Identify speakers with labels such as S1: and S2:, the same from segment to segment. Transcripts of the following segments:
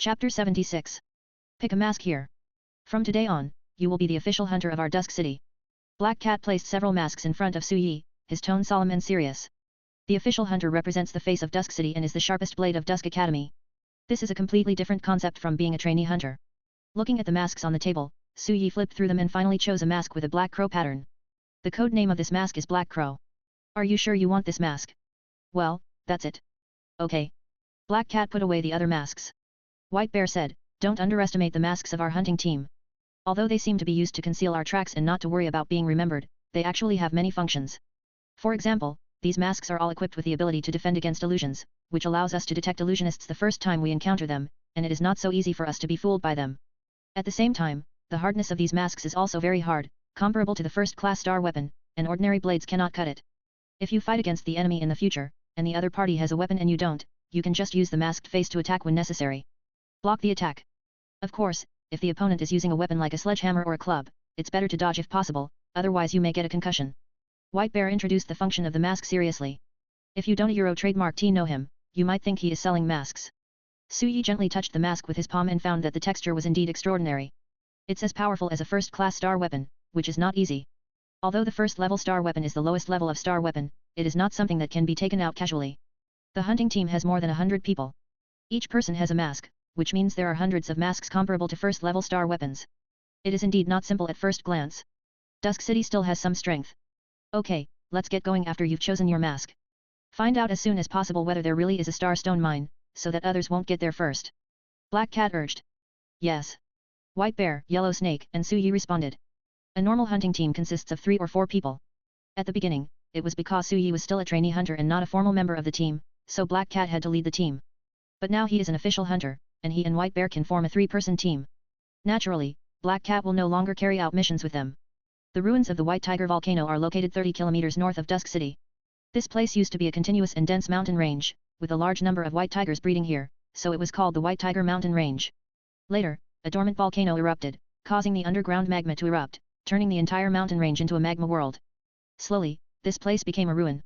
S1: Chapter 76. Pick a mask here. From today on, you will be the official hunter of our Dusk City. Black Cat placed several masks in front of Su Yi, his tone solemn and serious. The official hunter represents the face of Dusk City and is the sharpest blade of Dusk Academy. This is a completely different concept from being a trainee hunter. Looking at the masks on the table, Su Yi flipped through them and finally chose a mask with a black crow pattern. The code name of this mask is Black Crow. Are you sure you want this mask? Well, that's it. Okay. Black Cat put away the other masks. White Bear said, don't underestimate the masks of our hunting team. Although they seem to be used to conceal our tracks and not to worry about being remembered, they actually have many functions. For example, these masks are all equipped with the ability to defend against illusions, which allows us to detect illusionists the first time we encounter them, and it is not so easy for us to be fooled by them. At the same time, the hardness of these masks is also very hard, comparable to the first-class star weapon, and ordinary blades cannot cut it. If you fight against the enemy in the future, and the other party has a weapon and you don't, you can just use the masked face to attack when necessary. Block the attack. Of course, if the opponent is using a weapon like a sledgehammer or a club, it's better to dodge if possible, otherwise you may get a concussion. White Bear introduced the function of the mask seriously. If you don't Euro trademark know him, you might think he is selling masks. Su Yi gently touched the mask with his palm and found that the texture was indeed extraordinary. It's as powerful as a first-class star weapon, which is not easy. Although the first-level star weapon is the lowest level of star weapon, it is not something that can be taken out casually. The hunting team has more than 100 people. Each person has a mask, which means there are hundreds of masks comparable to first-level star weapons. It is indeed not simple at first glance. Dusk City still has some strength. Okay, let's get going after you've chosen your mask. Find out as soon as possible whether there really is a starstone mine, so that others won't get there first. Black Cat urged. Yes. White Bear, Yellow Snake, and Su Yi responded. A normal hunting team consists of 3 or 4 people. At the beginning, it was because Su Yi was still a trainee hunter and not a formal member of the team, so Black Cat had to lead the team. But now he is an official hunter, and he and White Bear can form a 3-person team. Naturally, Black Cat will no longer carry out missions with them. The ruins of the White Tiger volcano are located 30 kilometers north of Dusk City. This place used to be a continuous and dense mountain range, with a large number of white tigers breeding here, so it was called the White Tiger Mountain Range. Later, a dormant volcano erupted, causing the underground magma to erupt, turning the entire mountain range into a magma world. Slowly, this place became a ruin.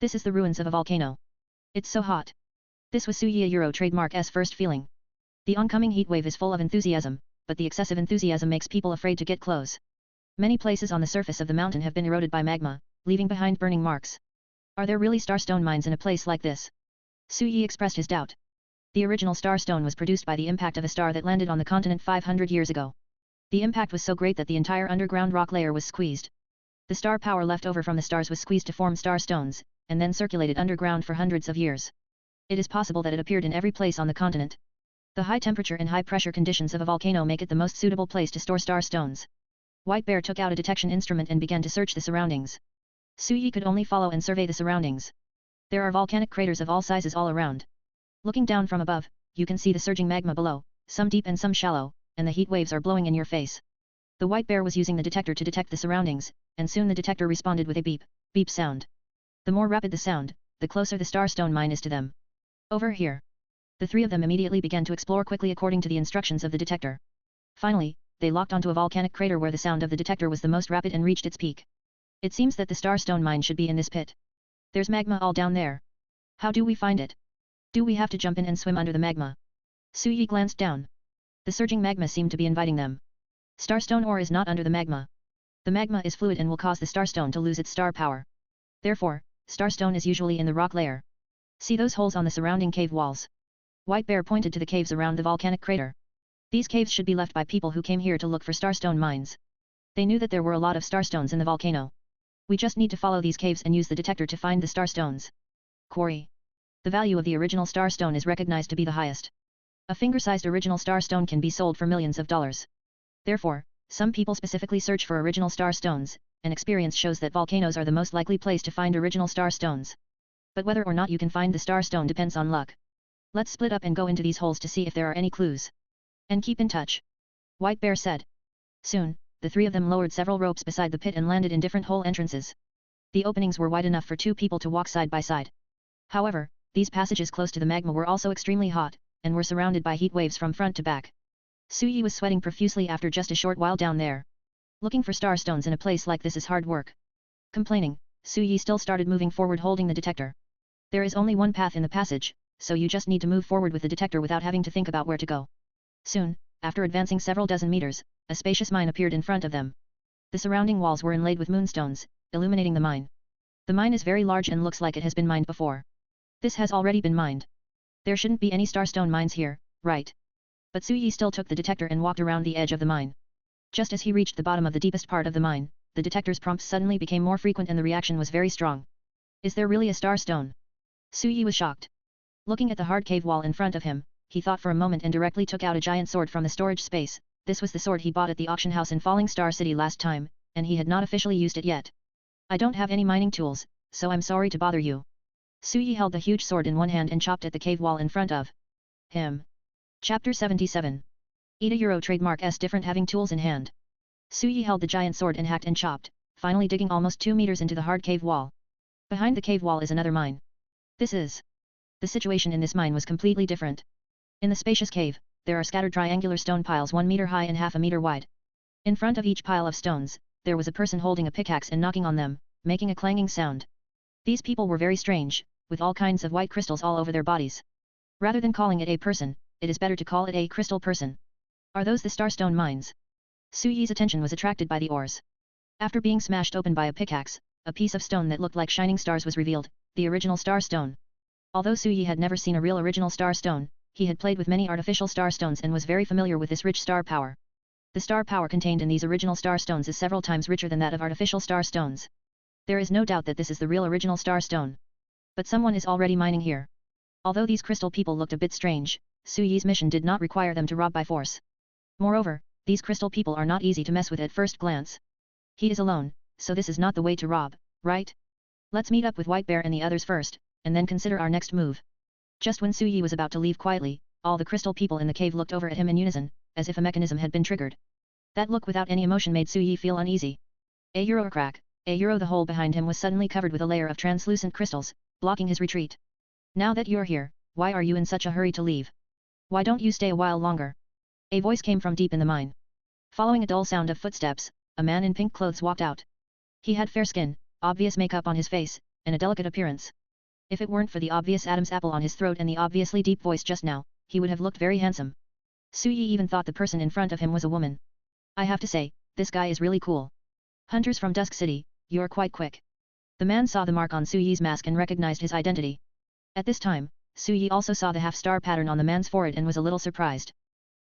S1: This is the ruins of a volcano. It's so hot. This was Su Yi Euro trademark's first feeling. The oncoming heat wave is full of enthusiasm, but the excessive enthusiasm makes people afraid to get close. Many places on the surface of the mountain have been eroded by magma, leaving behind burning marks. Are there really starstone mines in a place like this? Su Yi expressed his doubt. The original starstone was produced by the impact of a star that landed on the continent 500 years ago. The impact was so great that the entire underground rock layer was squeezed. The star power left over from the stars was squeezed to form starstones, and then circulated underground for hundreds of years. It is possible that it appeared in every place on the continent. The high temperature and high pressure conditions of a volcano make it the most suitable place to store starstones. White Bear took out a detection instrument and began to search the surroundings. Su Yi could only follow and survey the surroundings. There are volcanic craters of all sizes all around. Looking down from above, you can see the surging magma below, some deep and some shallow, and the heat waves are blowing in your face. The White Bear was using the detector to detect the surroundings, and soon the detector responded with a beep, beep sound. The more rapid the sound, the closer the starstone mine is to them. Over here. The 3 of them immediately began to explore quickly according to the instructions of the detector. Finally, they locked onto a volcanic crater where the sound of the detector was the most rapid and reached its peak. It seems that the starstone mine should be in this pit. There's magma all down there. How do we find it? Do we have to jump in and swim under the magma? Su Yi glanced down. The surging magma seemed to be inviting them. Starstone ore is not under the magma. The magma is fluid and will cause the starstone to lose its star power. Therefore, starstone is usually in the rock layer. See those holes on the surrounding cave walls. White Bear pointed to the caves around the volcanic crater. These caves should be left by people who came here to look for starstone mines. They knew that there were a lot of starstones in the volcano. We just need to follow these caves and use the detector to find the starstones. Quarry. The value of the original starstone is recognized to be the highest. A finger-sized original starstone can be sold for millions of dollars. Therefore, some people specifically search for original starstones, and experience shows that volcanoes are the most likely place to find original starstones. But whether or not you can find the starstone depends on luck. Let's split up and go into these holes to see if there are any clues. And keep in touch. White Bear said. Soon, the 3 of them lowered several ropes beside the pit and landed in different hole entrances. The openings were wide enough for 2 people to walk side by side. However, these passages close to the magma were also extremely hot, and were surrounded by heat waves from front to back. Su Yi was sweating profusely after just a short while down there. Looking for starstones in a place like this is hard work. Complaining, Su Yi still started moving forward holding the detector. There is only one path in the passage, so you just need to move forward with the detector without having to think about where to go. Soon, after advancing several dozen meters, a spacious mine appeared in front of them. The surrounding walls were inlaid with moonstones, illuminating the mine. The mine is very large and looks like it has been mined before. This has already been mined. There shouldn't be any starstone mines here, right? But Su Yi still took the detector and walked around the edge of the mine. Just as he reached the bottom of the deepest part of the mine, the detector's prompts suddenly became more frequent and the reaction was very strong. Is there really a starstone? Su Yi was shocked. Looking at the hard cave wall in front of him, he thought for a moment and directly took out a giant sword from the storage space. This was the sword he bought at the auction house in Falling Star City last time, and he had not officially used it yet. I don't have any mining tools, so I'm sorry to bother you. Su Yi held the huge sword in one hand and chopped at the cave wall in front of him. Chapter 77. Euro trademark S different having tools in hand. Su Yi held the giant sword and hacked and chopped, finally digging almost 2 meters into the hard cave wall. Behind the cave wall is another mine. The situation in this mine was completely different. In the spacious cave, there are scattered triangular stone piles 1 meter high and half a meter wide. In front of each pile of stones, there was a person holding a pickaxe and knocking on them, making a clanging sound. These people were very strange, with all kinds of white crystals all over their bodies. Rather than calling it a person, it is better to call it a crystal person. Are those the starstone mines? Su Yi's attention was attracted by the ores. After being smashed open by a pickaxe, a piece of stone that looked like shining stars was revealed, the original star stone. Although Su Yi had never seen a real original star stone, he had played with many artificial star stones and was very familiar with this rich star power. The star power contained in these original star stones is several times richer than that of artificial star stones. There is no doubt that this is the real original star stone. But someone is already mining here. Although these crystal people looked a bit strange, Su Yi's mission did not require them to rob by force. Moreover, these crystal people are not easy to mess with at first glance. He is alone, so this is not the way to rob, right? Let's meet up with White Bear and the others first, and then consider our next move. Just when Su Yi was about to leave quietly, all the crystal people in the cave looked over at him in unison, as if a mechanism had been triggered. That look without any emotion made Su Yi feel uneasy. A crack, the hole behind him was suddenly covered with a layer of translucent crystals, blocking his retreat. Now that you're here, why are you in such a hurry to leave? Why don't you stay a while longer? A voice came from deep in the mine. Following a dull sound of footsteps, a man in pink clothes walked out. He had fair skin, obvious makeup on his face, and a delicate appearance. If it weren't for the obvious Adam's apple on his throat and the obviously deep voice just now, he would have looked very handsome. Su Yi even thought the person in front of him was a woman. I have to say, this guy is really cool. Hunters from Dusk City, you're quite quick. The man saw the mark on Su Yi's mask and recognized his identity. At this time, Su Yi also saw the half-star pattern on the man's forehead and was a little surprised.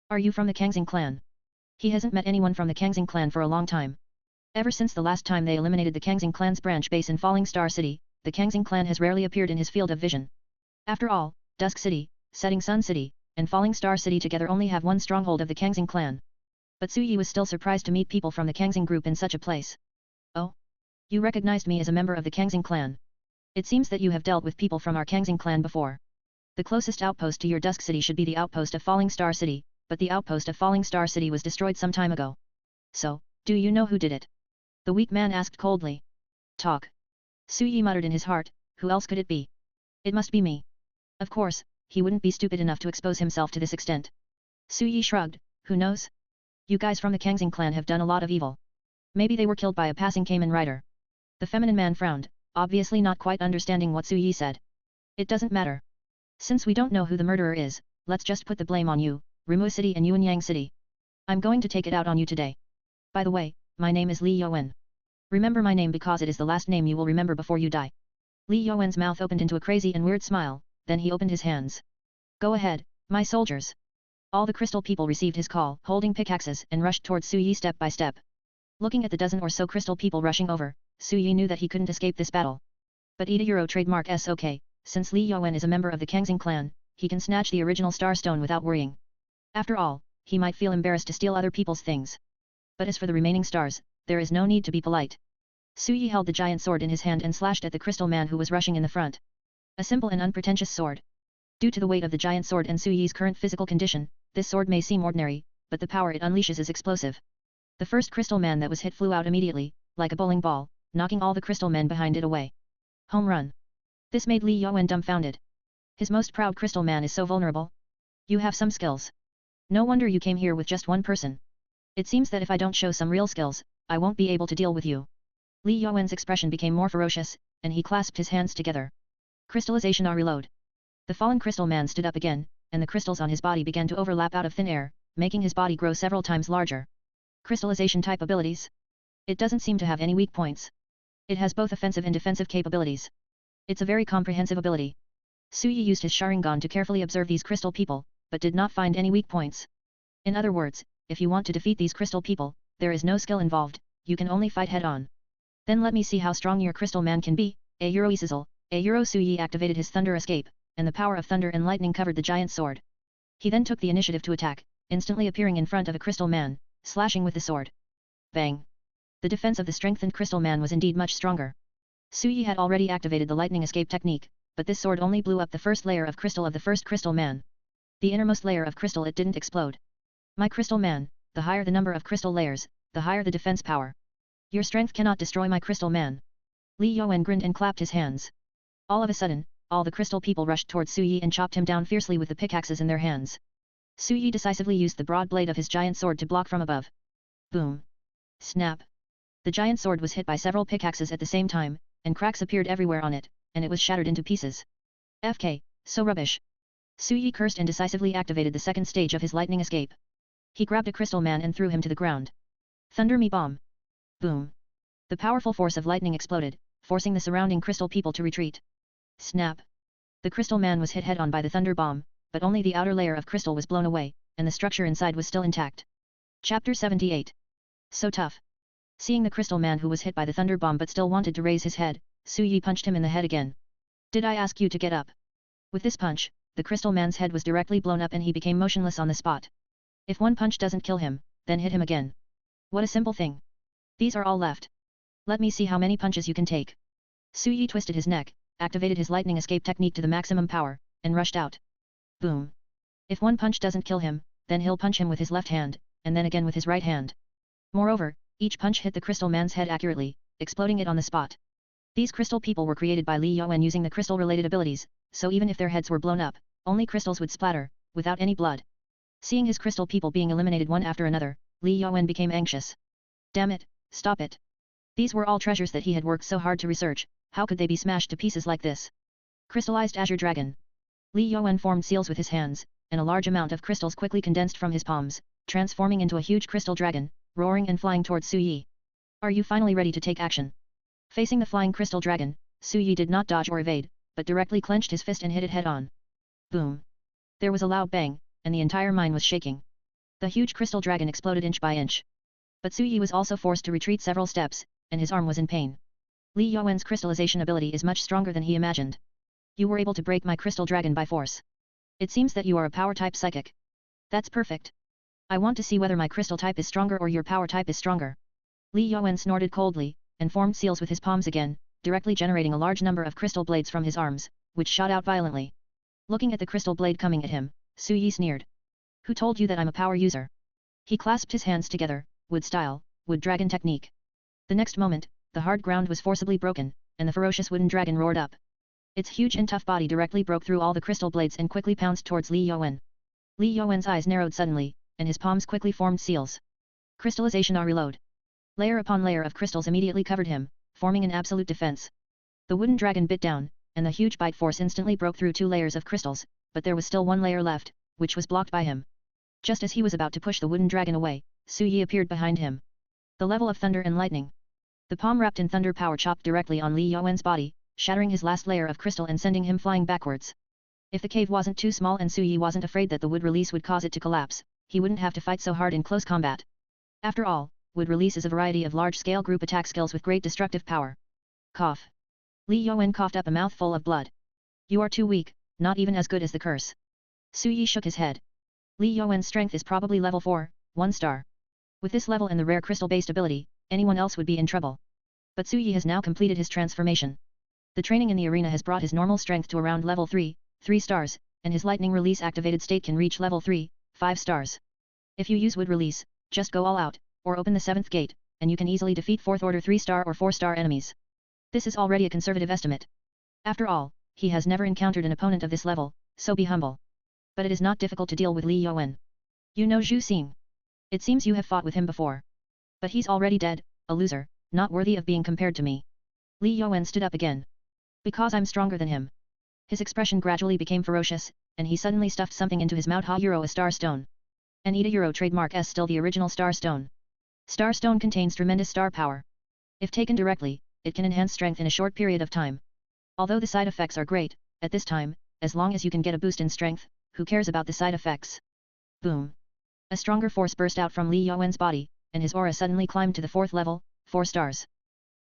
S1: Are you from the Kangxing clan? He hasn't met anyone from the Kangxing clan for a long time. Ever since the last time they eliminated the Kangxing clan's branch base in Falling Star City, the Kangxing clan has rarely appeared in his field of vision. After all, Dusk City, Setting Sun City, and Falling Star City together only have one stronghold of the Kangxing clan. But Su Yi was still surprised to meet people from the Kangxing group in such a place. Oh? You recognized me as a member of the Kangxing clan. It seems that you have dealt with people from our Kangxing clan before. The closest outpost to your Dusk City should be the outpost of Falling Star City, but the outpost of Falling Star City was destroyed some time ago. So, do you know who did it? The weak man asked coldly. Talk. Su Yi muttered in his heart, who else could it be? It must be me. Of course, he wouldn't be stupid enough to expose himself to this extent. Su Yi shrugged, who knows? You guys from the Kangxing clan have done a lot of evil. Maybe they were killed by a passing Kamen rider. The feminine man frowned, obviously not quite understanding what Su Yi said. It doesn't matter. Since we don't know who the murderer is, let's just put the blame on you, Rimua City and Yuanyang City. I'm going to take it out on you today. By the way, my name is Li Yuan. Remember my name because it is the last name you will remember before you die. Li Yuan's mouth opened into a crazy and weird smile, then he opened his hands. Go ahead, my soldiers. All the crystal people received his call, holding pickaxes and rushed towards Su Yi step by step. Looking at the dozen or so crystal people rushing over, Su Yi knew that he couldn't escape this battle. But Euro trademark S okay, since Li Yuan is a member of the Kangxing clan, he can snatch the original star stone without worrying. After all, he might feel embarrassed to steal other people's things. But as for the remaining stars, there is no need to be polite. Su Yi held the giant sword in his hand and slashed at the crystal man who was rushing in the front. A simple and unpretentious sword. Due to the weight of the giant sword and Su Yi's current physical condition, this sword may seem ordinary, but the power it unleashes is explosive. The first crystal man that was hit flew out immediately, like a bowling ball, knocking all the crystal men behind it away. Home run. This made Li Yuan dumbfounded. His most proud crystal man is so vulnerable. You have some skills. No wonder you came here with just one person. It seems that if I don't show some real skills, I won't be able to deal with you. Li Yuan's expression became more ferocious, and he clasped his hands together. Crystallization reload. The fallen crystal man stood up again, and the crystals on his body began to overlap out of thin air, making his body grow several times larger. Crystallization type abilities. It doesn't seem to have any weak points. It has both offensive and defensive capabilities. It's a very comprehensive ability. Suyi used his Sharingan to carefully observe these crystal people, but did not find any weak points. In other words, if you want to defeat these crystal people, there is no skill involved, you can only fight head-on. Then let me see how strong your crystal man can be. Suyi activated his thunder escape, and the power of thunder and lightning covered the giant sword. He then took the initiative to attack, instantly appearing in front of a crystal man, slashing with the sword. Bang! The defense of the strengthened crystal man was indeed much stronger. Suyi had already activated the lightning escape technique, but this sword only blew up the first layer of crystal of the first crystal man. The innermost layer of crystal it didn't explode. My crystal man, the higher the number of crystal layers, the higher the defense power. Your strength cannot destroy my crystal man. Li Yuan grinned and clapped his hands. All of a sudden, all the crystal people rushed towards Suyi and chopped him down fiercely with the pickaxes in their hands. Suyi decisively used the broad blade of his giant sword to block from above. Boom! Snap! The giant sword was hit by several pickaxes at the same time, and cracks appeared everywhere on it, and it was shattered into pieces. FK, so rubbish. Suyi cursed and decisively activated the second stage of his lightning escape. He grabbed a crystal man and threw him to the ground. Thunder me bomb! Boom! The powerful force of lightning exploded, forcing the surrounding crystal people to retreat. Snap! The crystal man was hit head-on by the thunder bomb, but only the outer layer of crystal was blown away, and the structure inside was still intact. Chapter 78. So tough. Seeing the crystal man who was hit by the thunder bomb but still wanted to raise his head, Suyi punched him in the head again. Did I ask you to get up? With this punch, the crystal man's head was directly blown up and he became motionless on the spot. If one punch doesn't kill him, then hit him again. What a simple thing. These are all left. Let me see how many punches you can take. Suyi twisted his neck, activated his lightning escape technique to the maximum power, and rushed out. Boom. If one punch doesn't kill him, then he'll punch him with his left hand, and then again with his right hand. Moreover, each punch hit the crystal man's head accurately, exploding it on the spot. These crystal people were created by Li Yuan using the crystal-related abilities, so even if their heads were blown up, only crystals would splatter, without any blood. Seeing his crystal people being eliminated one after another, Li Yuan became anxious. Damn it, stop it. These were all treasures that he had worked so hard to research, how could they be smashed to pieces like this? Crystallized Azure Dragon. Li Yuan formed seals with his hands, and a large amount of crystals quickly condensed from his palms, transforming into a huge crystal dragon, roaring and flying towards Suyi. Are you finally ready to take action? Facing the flying crystal dragon, Suyi did not dodge or evade, but directly clenched his fist and hit it head-on. Boom! There was a loud bang, and the entire mine was shaking. The huge crystal dragon exploded inch by inch. But Suyi was also forced to retreat several steps, and his arm was in pain. Li Yuan's crystallization ability is much stronger than he imagined. You were able to break my crystal dragon by force. It seems that you are a power-type psychic. That's perfect. I want to see whether my crystal type is stronger or your power type is stronger. Li Yuan snorted coldly, and formed seals with his palms again, directly generating a large number of crystal blades from his arms, which shot out violently. Looking at the crystal blade coming at him, Suyi sneered. Who told you that I'm a power user? He clasped his hands together, wood style, wood dragon technique. The next moment, the hard ground was forcibly broken, and the ferocious wooden dragon roared up. Its huge and tough body directly broke through all the crystal blades and quickly pounced towards Li Yuan. Li Yuan's eyes narrowed suddenly, and his palms quickly formed seals. Crystallization reload. Layer upon layer of crystals immediately covered him, forming an absolute defense. The wooden dragon bit down, and the huge bite force instantly broke through 2 layers of crystals, but there was still 1 layer left, which was blocked by him. Just as he was about to push the wooden dragon away, Suyi appeared behind him. The level of thunder and lightning. The palm wrapped in thunder power chopped directly on Li Yuan's body, shattering his last layer of crystal and sending him flying backwards. If the cave wasn't too small and Suyi wasn't afraid that the wood release would cause it to collapse, he wouldn't have to fight so hard in close combat. After all, wood release is a variety of large-scale group attack skills with great destructive power. Cough. Li Yuan coughed up a mouthful of blood. You are too weak, not even as good as the curse. Suyi shook his head. Li Yuan's strength is probably level 4, 1 star. With this level and the rare crystal-based ability, anyone else would be in trouble. But Suyi has now completed his transformation. The training in the arena has brought his normal strength to around level 3, 3 stars, and his lightning release activated state can reach level 3, 5 stars. If you use wood release, just go all out, or open the 7th gate, and you can easily defeat 4th order 3-star or 4-star enemies. This is already a conservative estimate. After all, he has never encountered an opponent of this level, so be humble. But it is not difficult to deal with Li Yuan. You know Zhu Xing. It seems you have fought with him before. But he's already dead, a loser, not worthy of being compared to me. Li Yuan stood up again. Because I'm stronger than him. His expression gradually became ferocious, and he suddenly stuffed something into his mouth. A star stone. An ETA trademark is still the original star stone. Star stone contains tremendous star power. If taken directly, it can enhance strength in a short period of time. Although the side effects are great, at this time, as long as you can get a boost in strength, who cares about the side effects? Boom. A stronger force burst out from Li Yuan's body, and his aura suddenly climbed to the 4th level, 4 stars.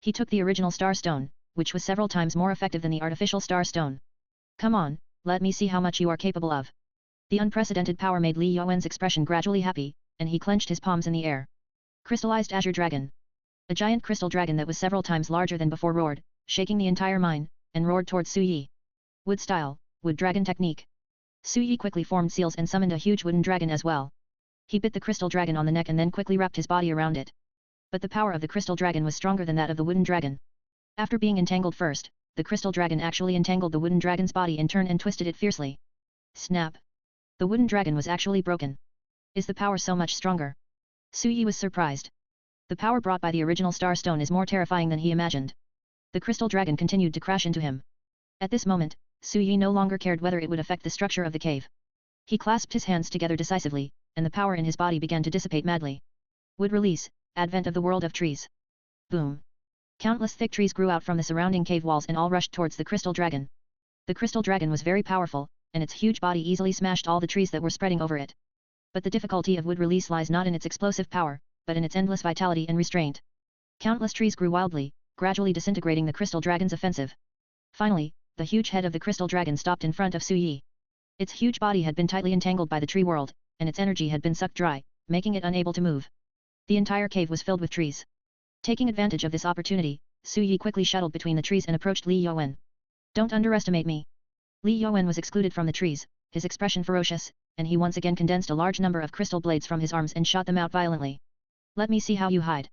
S1: He took the original star stone, which was several times more effective than the artificial star stone. Come on, let me see how much you are capable of. The unprecedented power made Li Yuan's expression gradually happy, and he clenched his palms in the air. Crystallized Azure Dragon. A giant crystal dragon that was several times larger than before roared, shaking the entire mine, and roared towards Su Yi. Wood style, wood dragon technique. Su Yi quickly formed seals and summoned a huge wooden dragon as well. He bit the crystal dragon on the neck and then quickly wrapped his body around it. But the power of the crystal dragon was stronger than that of the wooden dragon. After being entangled first, the crystal dragon actually entangled the wooden dragon's body in turn and twisted it fiercely. Snap! The wooden dragon was actually broken. Is the power so much stronger? Su Yi was surprised. The power brought by the original star stone is more terrifying than he imagined. The crystal dragon continued to crash into him. At this moment, Su Yi no longer cared whether it would affect the structure of the cave. He clasped his hands together decisively, and the power in his body began to dissipate madly. Wood release, advent of the world of trees. Boom! Countless thick trees grew out from the surrounding cave walls and all rushed towards the crystal dragon. The crystal dragon was very powerful, and its huge body easily smashed all the trees that were spreading over it. But the difficulty of wood release lies not in its explosive power, but in its endless vitality and restraint. Countless trees grew wildly, gradually disintegrating the crystal dragon's offensive. Finally, the huge head of the crystal dragon stopped in front of Su Yi. Its huge body had been tightly entangled by the tree world, and its energy had been sucked dry, making it unable to move. The entire cave was filled with trees. Taking advantage of this opportunity, Su Yi quickly shuttled between the trees and approached Li Yuan. Don't underestimate me. Li Yuan was excluded from the trees, his expression ferocious, and he once again condensed a large number of crystal blades from his arms and shot them out violently. Let me see how you hide.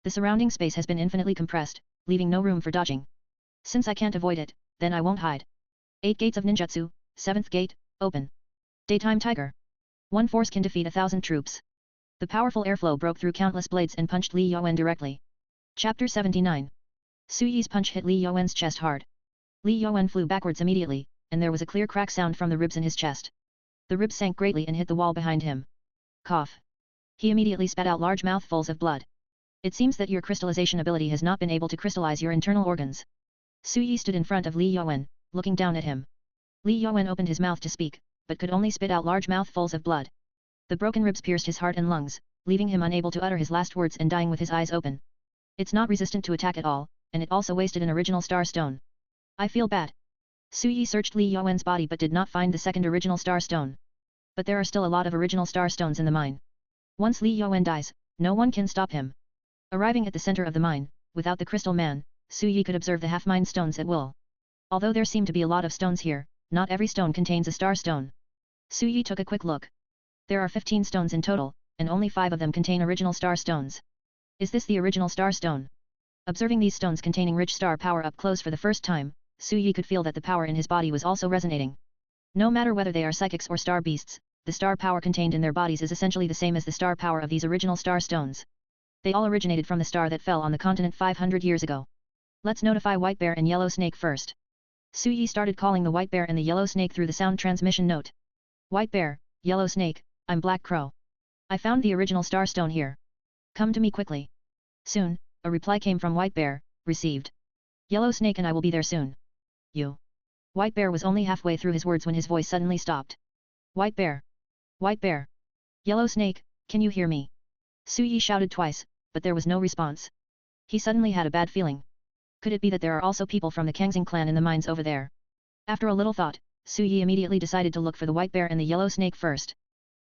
S1: The surrounding space has been infinitely compressed, leaving no room for dodging. Since I can't avoid it, then I won't hide. 8 Gates of Ninjutsu, 7th Gate, open. Daytime Tiger. One force can defeat 1,000 troops. The powerful airflow broke through countless blades and punched Li Yuan directly. Chapter 79. Su Yi's punch hit Li Yuan's chest hard. Li Yuan flew backwards immediately, and there was a clear crack sound from the ribs in his chest. The ribs sank greatly and hit the wall behind him. Cough. He immediately spat out large mouthfuls of blood. It seems that your crystallization ability has not been able to crystallize your internal organs. Su Yi stood in front of Li Yuan, looking down at him. Li Yuan opened his mouth to speak, but could only spit out large mouthfuls of blood. The broken ribs pierced his heart and lungs, leaving him unable to utter his last words and dying with his eyes open. It's not resistant to attack at all, and it also wasted an original star stone. I feel bad. Su Yi searched Li Yuan's body but did not find the second original star stone. But there are still a lot of original star stones in the mine. Once Li Yuan dies, no one can stop him. Arriving at the center of the mine, without the crystal man, Su Yi could observe the half-mine stones at will. Although there seem to be a lot of stones here, not every stone contains a star stone. Su Yi took a quick look. There are 15 stones in total, and only 5 of them contain original star stones. Is this the original star stone? Observing these stones containing rich star power up close for the first time, Su Yi could feel that the power in his body was also resonating. No matter whether they are psychics or star beasts, the star power contained in their bodies is essentially the same as the star power of these original star stones. They all originated from the star that fell on the continent 500 years ago. Let's notify White Bear and Yellow Snake first. Su Yi started calling the White Bear and the Yellow Snake through the sound transmission note. White Bear, Yellow Snake, I'm Black Crow. I found the original star stone here. Come to me quickly. Soon, a reply came from White Bear, received. Yellow Snake and I will be there soon. You. White Bear was only halfway through his words when his voice suddenly stopped. White Bear. White Bear. Yellow Snake, can you hear me? Su Yi shouted twice, but there was no response. He suddenly had a bad feeling. Could it be that there are also people from the Kangxing clan in the mines over there? After a little thought, Su Yi immediately decided to look for the White Bear and the Yellow Snake first.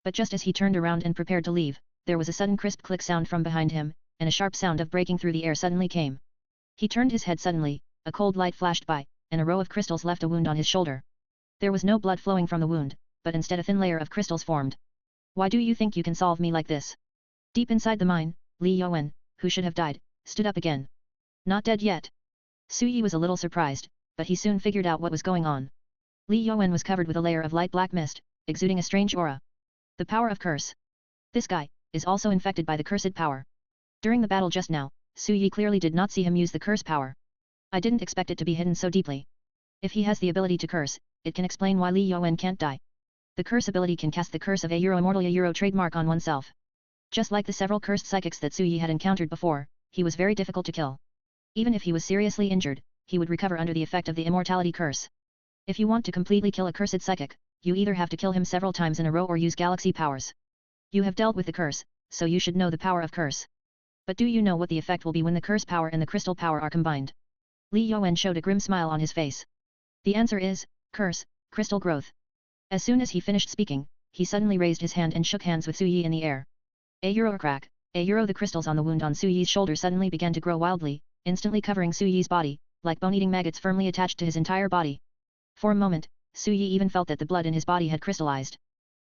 S1: But just as he turned around and prepared to leave, there was a sudden crisp click sound from behind him, and a sharp sound of breaking through the air suddenly came. He turned his head suddenly, a cold light flashed by, and a row of crystals left a wound on his shoulder. There was no blood flowing from the wound, but instead a thin layer of crystals formed. Why do you think you can solve me like this? Deep inside the mine, Li Yuan, who should have died, stood up again. Not dead yet. Su Yi was a little surprised, but he soon figured out what was going on. Li Yuan was covered with a layer of light black mist, exuding a strange aura. The power of curse. This guy is also infected by the cursed power. During the battle just now, Su Yi clearly did not see him use the curse power. I didn't expect it to be hidden so deeply. If he has the ability to curse, it can explain why Li Yuan can't die. The curse ability can cast the curse of a immortal trademark on oneself. Just like the several cursed psychics that Su Yi had encountered before, he was very difficult to kill. Even if he was seriously injured, he would recover under the effect of the immortality curse. If you want to completely kill a cursed psychic, you either have to kill him several times in a row or use galaxy powers. You have dealt with the curse, so you should know the power of curse. But do you know what the effect will be when the curse power and the crystal power are combined? Li Yuan showed a grim smile on his face. The answer is, curse, crystal growth. As soon as he finished speaking, he suddenly raised his hand and shook hands with Su Yi in the air. Crack. The crystals on the wound on Su Yi's shoulder suddenly began to grow wildly, instantly covering Su Yi's body, like bone-eating maggots firmly attached to his entire body. For a moment, Su Yi even felt that the blood in his body had crystallized.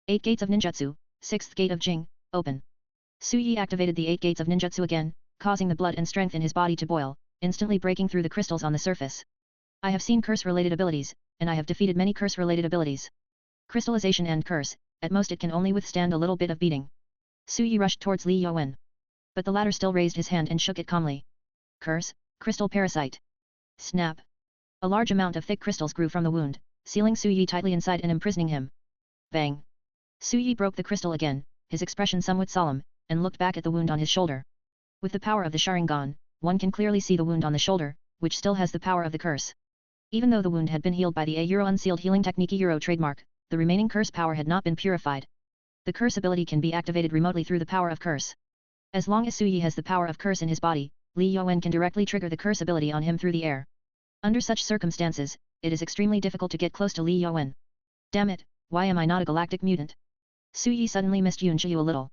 S1: 8 Gates of Ninjutsu, 6th Gate of Jing, open. Su Yi activated the 8 Gates of Ninjutsu again, causing the blood and strength in his body to boil, instantly breaking through the crystals on the surface. I have seen curse-related abilities, and I have defeated many curse-related abilities. Crystallization and curse, at most it can only withstand a little bit of beating. Su Yi rushed towards Li Yuan. But the latter still raised his hand and shook it calmly. Curse, crystal parasite. Snap. A large amount of thick crystals grew from the wound, sealing Su Yi tightly inside and imprisoning him. Bang. Su Yi broke the crystal again, his expression somewhat solemn, and looked back at the wound on his shoulder. With the power of the Sharingan, one can clearly see the wound on the shoulder, which still has the power of the curse. Even though the wound had been healed by the unsealed healing technique trademark, the remaining curse power had not been purified. The curse ability can be activated remotely through the power of curse. As long as Su Yi has the power of curse in his body, Li Yuan can directly trigger the curse ability on him through the air. Under such circumstances, it is extremely difficult to get close to Li Yuan. Damn it, why am I not a galactic mutant? Su Yi suddenly missed Yunqiu a little.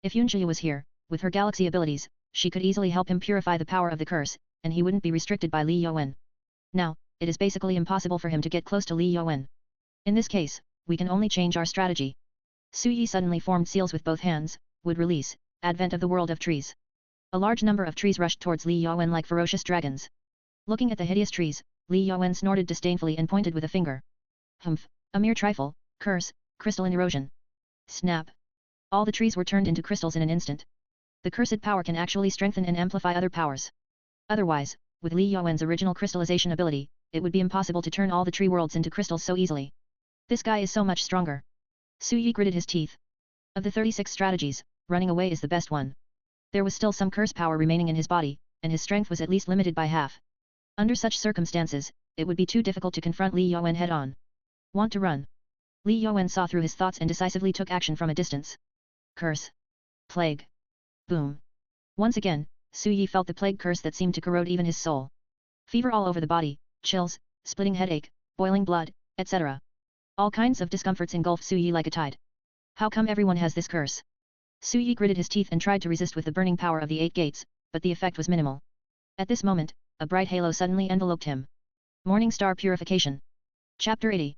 S1: If Yunqiu was here, with her galaxy abilities, she could easily help him purify the power of the curse, and he wouldn't be restricted by Li Yuan. Now, it is basically impossible for him to get close to Li Yuan. In this case, we can only change our strategy. Su Yi suddenly formed seals with both hands, would release, advent of the world of trees. A large number of trees rushed towards Li Yuan like ferocious dragons. Looking at the hideous trees, Li Yuan snorted disdainfully and pointed with a finger. Humph, a mere trifle, curse, crystalline erosion. Snap. All the trees were turned into crystals in an instant. The cursed power can actually strengthen and amplify other powers. Otherwise, with Li Yuan's original crystallization ability, it would be impossible to turn all the tree worlds into crystals so easily. This guy is so much stronger. Su Yi gritted his teeth. Of the 36 strategies, running away is the best one. There was still some curse power remaining in his body, and his strength was at least limited by half. Under such circumstances, it would be too difficult to confront Li Yuan head-on. Want to run? Li Yuan saw through his thoughts and decisively took action from a distance. Curse. Plague. Boom. Once again, Su Yi felt the plague curse that seemed to corrode even his soul. Fever all over the body, chills, splitting headache, boiling blood, etc. All kinds of discomforts engulfed Su Yi like a tide. How come everyone has this curse? Su Yi gritted his teeth and tried to resist with the burning power of the 8 gates, but the effect was minimal. At this moment, a bright halo suddenly enveloped him. Morning Star Purification. Chapter 80.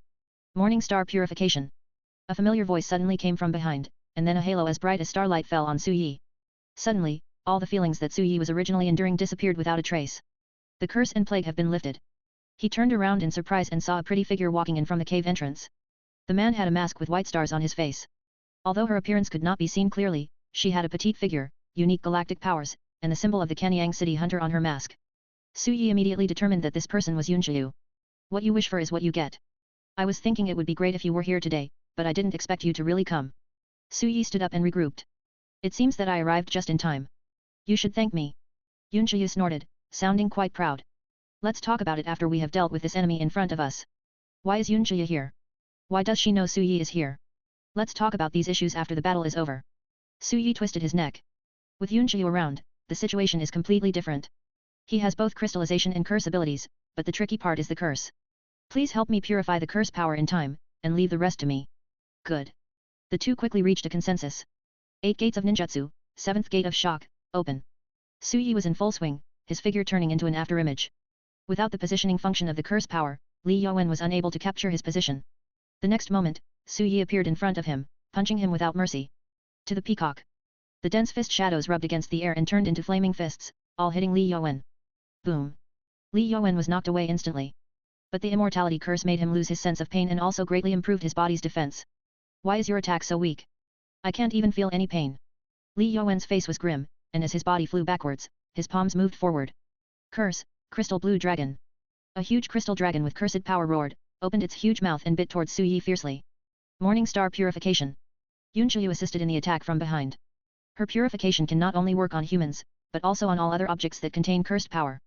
S1: Morning Star Purification. A familiar voice suddenly came from behind, and then a halo as bright as starlight fell on Su Yi. Suddenly, all the feelings that Su Yi was originally enduring disappeared without a trace. The curse and plague have been lifted. He turned around in surprise and saw a pretty figure walking in from the cave entrance. The man had a mask with white stars on his face. Although her appearance could not be seen clearly, she had a petite figure, unique galactic powers, and the symbol of the Kanyang City Hunter on her mask. Su Yi immediately determined that this person was Yunqiu. What you wish for is what you get. I was thinking it would be great if you were here today, but I didn't expect you to really come. Su Yi stood up and regrouped. It seems that I arrived just in time. You should thank me. Yunqiu snorted, sounding quite proud. Let's talk about it after we have dealt with this enemy in front of us. Why is Yunqiu here? Why does she know Su Yi is here? Let's talk about these issues after the battle is over. Su Yi twisted his neck. With Yunqiu around, the situation is completely different. He has both crystallization and curse abilities, but the tricky part is the curse. Please help me purify the curse power in time, and leave the rest to me. Good. The two quickly reached a consensus. 8 Gates of Ninjutsu, 7th Gate of Shock, open. Su Yi was in full swing, his figure turning into an afterimage. Without the positioning function of the curse power, Li Yuan was unable to capture his position. The next moment, Su Yi appeared in front of him, punching him without mercy. To the peacock. The dense fist shadows rubbed against the air and turned into flaming fists, all hitting Li Yuan. Boom. Li Yuan was knocked away instantly. But the immortality curse made him lose his sense of pain and also greatly improved his body's defense. Why is your attack so weak? I can't even feel any pain. Li Yuan's face was grim, and as his body flew backwards, his palms moved forward. Curse, Crystal Blue Dragon. A huge crystal dragon with cursed power roared, opened its huge mouth and bit towards Su Yi fiercely. Morning Star Purification. Yunqiu assisted in the attack from behind. Her purification can not only work on humans, but also on all other objects that contain cursed power.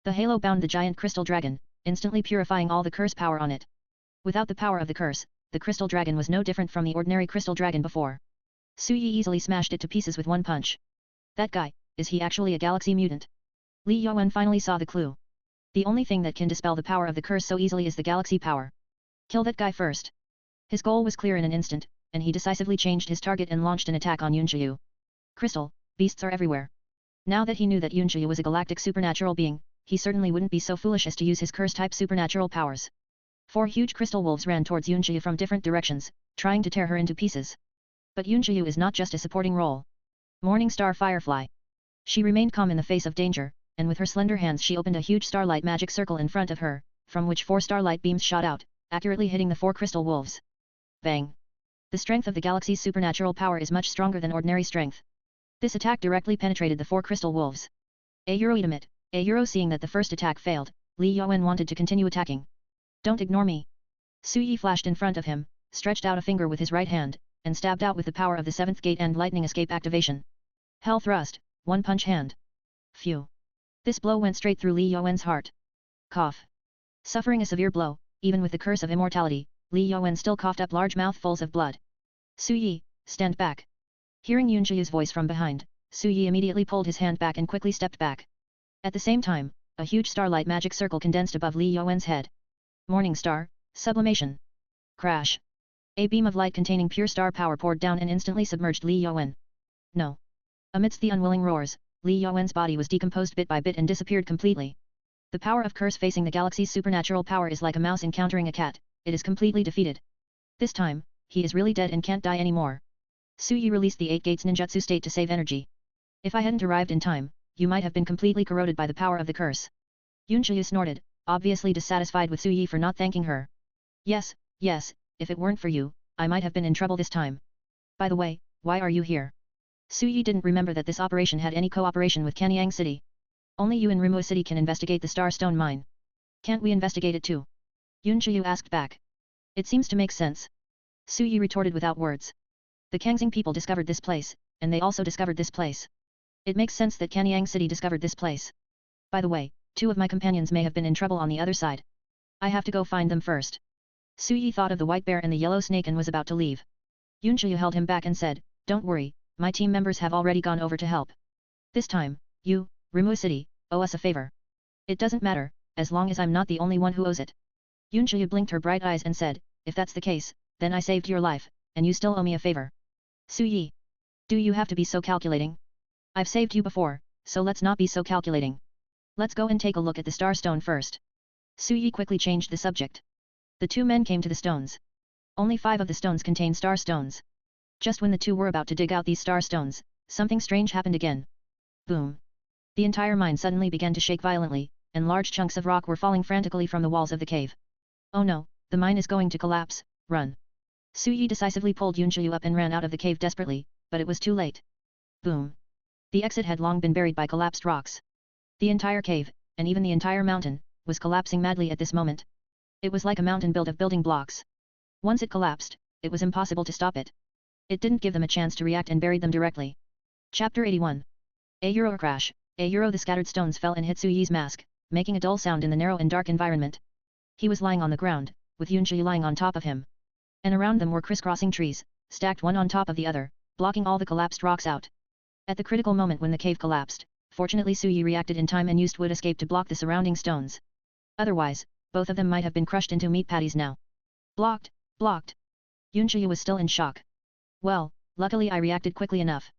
S1: The halo bound the giant crystal dragon, instantly purifying all the curse power on it. Without the power of the curse, the crystal dragon was no different from the ordinary crystal dragon before. Su Yi easily smashed it to pieces with one punch. That guy, is he actually a galaxy mutant? Li Yuan finally saw the clue. The only thing that can dispel the power of the curse so easily is the galaxy power. Kill that guy first. His goal was clear in an instant, and he decisively changed his target and launched an attack on Yunqiu. Crystal, beasts are everywhere. Now that he knew that Yunqiu was a galactic supernatural being, he certainly wouldn't be so foolish as to use his curse-type supernatural powers. 4 huge crystal wolves ran towards Yunqiu from different directions, trying to tear her into pieces. But Yunqiu is not just a supporting role. Morning Star Firefly. She remained calm in the face of danger, and with her slender hands she opened a huge starlight magic circle in front of her, from which 4 starlight beams shot out, accurately hitting the 4 crystal wolves. Bang! The strength of the galaxy's supernatural power is much stronger than ordinary strength. This attack directly penetrated the 4 crystal wolves. Eat Gates. Seeing that the first attack failed, Li Yuan wanted to continue attacking. Don't ignore me. Su Yi flashed in front of him, stretched out a finger with his right hand, and stabbed out with the power of the 7th gate and lightning escape activation. Hell thrust, 1 punch hand. Phew. This blow went straight through Li Yuan's heart. Cough. Suffering a severe blow, even with the curse of immortality, Li Yuan still coughed up large mouthfuls of blood. Su Yi, stand back. Hearing Yunqiu's voice from behind, Su Yi immediately pulled his hand back and quickly stepped back. At the same time, a huge starlight magic circle condensed above Li Yuan's head. Morning Star, Sublimation. Crash. A beam of light containing pure star power poured down and instantly submerged Li Yuan. No. Amidst the unwilling roars, Li Yuan's body was decomposed bit by bit and disappeared completely. The power of curse facing the galaxy's supernatural power is like a mouse encountering a cat, it is completely defeated. This time, he is really dead and can't die anymore. Su Yi released the 8 Gates ninjutsu state to save energy. If I hadn't arrived in time, you might have been completely corroded by the power of the curse. Yunqiu snorted, obviously dissatisfied with Su Yi for not thanking her. Yes, if it weren't for you, I might have been in trouble this time. By the way, why are you here? Su Yi didn't remember that this operation had any cooperation with Kanyang City. Only you in Rimua City can investigate the Star Stone mine. Can't we investigate it too? Yunqiu asked back. It seems to make sense. Su Yi retorted without words. The Kangxing people discovered this place, and they also discovered this place. It makes sense that Kanyang City discovered this place. By the way, 2 of my companions may have been in trouble on the other side. I have to go find them first. Su Yi thought of the white bear and the yellow snake and was about to leave. Yunqiu held him back and said, don't worry, my team members have already gone over to help. This time, you, Rimua City, owe us a favor. It doesn't matter, as long as I'm not the only one who owes it. Yunqiu blinked her bright eyes and said, if that's the case, then I saved your life, and you still owe me a favor. Su Yi. Do you have to be so calculating? I've saved you before, so let's not be so calculating. Let's go and take a look at the Star Stone first. Su Yi quickly changed the subject. The 2 men came to the stones. Only 5 of the stones contain star stones. Just when the 2 were about to dig out these star stones, something strange happened again. Boom. The entire mine suddenly began to shake violently, and large chunks of rock were falling frantically from the walls of the cave. Oh no, the mine is going to collapse, run. Su Yi decisively pulled Yunqiu up and ran out of the cave desperately, but it was too late. Boom. The exit had long been buried by collapsed rocks. The entire cave, and even the entire mountain, was collapsing madly at this moment. It was like a mountain built of building blocks. Once it collapsed, it was impossible to stop it. It didn't give them a chance to react and buried them directly. Chapter 81. A crash. The scattered stones fell and hit Su Yi's mask, making a dull sound in the narrow and dark environment. He was lying on the ground, with Yunqiu lying on top of him. And around them were crisscrossing trees, stacked one on top of the other, blocking all the collapsed rocks out. At the critical moment when the cave collapsed, fortunately Su Yi reacted in time and used wood escape to block the surrounding stones. Otherwise, both of them might have been crushed into meat patties now. Blocked. Yunqiu was still in shock. Well, luckily I reacted quickly enough.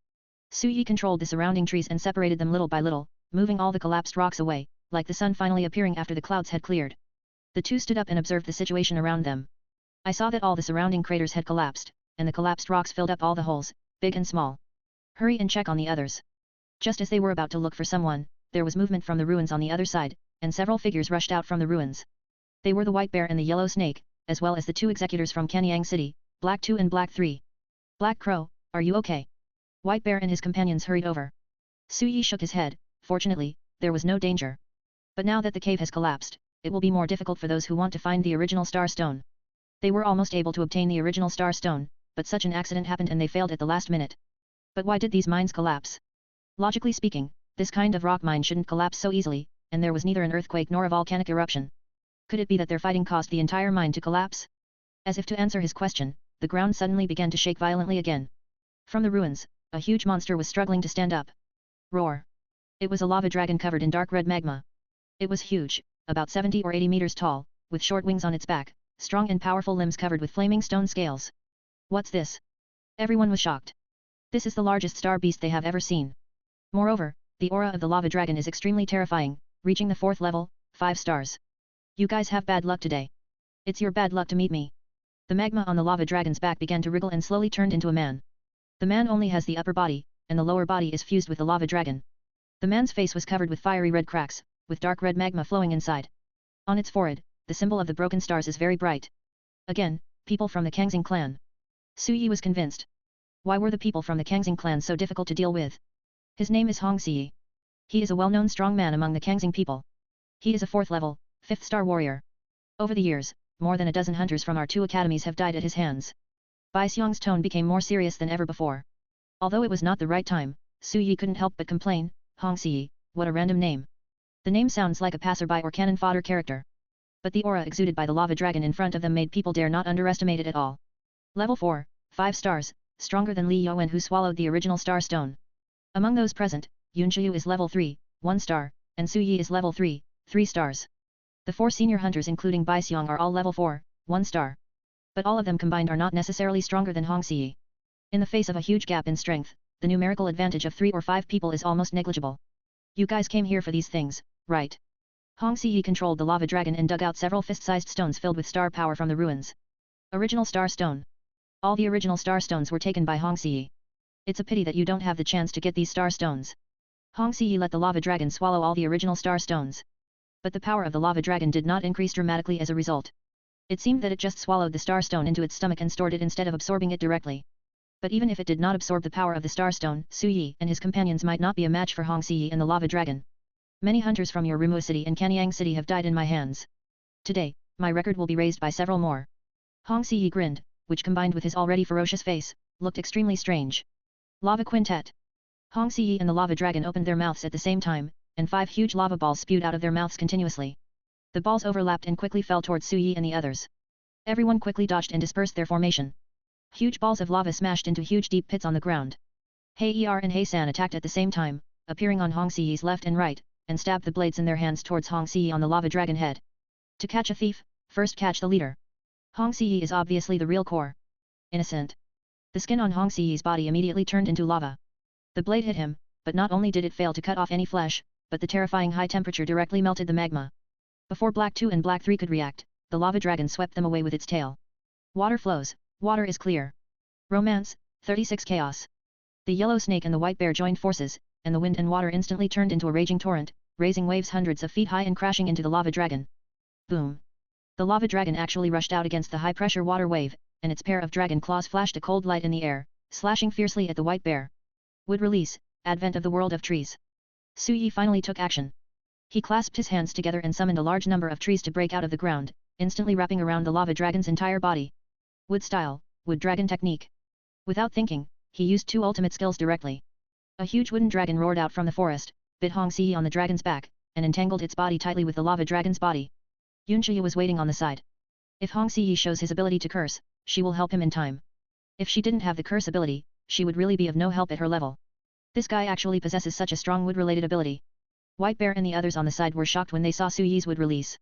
S1: Su Yi controlled the surrounding trees and separated them little by little, moving all the collapsed rocks away, like the sun finally appearing after the clouds had cleared. The 2 stood up and observed the situation around them. I saw that all the surrounding craters had collapsed, and the collapsed rocks filled up all the holes, big and small. Hurry and check on the others. Just as they were about to look for someone, there was movement from the ruins on the other side, and several figures rushed out from the ruins. They were the white bear and the yellow snake, as well as the 2 executors from Kanyang City, Black 2 and Black 3. Black Crow, are you okay? White Bear and his companions hurried over. Su Yi shook his head. Fortunately, there was no danger. But now that the cave has collapsed, it will be more difficult for those who want to find the original star stone. They were almost able to obtain the original star stone, but such an accident happened and they failed at the last minute. But why did these mines collapse? Logically speaking, this kind of rock mine shouldn't collapse so easily, and there was neither an earthquake nor a volcanic eruption. Could it be that their fighting caused the entire mine to collapse? As if to answer his question, the ground suddenly began to shake violently again. From the ruins, a huge monster was struggling to stand up. Roar! It was a lava dragon covered in dark red magma. It was huge, about 70 or 80 meters tall, with short wings on its back, strong and powerful limbs covered with flaming stone scales. What's this? Everyone was shocked. This is the largest star beast they have ever seen. Moreover, the aura of the lava dragon is extremely terrifying, reaching the 4th level, 5 stars. You guys have bad luck today. It's your bad luck to meet me. The magma on the lava dragon's back began to wriggle and slowly turned into a man. The man only has the upper body, and the lower body is fused with the lava dragon. The man's face was covered with fiery red cracks, with dark red magma flowing inside. On its forehead, the symbol of the broken stars is very bright. Again, people from the Kangxing clan. Su Yi was convinced. Why were the people from the Kangxing clan so difficult to deal with? His name is Hong Siyi. He is a well-known strong man among the Kangxing people. He is a 4th level, 5th star warrior. Over the years, more than a dozen hunters from our 2 academies have died at his hands. Bai Xiong's tone became more serious than ever before. Although it was not the right time, Su Yi couldn't help but complain, Hong Siyi, what a random name. The name sounds like a passerby or cannon fodder character. But the aura exuded by the lava dragon in front of them made people dare not underestimate it at all. Level 4, 5 stars, stronger than Li Yuan who swallowed the original star stone. Among those present, Yunqiu is level 3, 1 star, and Su Yi is level 3, 3 stars. The 4 senior hunters including Bai Xiong are all level 4, 1 star. But all of them combined are not necessarily stronger than Hong Siyi. In the face of a huge gap in strength, the numerical advantage of 3 or 5 people is almost negligible. You guys came here for these things, right? Hong Siyi controlled the lava dragon and dug out several fist-sized stones filled with star power from the ruins. Original star stone. All the original star stones were taken by Hong Siyi. It's a pity that you don't have the chance to get these star stones. Hong Siyi let the lava dragon swallow all the original star stones. But the power of the lava dragon did not increase dramatically as a result. It seemed that it just swallowed the star stone into its stomach and stored it instead of absorbing it directly. But even if it did not absorb the power of the star stone, Su Yi and his companions might not be a match for Hong Siyi and the lava dragon. Many hunters from your Rumua city and Kanyang city have died in my hands. Today, my record will be raised by several more. Hong Siyi grinned, which combined with his already ferocious face, looked extremely strange. Lava Quintet. Hong Siyi and the lava dragon opened their mouths at the same time, and 5 huge lava balls spewed out of their mouths continuously. The balls overlapped and quickly fell towards Su Yi and the others. Everyone quickly dodged and dispersed their formation. Huge balls of lava smashed into huge deep pits on the ground. Hei Er and Hei San attacked at the same time, appearing on Hong Siyi's left and right, and stabbed the blades in their hands towards Hong Siyi on the lava dragon head. To catch a thief, first catch the leader. Hong Siyi is obviously the real core. Innocent. The skin on Hong Siyi's body immediately turned into lava. The blade hit him, but not only did it fail to cut off any flesh, but the terrifying high temperature directly melted the magma. Before Black 2 and Black 3 could react, the lava dragon swept them away with its tail. Water flows, water is clear. Romance, 36 Chaos. The yellow snake and the white bear joined forces, and the wind and water instantly turned into a raging torrent, raising waves hundreds of feet high and crashing into the lava dragon. Boom! The lava dragon actually rushed out against the high-pressure water wave, and its pair of dragon claws flashed a cold light in the air, slashing fiercely at the white bear. Wood release, advent of the world of trees. Su Yi finally took action. He clasped his hands together and summoned a large number of trees to break out of the ground, instantly wrapping around the lava dragon's entire body. Wood style, wood dragon technique. Without thinking, he used 2 ultimate skills directly. A huge wooden dragon roared out from the forest, bit Hong Siyi on the dragon's back, and entangled its body tightly with the lava dragon's body. Yunqiu was waiting on the side. If Hong Siyi shows his ability to curse, she will help him in time. If she didn't have the curse ability, she would really be of no help at her level. This guy actually possesses such a strong wood-related ability. White Bear and the others on the side were shocked when they saw Su Yi's wood release.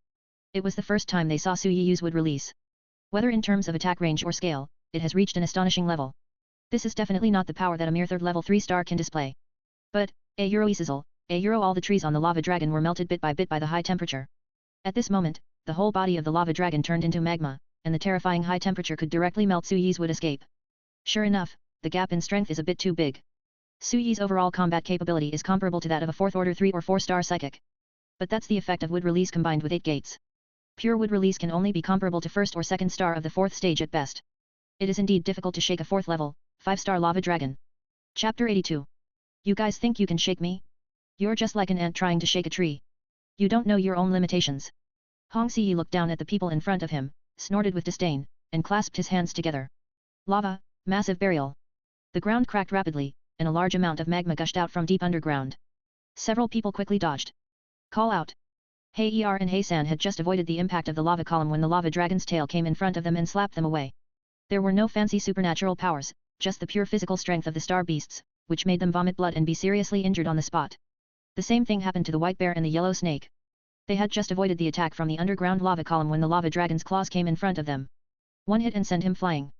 S1: It was the first time they saw Su Yi use wood release. Whether in terms of attack range or scale, it has reached an astonishing level. This is definitely not the power that a mere 3rd level 3 star can display. But, all the trees on the lava dragon were melted bit by the high temperature. At this moment, the whole body of the lava dragon turned into magma, and the terrifying high temperature could directly melt Su Yi's wood escape. Sure enough, the gap in strength is a bit too big. Su Yi's overall combat capability is comparable to that of a 4th order 3 or 4 star psychic. But that's the effect of wood release combined with 8 gates. Pure wood release can only be comparable to 1st or 2nd star of the 4th stage at best. It is indeed difficult to shake a 4th level, 5 star lava dragon. Chapter 82. You guys think you can shake me? You're just like an ant trying to shake a tree. You don't know your own limitations. Hong Siyi looked down at the people in front of him, snorted with disdain, and clasped his hands together. Lava, massive burial. The ground cracked rapidly, and a large amount of magma gushed out from deep underground. Several people quickly dodged. Call out. Hei Er and Hei San had just avoided the impact of the lava column when the lava dragon's tail came in front of them and slapped them away. There were no fancy supernatural powers, just the pure physical strength of the star beasts, which made them vomit blood and be seriously injured on the spot. The same thing happened to the white bear and the yellow snake. They had just avoided the attack from the underground lava column when the lava dragon's claws came in front of them. One hit and sent him flying.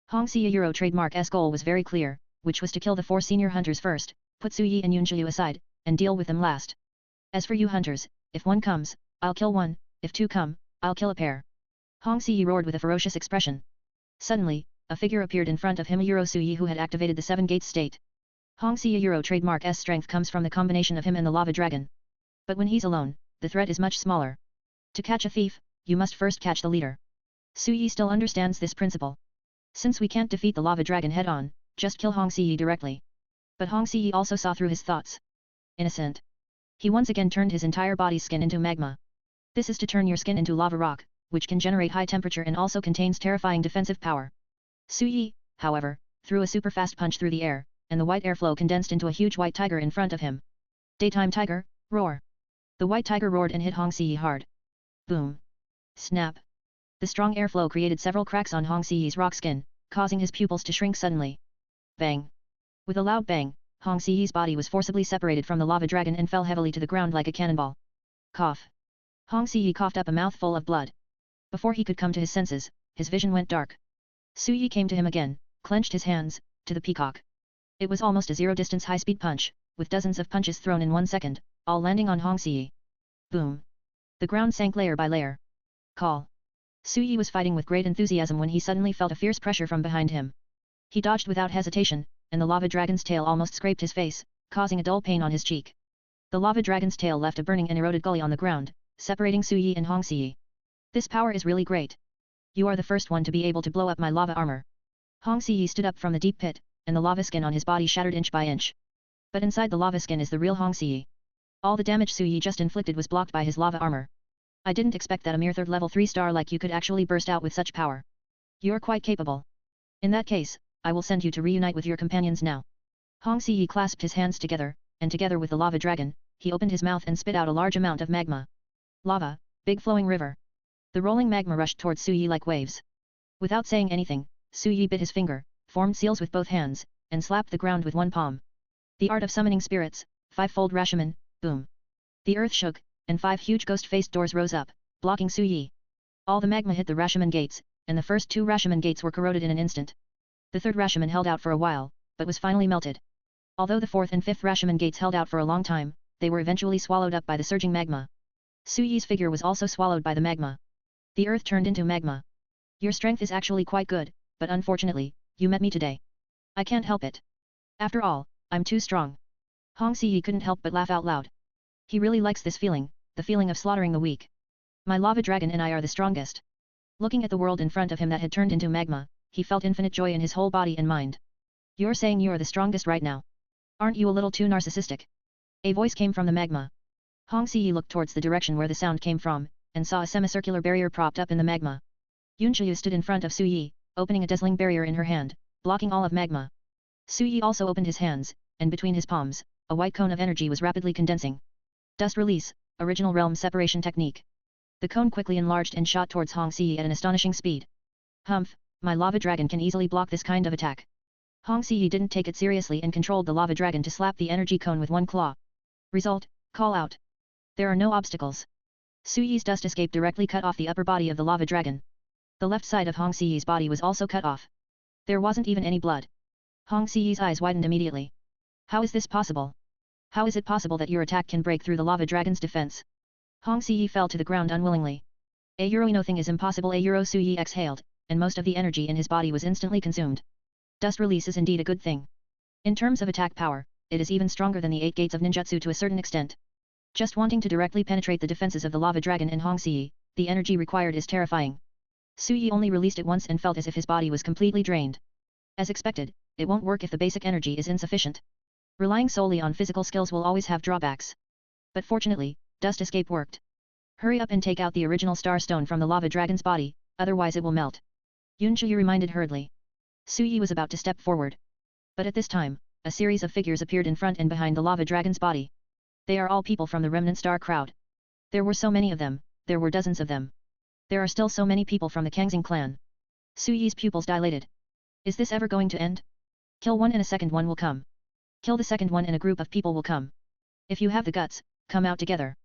S1: Hong Siyi trademark's goal was very clear, which was to kill the 4 senior hunters first, put Su Yi and Yunjiu aside, and deal with them last. As for you hunters, if one comes, I'll kill one, if two come, I'll kill a pair. Hong Siyi roared with a ferocious expression. Suddenly, a figure appeared in front of him, Su Yi, who had activated the 7 gates state. Hong Siyi trademark's strength comes from the combination of him and the lava dragon. But when he's alone, the threat is much smaller. To catch a thief, you must first catch the leader. Su Yi still understands this principle. Since we can't defeat the lava dragon head-on, just kill Hong Siyi directly. But Hong Siyi also saw through his thoughts. Innocent. He once again turned his entire body's skin into magma. This is to turn your skin into lava rock, which can generate high temperature and also contains terrifying defensive power. Su Yi, however, threw a super fast punch through the air, and the white airflow condensed into a huge white tiger in front of him. Daytime tiger, roar. The white tiger roared and hit Hong Siyi hard. Boom. Snap. The strong airflow created several cracks on Hong Siyi's rock skin, causing his pupils to shrink suddenly. Bang. With a loud bang, Hong Siyi's body was forcibly separated from the lava dragon and fell heavily to the ground like a cannonball. Cough. Hong Siyi coughed up a mouthful of blood. Before he could come to his senses, his vision went dark. Su Yi came to him again, clenched his hands, to the peacock. It was almost a zero-distance high-speed punch, with dozens of punches thrown in 1 second, all landing on Hong Siyi. Boom. The ground sank layer by layer. Call. Su Yi was fighting with great enthusiasm when he suddenly felt a fierce pressure from behind him. He dodged without hesitation, and the lava dragon's tail almost scraped his face, causing a dull pain on his cheek. The lava dragon's tail left a burning and eroded gully on the ground, separating Su Yi and Hong Siyi. This power is really great. You are the first one to be able to blow up my lava armor. Hong Siyi stood up from the deep pit, and the lava skin on his body shattered inch by inch. But inside the lava skin is the real Hong Siyi. All the damage Su Yi just inflicted was blocked by his lava armor. I didn't expect that a mere third level 3 star like you could actually burst out with such power. You're quite capable. In that case, I will send you to reunite with your companions now. Hong Siyi clasped his hands together, and together with the lava dragon, he opened his mouth and spit out a large amount of magma. Lava, big flowing river. The rolling magma rushed towards Su Yi like waves. Without saying anything, Su Yi bit his finger, formed seals with both hands, and slapped the ground with one palm. The art of summoning spirits, 5-fold Rashomon, boom. The earth shook, and 5 huge ghost-faced doors rose up, blocking Su Yi. All the magma hit the Rashomon gates, and the first 2 Rashomon gates were corroded in an instant. The 3rd Rashomon held out for a while, but was finally melted. Although the 4th and 5th Rashomon gates held out for a long time, they were eventually swallowed up by the surging magma. Su Yi's figure was also swallowed by the magma. The earth turned into magma. Your strength is actually quite good, but unfortunately, you met me today. I can't help it. After all, I'm too strong. Hong Siyi couldn't help but laugh out loud. He really likes this feeling, the feeling of slaughtering the weak. My lava dragon and I are the strongest. Looking at the world in front of him that had turned into magma, he felt infinite joy in his whole body and mind. You're saying you're the strongest right now. Aren't you a little too narcissistic? A voice came from the magma. Hong Siyi looked towards the direction where the sound came from, and saw a semicircular barrier propped up in the magma. Yunjiu stood in front of Su Yi, opening a dazzling barrier in her hand, blocking all of magma. Su Yi also opened his hands, and between his palms, a white cone of energy was rapidly condensing. Dust release, original realm separation technique. The cone quickly enlarged and shot towards Hong Siyi at an astonishing speed. Humph, my lava dragon can easily block this kind of attack. Hong Siyi didn't take it seriously and controlled the lava dragon to slap the energy cone with one claw. Result, call out. There are no obstacles. Su Yi's dust escape directly cut off the upper body of the lava dragon. The left side of Hong Siyi's body was also cut off. There wasn't even any blood. Hong Siyi's eyes widened immediately. How is this possible? How is it possible that your attack can break through the lava dragon's defense? Hong Siyi fell to the ground unwillingly. Nothing is impossible. Su Yi exhaled, and most of the energy in his body was instantly consumed. Dust release is indeed a good thing. In terms of attack power, it is even stronger than the 8 Gates of Ninjutsu to a certain extent. Just wanting to directly penetrate the defenses of the lava dragon and Hong Siyi, the energy required is terrifying. Su Yi only released it once and felt as if his body was completely drained. As expected, it won't work if the basic energy is insufficient. Relying solely on physical skills will always have drawbacks. But fortunately, dust escape worked. Hurry up and take out the original star stone from the lava dragon's body, otherwise it will melt. Yunqiu reminded hurriedly. Su Yi was about to step forward. But at this time, a series of figures appeared in front and behind the lava dragon's body. They are all people from the remnant star crowd. There were so many of them, there were dozens of them. There are still so many people from the Kangxing clan. Su Yi's pupils dilated. Is this ever going to end? Kill one and a second one will come. Kill the second one and a group of people will come. If you have the guts, come out together.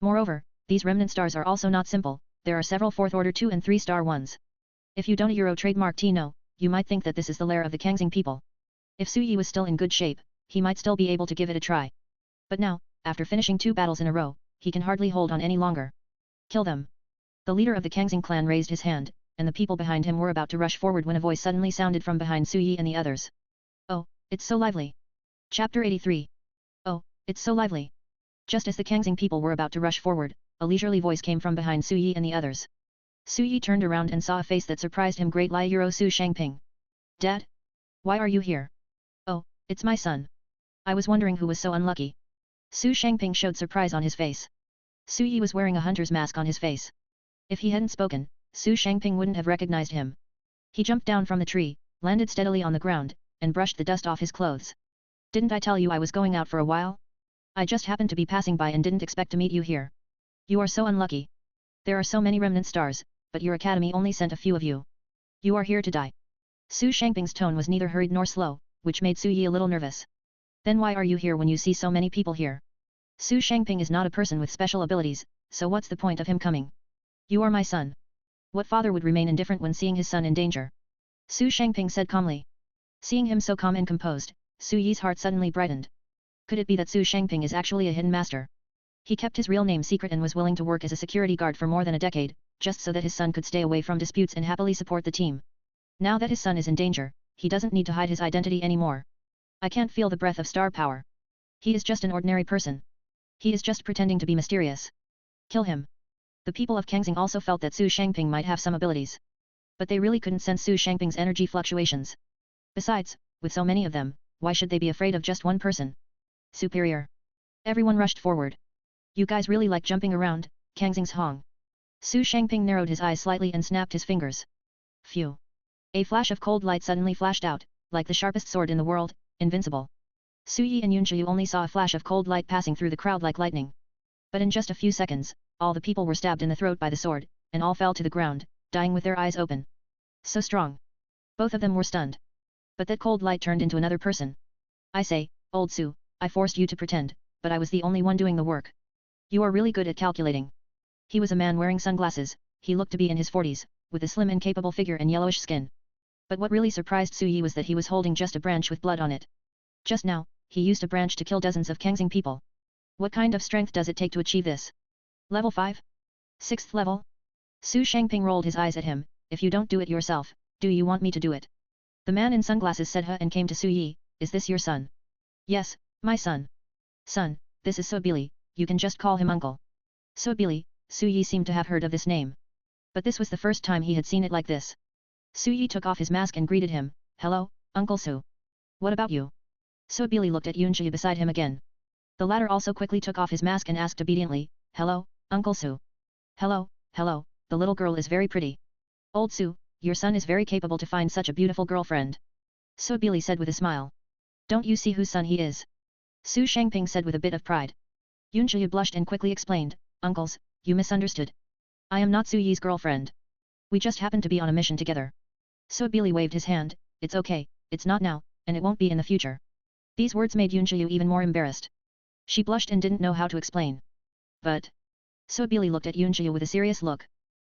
S1: Moreover, these remnant stars are also not simple, there are several 4th order 2 and 3 star ones. If you don't a Euro trademark no, you might think that this is the lair of the Kangxing people. If Su Yi was still in good shape, he might still be able to give it a try. But now, after finishing 2 battles in a row, he can hardly hold on any longer. Kill them. The leader of the Kangxing clan raised his hand, and the people behind him were about to rush forward when a voice suddenly sounded from behind Su Yi and the others. Oh, it's so lively. Chapter 83. Oh, it's so lively. Just as the Kangxing people were about to rush forward, a leisurely voice came from behind Su Yi and the others. Su Yi turned around and saw a face that surprised him great Lai Euro Su Shangping. Dad? Why are you here? Oh, it's my son. I was wondering who was so unlucky. Su Shangping showed surprise on his face. Su Yi was wearing a hunter's mask on his face. If he hadn't spoken, Su Shangping wouldn't have recognized him. He jumped down from the tree, landed steadily on the ground, and brushed the dust off his clothes. Didn't I tell you I was going out for a while? I just happened to be passing by and didn't expect to meet you here. You are so unlucky. There are so many remnant stars, but your academy only sent a few of you. You are here to die. Su Shangping's tone was neither hurried nor slow, which made Su Yi a little nervous. Then why are you here when you see so many people here? Su Shangping is not a person with special abilities, so what's the point of him coming? You are my son. What father would remain indifferent when seeing his son in danger? Su Shangping said calmly. Seeing him so calm and composed, Su Yi's heart suddenly brightened. Could it be that Su Shangping is actually a hidden master? He kept his real name secret and was willing to work as a security guard for more than a decade, just so that his son could stay away from disputes and happily support the team. Now that his son is in danger, he doesn't need to hide his identity anymore. I can't feel the breath of star power. He is just an ordinary person. He is just pretending to be mysterious. Kill him. The people of Kangxing also felt that Su Shangping might have some abilities. But they really couldn't sense Su Shangping's energy fluctuations. Besides, with so many of them, why should they be afraid of just one person? Superior. Everyone rushed forward. You guys really like jumping around, Kangxing's Hong. Su Shangping narrowed his eyes slightly and snapped his fingers. Phew. A flash of cold light suddenly flashed out, like the sharpest sword in the world, invincible. Su Yi and Yunqiu only saw a flash of cold light passing through the crowd like lightning. But in just a few seconds, all the people were stabbed in the throat by the sword, and all fell to the ground, dying with their eyes open. So strong. Both of them were stunned. But that cold light turned into another person. I say, old Su, I forced you to pretend, but I was the only one doing the work. You are really good at calculating. He was a man wearing sunglasses, he looked to be in his 40s, with a slim and capable figure and yellowish skin. But what really surprised Su Yi was that he was holding just a branch with blood on it. Just now, he used a branch to kill dozens of Kangxing people. What kind of strength does it take to achieve this? Level 5? 6th level? Su Shangping rolled his eyes at him. If you don't do it yourself, do you want me to do it? The man in sunglasses said and came to Su Yi. Is this your son? Yes, my son. Son, this is Sobili, you can just call him uncle. Sobili, Su Yi seemed to have heard of this name. But this was the first time he had seen it like this. Su Yi took off his mask and greeted him. Hello, Uncle Su. What about you? Sobili looked at Yunqiu beside him again. The latter also quickly took off his mask and asked obediently, Hello, Uncle Su. Hello, hello, the little girl is very pretty. Old Su, your son is very capable to find such a beautiful girlfriend. Sobili said with a smile. Don't you see whose son he is? Su Shangping said with a bit of pride. Yunqiu blushed and quickly explained, Uncles, you misunderstood. I am not Su Yi's girlfriend. We just happened to be on a mission together. Sobili waved his hand, it's okay, it's not now, and it won't be in the future. These words made Yunqiu even more embarrassed. She blushed and didn't know how to explain. But... Sobili looked at Yunqiu with a serious look.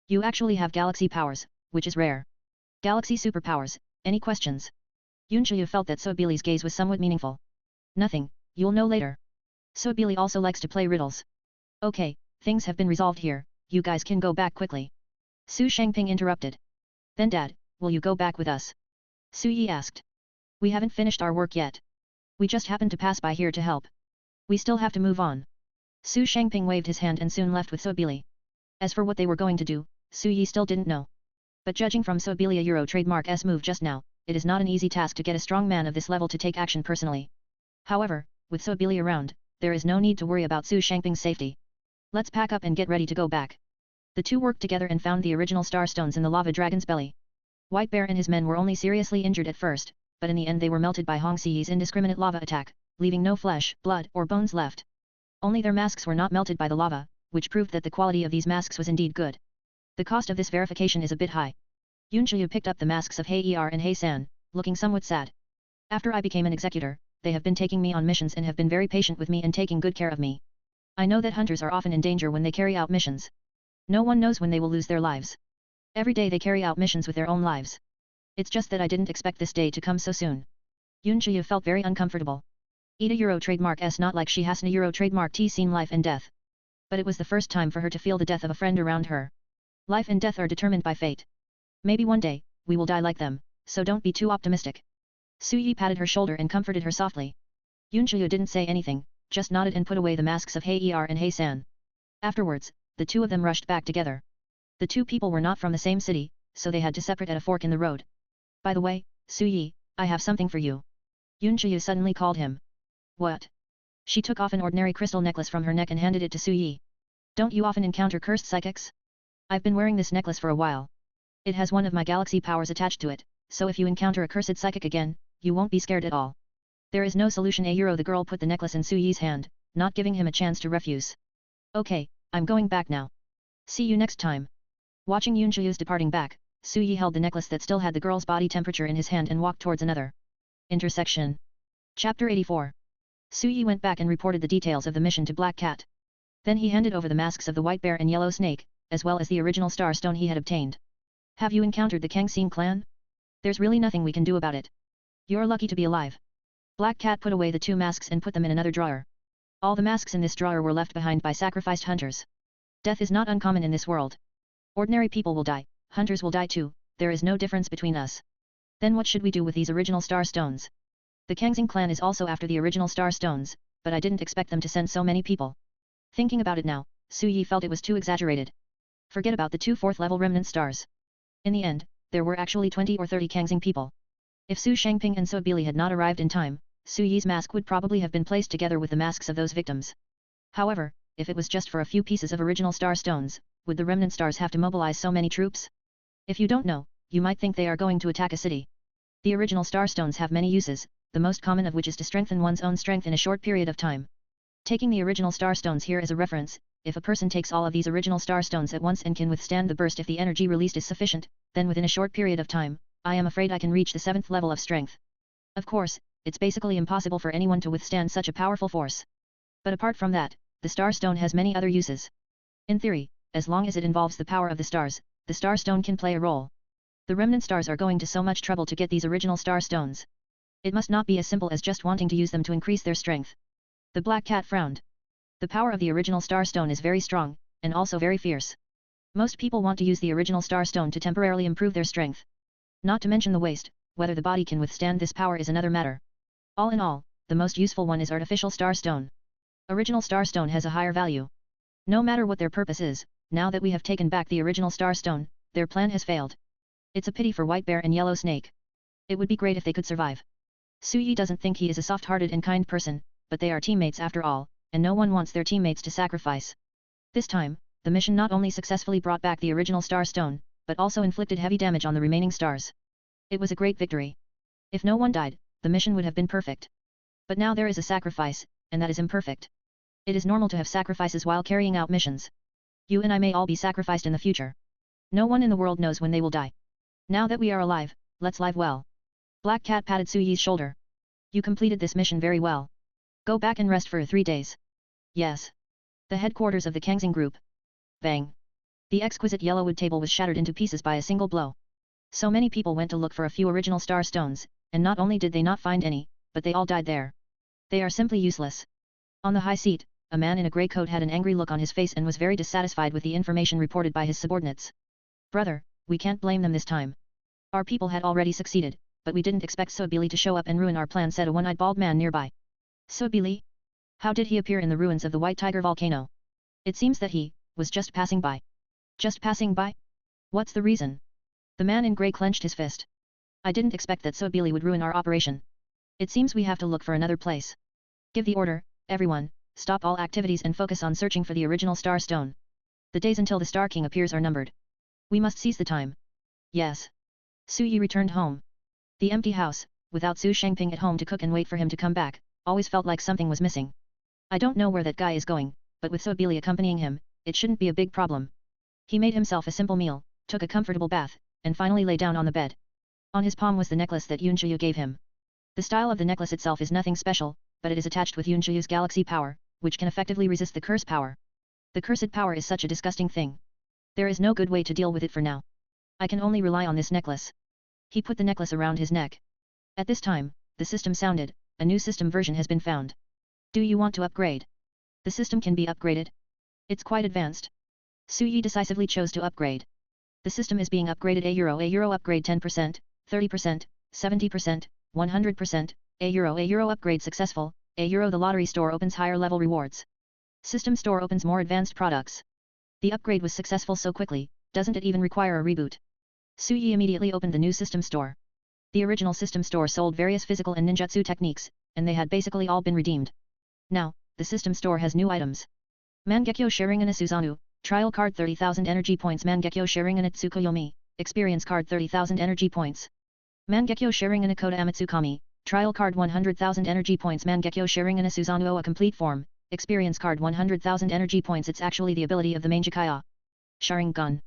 S1: You actually have galaxy powers, which is rare. Galaxy superpowers, any questions? Yunqiu felt that Sobili's gaze was somewhat meaningful. Nothing, you'll know later. Sobili also likes to play riddles. Okay, things have been resolved here, you guys can go back quickly. Su Shangping interrupted. Then Dad, will you go back with us? Su Yi asked. We haven't finished our work yet. We just happened to pass by here to help. We still have to move on. Su Shangping waved his hand and soon left with Sobili. As for what they were going to do, Su Yi still didn't know. But judging from Sobili Euro trademark's move just now, it is not an easy task to get a strong man of this level to take action personally. However, with Sobili around, there is no need to worry about Su Shangping's safety. Let's pack up and get ready to go back. The two worked together and found the original star stones in the lava dragon's belly. White Bear and his men were only seriously injured at first, but in the end they were melted by Hong Xi's indiscriminate lava attack, leaving no flesh, blood, or bones left. Only their masks were not melted by the lava, which proved that the quality of these masks was indeed good. The cost of this verification is a bit high. Yunjiu picked up the masks of Hei-er and Hei-san, looking somewhat sad. After I became an executor, they have been taking me on missions and have been very patient with me and taking good care of me. I know that hunters are often in danger when they carry out missions. No one knows when they will lose their lives. Every day they carry out missions with their own lives. It's just that I didn't expect this day to come so soon. Yunjiu felt very uncomfortable. Ida Euro trademark S not like she has an Euro trademark T seen life and death. But it was the first time for her to feel the death of a friend around her. Life and death are determined by fate. Maybe one day, we will die like them, so don't be too optimistic. Su Yi patted her shoulder and comforted her softly. Yunjiu didn't say anything, just nodded and put away the masks of Hei-er and Hei-san. Afterwards, the two of them rushed back together. The two people were not from the same city, so they had to separate at a fork in the road. By the way, Su Yi, I have something for you. Yunjiu suddenly called him. What? She took off an ordinary crystal necklace from her neck and handed it to Su Yi. Don't you often encounter cursed psychics? I've been wearing this necklace for a while. It has one of my galaxy powers attached to it, so if you encounter a cursed psychic again, you won't be scared at all. There is no solution. The girl put the necklace in Su Yi's hand, not giving him a chance to refuse. Okay, I'm going back now. See you next time. Watching Yunjiu's departing back, Su Yi held the necklace that still had the girl's body temperature in his hand and walked towards another intersection. Chapter 84. Su Yi went back and reported the details of the mission to Black Cat. Then he handed over the masks of the White Bear and Yellow Snake, as well as the original star stone he had obtained. Have you encountered the Kangxing clan? There's really nothing we can do about it. You're lucky to be alive. Black Cat put away the two masks and put them in another drawer. All the masks in this drawer were left behind by sacrificed hunters. Death is not uncommon in this world. Ordinary people will die, hunters will die too, there is no difference between us. Then what should we do with these original star stones? The Kangxing clan is also after the original star stones, but I didn't expect them to send so many people. Thinking about it now, Su Yi felt it was too exaggerated. Forget about the two 4th level remnant stars. In the end, there were actually 20 or 30 Kangxing people. If Su Shangping and Su Bili had not arrived in time, Su Yi's mask would probably have been placed together with the masks of those victims. However, if it was just for a few pieces of original star stones, would the remnant stars have to mobilize so many troops? If you don't know, you might think they are going to attack a city. The original star stones have many uses, the most common of which is to strengthen one's own strength in a short period of time. Taking the original star stones here as a reference, if a person takes all of these original star stones at once and can withstand the burst if the energy released is sufficient, then within a short period of time, I am afraid I can reach the 7th level of strength. Of course, it's basically impossible for anyone to withstand such a powerful force. But apart from that, the star stone has many other uses. In theory, as long as it involves the power of the stars, the star stone can play a role. The remnant stars are going to so much trouble to get these original star stones. It must not be as simple as just wanting to use them to increase their strength. The Black Cat frowned. The power of the original star stone is very strong, and also very fierce. Most people want to use the original star stone to temporarily improve their strength. Not to mention the waste, whether the body can withstand this power is another matter. All in all, the most useful one is artificial star stone. Original star stone has a higher value. No matter what their purpose is, now that we have taken back the original star stone, their plan has failed. It's a pity for White Bear and Yellow Snake. It would be great if they could survive. Su Yi doesn't think he is a soft-hearted and kind person, but they are teammates after all, and no one wants their teammates to sacrifice. This time, the mission not only successfully brought back the original star stone, but also inflicted heavy damage on the remaining stars. It was a great victory. If no one died, the mission would have been perfect. But now there is a sacrifice, and that is imperfect. It is normal to have sacrifices while carrying out missions. You and I may all be sacrificed in the future. No one in the world knows when they will die. Now that we are alive, let's live well. Black Cat patted Su Yi's shoulder. You completed this mission very well. Go back and rest for 3 days. Yes. The headquarters of the Kangxing group. Bang. The exquisite yellowwood table was shattered into pieces by a single blow. So many people went to look for a few original star stones, and not only did they not find any, but they all died there. They are simply useless. On the high seat, a man in a grey coat had an angry look on his face and was very dissatisfied with the information reported by his subordinates. Brother, we can't blame them this time. Our people had already succeeded, but we didn't expect Sobili to show up and ruin our plan, said a one-eyed bald man nearby. Sobili? How did he appear in the ruins of the White Tiger volcano? It seems that he was just passing by. Just passing by? What's the reason? The man in grey clenched his fist. I didn't expect that Sobili would ruin our operation. It seems we have to look for another place. Give the order, everyone, stop all activities and focus on searching for the original star stone. The days until the Star King appears are numbered. We must seize the time. Yes. Su Yi returned home. The empty house, without Su Shengping at home to cook and wait for him to come back, always felt like something was missing. I don't know where that guy is going, but with Sobili accompanying him, it shouldn't be a big problem. He made himself a simple meal, took a comfortable bath, and finally lay down on the bed. On his palm was the necklace that Yunqiu gave him. The style of the necklace itself is nothing special, but it is attached with Yunqiu's galaxy power, which can effectively resist the curse power. The cursed power is such a disgusting thing. There is no good way to deal with it for now. I can only rely on this necklace. He put the necklace around his neck. At this time, the system sounded, a new system version has been found. Do you want to upgrade? The system can be upgraded. It's quite advanced. Su Yi decisively chose to upgrade. The system is being upgraded. A euro upgrade 10%, 30%, 70%, 100%, a euro upgrade successful, a euro the lottery store opens higher level rewards. System store opens more advanced products. The upgrade was successful so quickly, doesn't it even require a reboot? Su Yi immediately opened the new system store. The original system store sold various physical and ninjutsu techniques, and they had basically all been redeemed. Now, the system store has new items. Mangekyo Sharingan Suzanu, trial card 30,000 energy points. Mangekyo Sharingan Tsukuyomi, experience card 30,000 energy points. Mangekyo Sharingan Koda Amatsukami, trial card 100,000 energy points. Mangekyo Sharingan Suzanu, a complete form, experience card 100,000 energy points. It's actually the ability of the main Jikaya. Sharingan.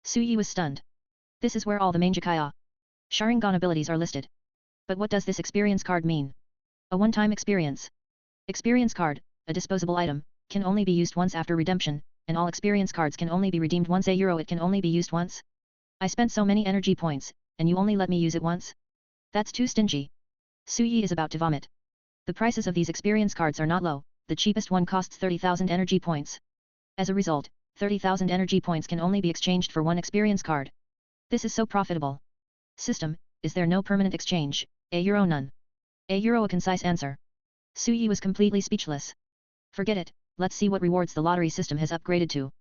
S1: Su Yi was stunned. This is where all the main Jikaya Sharingan abilities are listed. But what does this experience card mean? A one-time experience. Experience card, a disposable item, can only be used once after redemption, and all experience cards can only be redeemed once. A euro it can only be used once. I spent so many energy points, and you only let me use it once? That's too stingy. Su Yi is about to vomit. The prices of these experience cards are not low, the cheapest one costs 30,000 energy points. As a result, 30,000 energy points can only be exchanged for one experience card. This is so profitable. System, is there no permanent exchange? A euro none. A euro a concise answer. Su Yi was completely speechless. Forget it, let's see what rewards the lottery system has upgraded to.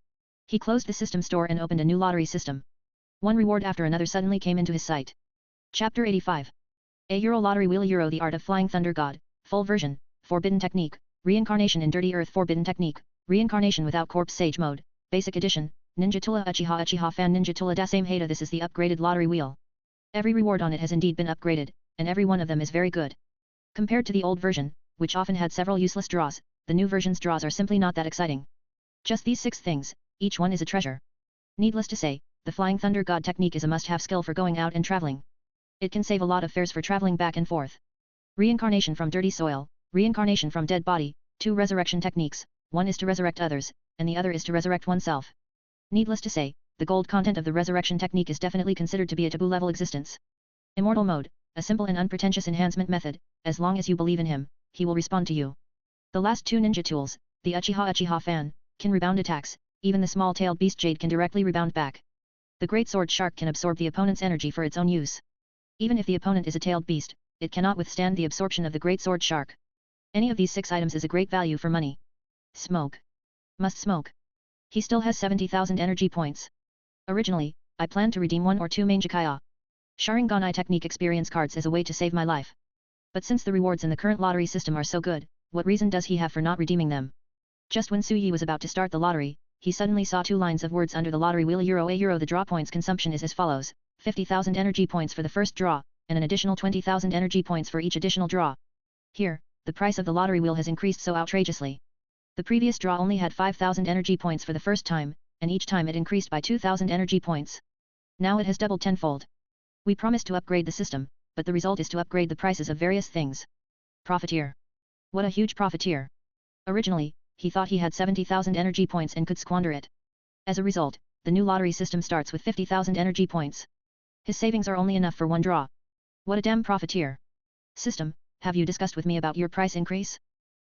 S1: He closed the system store and opened a new lottery system. One reward after another suddenly came into his sight. Chapter 85. A euro lottery wheel. Euro the art of flying thunder god, full version, forbidden technique, reincarnation in dirty earth. Forbidden technique, reincarnation without corpse. Sage mode, basic edition, Ninja Tula Uchiha fan Ninja Tula Dasame Hada. This is the upgraded lottery wheel. Every reward on it has indeed been upgraded, and every one of them is very good. Compared to the old version, which often had several useless draws, the new version's draws are simply not that exciting. Just these 6 things, each one is a treasure. Needless to say, the Flying Thunder God technique is a must-have skill for going out and traveling. It can save a lot of fares for traveling back and forth. Reincarnation from dirty soil, reincarnation from dead body, 2 resurrection techniques, one is to resurrect others, and the other is to resurrect oneself. Needless to say, the gold content of the resurrection technique is definitely considered to be a taboo-level existence. Immortal mode, a simple and unpretentious enhancement method, as long as you believe in him, he will respond to you. The last 2 ninja tools, the Uchiha fan, can rebound attacks, even the small-tailed beast Jade can directly rebound back. The great sword shark can absorb the opponent's energy for its own use. Even if the opponent is a tailed beast, it cannot withstand the absorption of the great sword shark. Any of these 6 items is a great value for money. Smoke. Must smoke. He still has 70,000 energy points. Originally, I planned to redeem 1 or 2 main Jikaya Sharingan technique experience cards as a way to save my life. But since the rewards in the current lottery system are so good, what reason does he have for not redeeming them? Just when Su Yi was about to start the lottery, he suddenly saw 2 lines of words under the lottery wheel. A euro the draw points consumption is as follows, 50,000 energy points for the first draw, and an additional 20,000 energy points for each additional draw. Here, the price of the lottery wheel has increased so outrageously. The previous draw only had 5,000 energy points for the first time, and each time it increased by 2,000 energy points. Now it has doubled tenfold. We promised to upgrade the system, but the result is to upgrade the prices of various things. Profiteer. What a huge profiteer. Originally, he thought he had 70,000 energy points and could squander it. As a result, the new lottery system starts with 50,000 energy points. His savings are only enough for 1 draw. What a damn profiteer. System, have you discussed with me about your price increase?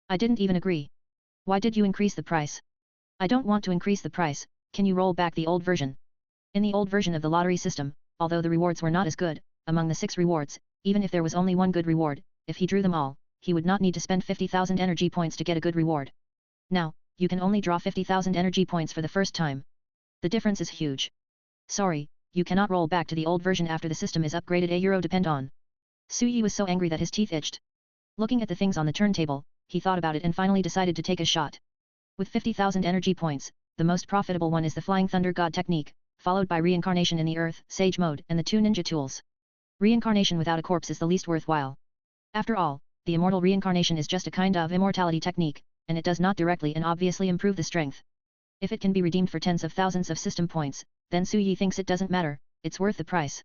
S1: I didn't even agree. Why did you increase the price? I don't want to increase the price, can you roll back the old version? In the old version of the lottery system, although the rewards were not as good, among the 6 rewards, even if there was only 1 good reward, if he drew them all, he would not need to spend 50,000 energy points to get a good reward. Now, you can only draw 50,000 energy points for the first time. The difference is huge. Sorry, you cannot roll back to the old version after the system is upgraded. A euro depend on. Su Yi was so angry that his teeth itched. Looking at the things on the turntable, he thought about it and finally decided to take a shot. With 50,000 energy points, the most profitable one is the Flying Thunder God technique, followed by reincarnation in the earth, sage mode, and the 2 ninja tools. Reincarnation without a corpse is the least worthwhile. After all, the immortal reincarnation is just a kind of immortality technique, and it does not directly and obviously improve the strength. If it can be redeemed for tens of thousands of system points, then Suyi thinks it doesn't matter, it's worth the price.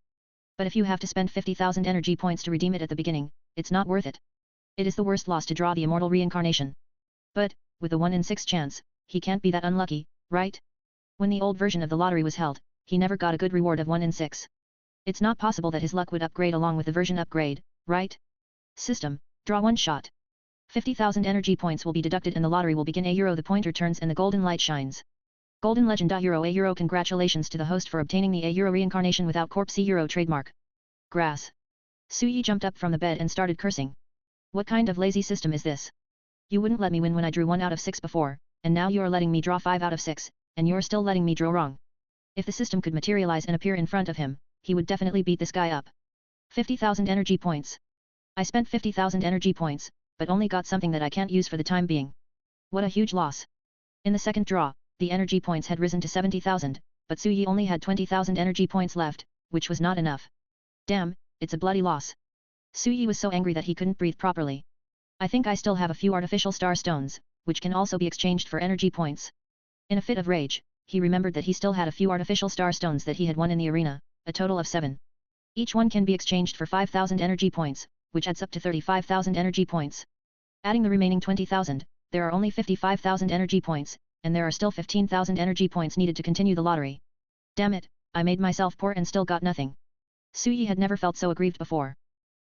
S1: But if you have to spend 50,000 energy points to redeem it at the beginning, it's not worth it. It is the worst loss to draw the immortal reincarnation. But, with the 1 in 6 chance, he can't be that unlucky, right? When the old version of the lottery was held, he never got a good reward of 1 in 6. It's not possible that his luck would upgrade along with the version upgrade, right? System, draw one shot. 50,000 energy points will be deducted and the lottery will begin. €, the pointer turns and the golden light shines. Golden legend. €, congratulations to the host for obtaining the €, reincarnation without corpse. €, trademark. Grass. Suyi jumped up from the bed and started cursing. What kind of lazy system is this? You wouldn't let me win when I drew 1 out of 6 before, and now you're letting me draw 5 out of 6, and you're still letting me draw wrong. If the system could materialize and appear in front of him, he would definitely beat this guy up. 50,000 energy points. I spent 50,000 energy points, but only got something that I can't use for the time being. What a huge loss. In the second draw, the energy points had risen to 70,000, but Suyi only had 20,000 energy points left, which was not enough. Damn, it's a bloody loss. Suyi was so angry that he couldn't breathe properly. I think I still have a few artificial star stones, which can also be exchanged for energy points. In a fit of rage, he remembered that he still had a few artificial star stones that he had won in the arena, a total of 7. Each one can be exchanged for 5,000 energy points, which adds up to 35,000 energy points. Adding the remaining 20,000, there are only 55,000 energy points, and there are still 15,000 energy points needed to continue the lottery. Damn it, I made myself poor and still got nothing. Suyi had never felt so aggrieved before.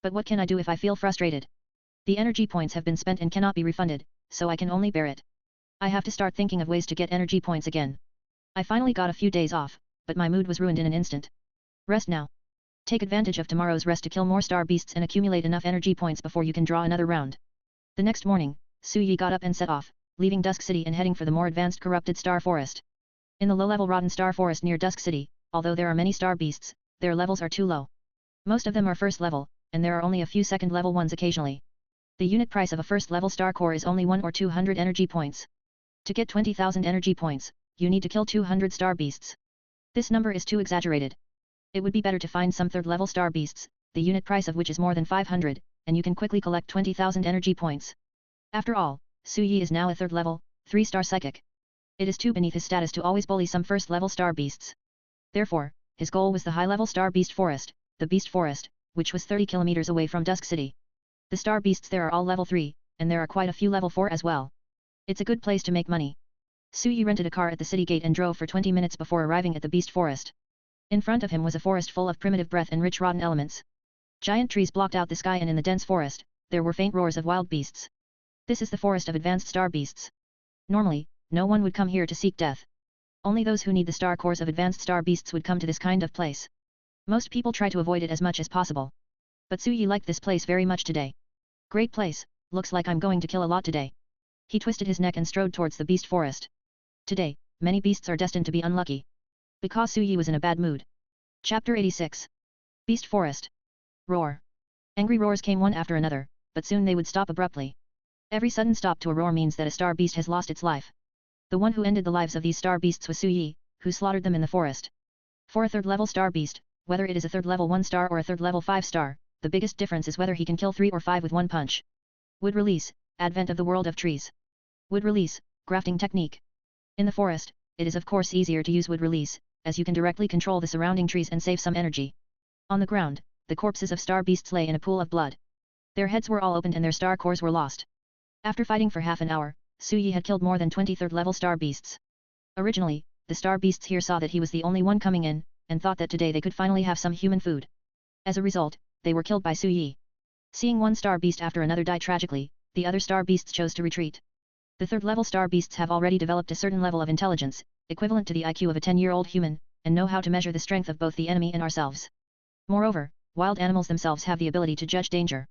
S1: But what can I do if I feel frustrated? The energy points have been spent and cannot be refunded, so I can only bear it. I have to start thinking of ways to get energy points again. I finally got a few days off, but my mood was ruined in an instant. Rest now. Take advantage of tomorrow's rest to kill more star beasts and accumulate enough energy points before you can draw another round. The next morning, Suyi got up and set off, leaving Dusk City and heading for the more advanced corrupted star forest. In the low-level rotten star forest near Dusk City, although there are many star beasts, their levels are too low. Most of them are first level, and there are only a few second level ones occasionally. The unit price of a first level star core is only 1 or 200 energy points. To get 20,000 energy points, you need to kill 200 star beasts. This number is too exaggerated. It would be better to find some third level star beasts, the unit price of which is more than 500, and you can quickly collect 20,000 energy points. After all, Suyi is now a third level, 3-star psychic. It is too beneath his status to always bully some first level star beasts. Therefore, his goal was the high level star beast forest, the beast forest, which was 30 kilometers away from Dusk City. The star beasts there are all level 3, and there are quite a few level 4 as well. It's a good place to make money. Suyi rented a car at the city gate and drove for 20 minutes before arriving at the beast forest. In front of him was a forest full of primitive breath and rich rotten elements. Giant trees blocked out the sky and in the dense forest, there were faint roars of wild beasts. This is the forest of advanced star beasts. Normally, no one would come here to seek death. Only those who need the star cores of advanced star beasts would come to this kind of place. Most people try to avoid it as much as possible. But Suyi liked this place very much today. Great place, looks like I'm going to kill a lot today. He twisted his neck and strode towards the beast forest. Today, many beasts are destined to be unlucky. Because Suyi was in a bad mood. Chapter 86. Beast Forest. Roar. Angry roars came one after another, but soon they would stop abruptly. Every sudden stop to a roar means that a star beast has lost its life. The one who ended the lives of these star beasts was Suyi, who slaughtered them in the forest. For a third level star beast, whether it is a third level 1 star or a third level 5 star, the biggest difference is whether he can kill 3 or 5 with one punch. Wood release, advent of the world of trees. Wood release, grafting technique. In the forest, it is of course easier to use wood release, as you can directly control the surrounding trees and save some energy. On the ground, the corpses of star beasts lay in a pool of blood. Their heads were all opened and their star cores were lost. After fighting for half an hour, Suyi had killed more than 20 third-level star beasts. Originally, the star beasts here saw that he was the only one coming in, and thought that today they could finally have some human food. As a result, they were killed by Suyi. Seeing one star beast after another die tragically, the other star beasts chose to retreat. The third-level star beasts have already developed a certain level of intelligence, equivalent to the IQ of a 10-year-old human, and know how to measure the strength of both the enemy and ourselves. Moreover, wild animals themselves have the ability to judge danger.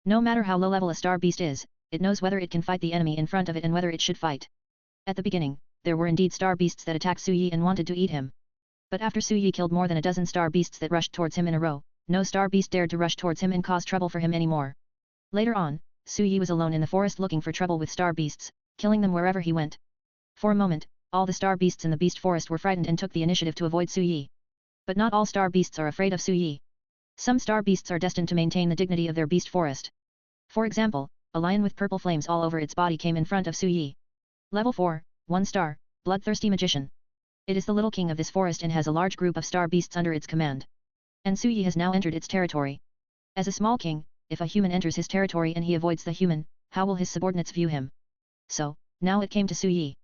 S1: No matter how low-level a star beast is, it knows whether it can fight the enemy in front of it and whether it should fight. At the beginning, there were indeed star beasts that attacked Suyi and wanted to eat him. But after Suyi killed more than a dozen star beasts that rushed towards him in a row, no star beast dared to rush towards him and cause trouble for him anymore. Later on, Su Yi was alone in the forest looking for trouble with star beasts, killing them wherever he went. For a moment, all the star beasts in the beast forest were frightened and took the initiative to avoid Su Yi. But not all star beasts are afraid of Su Yi. Some star beasts are destined to maintain the dignity of their beast forest. For example, a lion with purple flames all over its body came in front of Su Yi. Level 4, 1 star, Bloodthirsty Magician. It is the little king of this forest and has a large group of star beasts under its command. And Su Yi has now entered its territory. As a small king, if a human enters his territory and he avoids the human, how will his subordinates view him? So, now it came to Su Yi.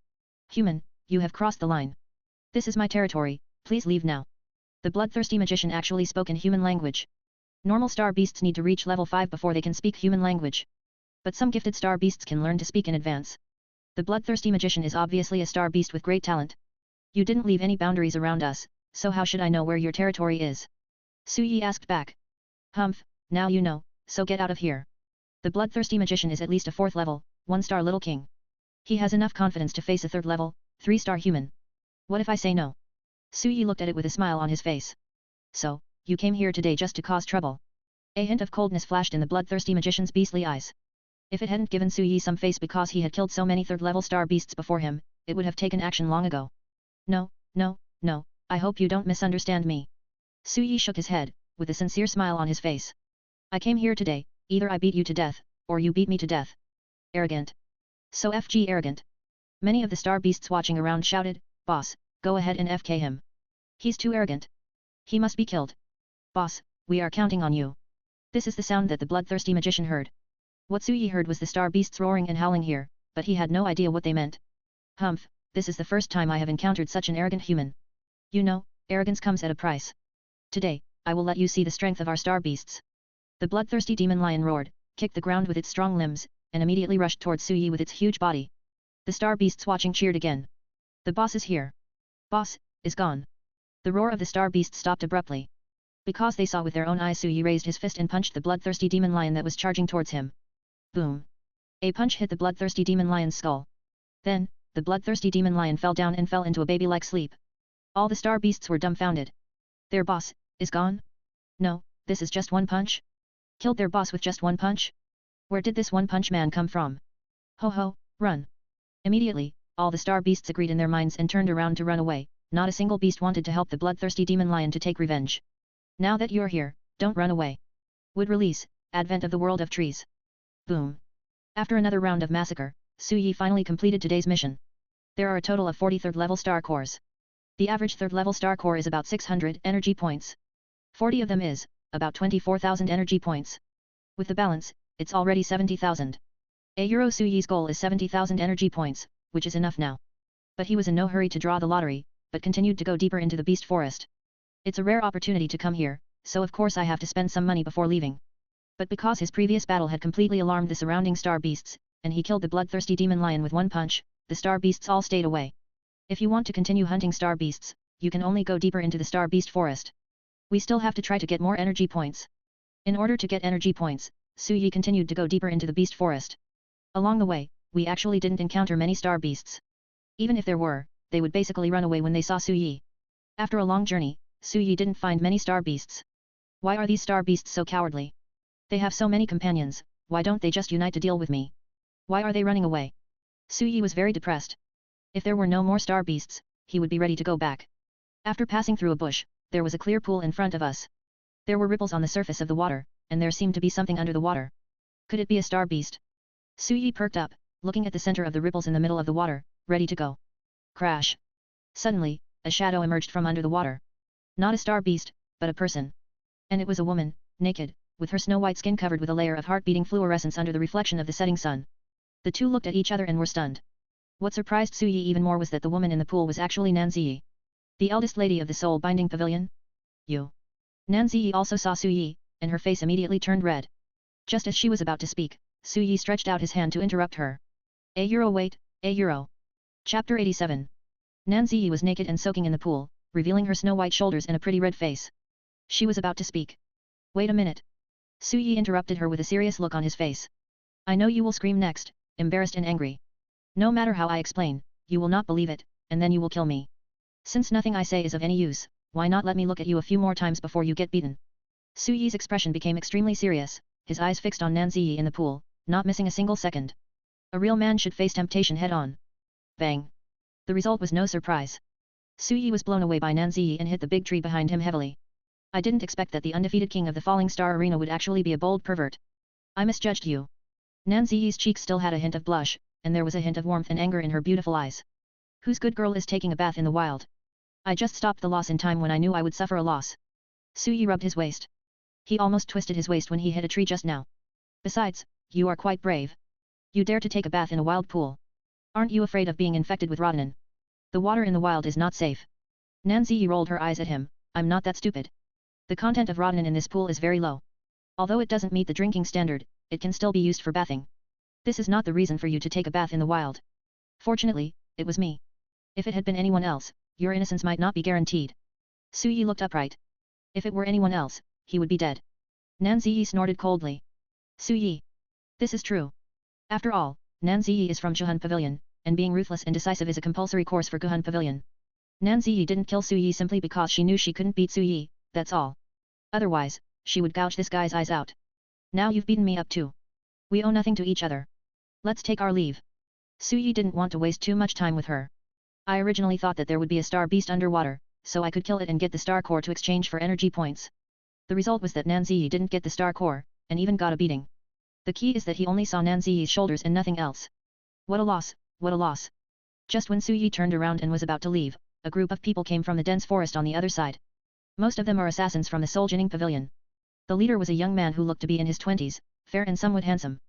S1: Human, you have crossed the line. This is my territory, please leave now. The bloodthirsty magician actually spoke in human language. Normal star beasts need to reach level 5 before they can speak human language. But some gifted star beasts can learn to speak in advance. The bloodthirsty magician is obviously a star beast with great talent. You didn't leave any boundaries around us, so how should I know where your territory is? Su Yi asked back. Humph, now you know, so get out of here. The bloodthirsty magician is at least a 4th level, 1-star little king. He has enough confidence to face a 3rd level, 3-star human. What if I say no? Su Yi looked at it with a smile on his face. So, you came here today just to cause trouble. A hint of coldness flashed in the bloodthirsty magician's beastly eyes. If it hadn't given Su Yi some face because he had killed so many 3rd-level star beasts before him, it would have taken action long ago. No, no, no, I hope you don't misunderstand me. Su Yi shook his head, with a sincere smile on his face. I came here today, either I beat you to death, or you beat me to death. Arrogant. So FG arrogant. Many of the star beasts watching around shouted, Boss, go ahead and FK him. He's too arrogant. He must be killed. Boss, we are counting on you. This is the sound that the bloodthirsty magician heard. What Su Yi heard was the star beasts roaring and howling here, but he had no idea what they meant. Humph, this is the first time I have encountered such an arrogant human. You know, arrogance comes at a price. Today, I will let you see the strength of our star beasts. The bloodthirsty demon lion roared, kicked the ground with its strong limbs, and immediately rushed towards Su Yi with its huge body. The star beasts watching cheered again. The boss is here. Boss, is gone. The roar of the star beasts stopped abruptly. Because they saw with their own eyes, Su Yi raised his fist and punched the bloodthirsty demon lion that was charging towards him. Boom. A punch hit the bloodthirsty demon lion's skull. Then, the bloodthirsty demon lion fell down and fell into a baby-like sleep. All the star beasts were dumbfounded. Their boss, is gone? No, this is just one punch? Killed their boss with just one punch? Where did this one-punch man come from? Ho ho, run. Immediately, all the star beasts agreed in their minds and turned around to run away. Not a single beast wanted to help the bloodthirsty demon lion to take revenge. Now that you're here, don't run away. Would release, Advent of the World of Trees. Boom. After another round of massacre, Su Yi finally completed today's mission. There are a total of 40 3rd-level star cores. The average 3rd-level star core is about 600 energy points. 40 of them is, about 24,000 energy points. With the balance, it's already 70,000. Su Yi's goal is 70,000 energy points, which is enough now. But he was in no hurry to draw the lottery, but continued to go deeper into the beast forest. It's a rare opportunity to come here, so of course I have to spend some money before leaving. But because his previous battle had completely alarmed the surrounding star beasts, and he killed the bloodthirsty demon lion with one punch, the star beasts all stayed away. If you want to continue hunting star beasts, you can only go deeper into the star beast forest. We still have to try to get more energy points. In order to get energy points, Su Yi continued to go deeper into the beast forest. Along the way, we actually didn't encounter many star beasts. Even if there were, they would basically run away when they saw Su Yi. After a long journey, Su Yi didn't find many star beasts. Why are these star beasts so cowardly? They have so many companions, why don't they just unite to deal with me? Why are they running away? Su Yi was very depressed. If there were no more star beasts, he would be ready to go back. After passing through a bush, there was a clear pool in front of us. There were ripples on the surface of the water, and there seemed to be something under the water. Could it be a star beast? Su Yi perked up, looking at the center of the ripples in the middle of the water, ready to go. Crash. Suddenly, a shadow emerged from under the water. Not a star beast, but a person. And it was a woman, naked, with her snow-white skin covered with a layer of heart-beating fluorescence under the reflection of the setting sun. The two looked at each other and were stunned. What surprised Su Yi even more was that the woman in the pool was actually Nan Ziyi, the eldest lady of the soul-binding pavilion. You. Nan Ziyi also saw Su Yi, and her face immediately turned red. Just as she was about to speak, Su Yi stretched out his hand to interrupt her. Wait, Chapter 87. Nan Ziyi was naked and soaking in the pool, revealing her snow-white shoulders and a pretty red face. She was about to speak. Wait a minute. Su Yi interrupted her with a serious look on his face. I know you will scream next, embarrassed and angry. No matter how I explain, you will not believe it, and then you will kill me. Since nothing I say is of any use, why not let me look at you a few more times before you get beaten? Su Yi's expression became extremely serious, his eyes fixed on Nan Ziyi in the pool, not missing a single second. A real man should face temptation head-on. Bang! The result was no surprise. Su Yi was blown away by Nan Ziyi and hit the big tree behind him heavily. I didn't expect that the undefeated king of the Falling Star Arena would actually be a bold pervert. I misjudged you. Nan Ziyi's cheeks still had a hint of blush, and there was a hint of warmth and anger in her beautiful eyes. Whose good girl is taking a bath in the wild? I just stopped the loss in time when I knew I would suffer a loss. Su Yi rubbed his waist. He almost twisted his waist when he hit a tree just now. Besides, you are quite brave. You dare to take a bath in a wild pool. Aren't you afraid of being infected with rotanin? The water in the wild is not safe. Nan Ziyi rolled her eyes at him. I'm not that stupid. The content of rotanin in this pool is very low. Although it doesn't meet the drinking standard, it can still be used for bathing. This is not the reason for you to take a bath in the wild. Fortunately, it was me. If it had been anyone else, your innocence might not be guaranteed. Su Yi looked upright. If it were anyone else, he would be dead. Nan Ziyi snorted coldly. Su Yi. This is true. After all, Nan Ziyi is from Guhan Pavilion, and being ruthless and decisive is a compulsory course for Guhan Pavilion. Nan Ziyi didn't kill Su Yi simply because she knew she couldn't beat Su Yi, that's all. Otherwise, she would gouge this guy's eyes out. Now you've beaten me up too. We owe nothing to each other. Let's take our leave. Su Yi didn't want to waste too much time with her. I originally thought that there would be a star beast underwater, so I could kill it and get the star core to exchange for energy points. The result was that Nan Ziyi didn't get the star core, and even got a beating. The key is that he only saw Nan Ziyi's shoulders and nothing else. What a loss, what a loss. Just when Su Yi turned around and was about to leave, a group of people came from the dense forest on the other side. Most of them are assassins from the Soul Jinning Pavilion. The leader was a young man who looked to be in his 20s, fair and somewhat handsome.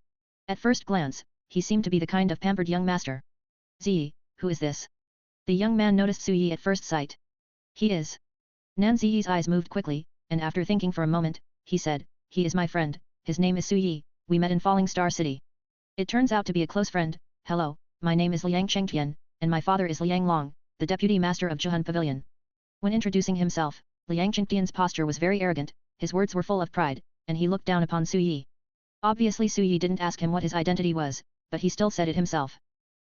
S1: At first glance, he seemed to be the kind of pampered young master. Ziyi, who is this? The young man noticed Su Yi at first sight. He is. Nan Ziyi's eyes moved quickly, and after thinking for a moment, he said, he is my friend, his name is Su Yi, we met in Falling Star City. It turns out to be a close friend. Hello, my name is Liang Chengtian, and my father is Liang Long, the deputy master of Guhan Pavilion. When introducing himself, Liang Chengtian's posture was very arrogant, his words were full of pride, and he looked down upon Su Yi. Obviously Su Yi didn't ask him what his identity was, but he still said it himself.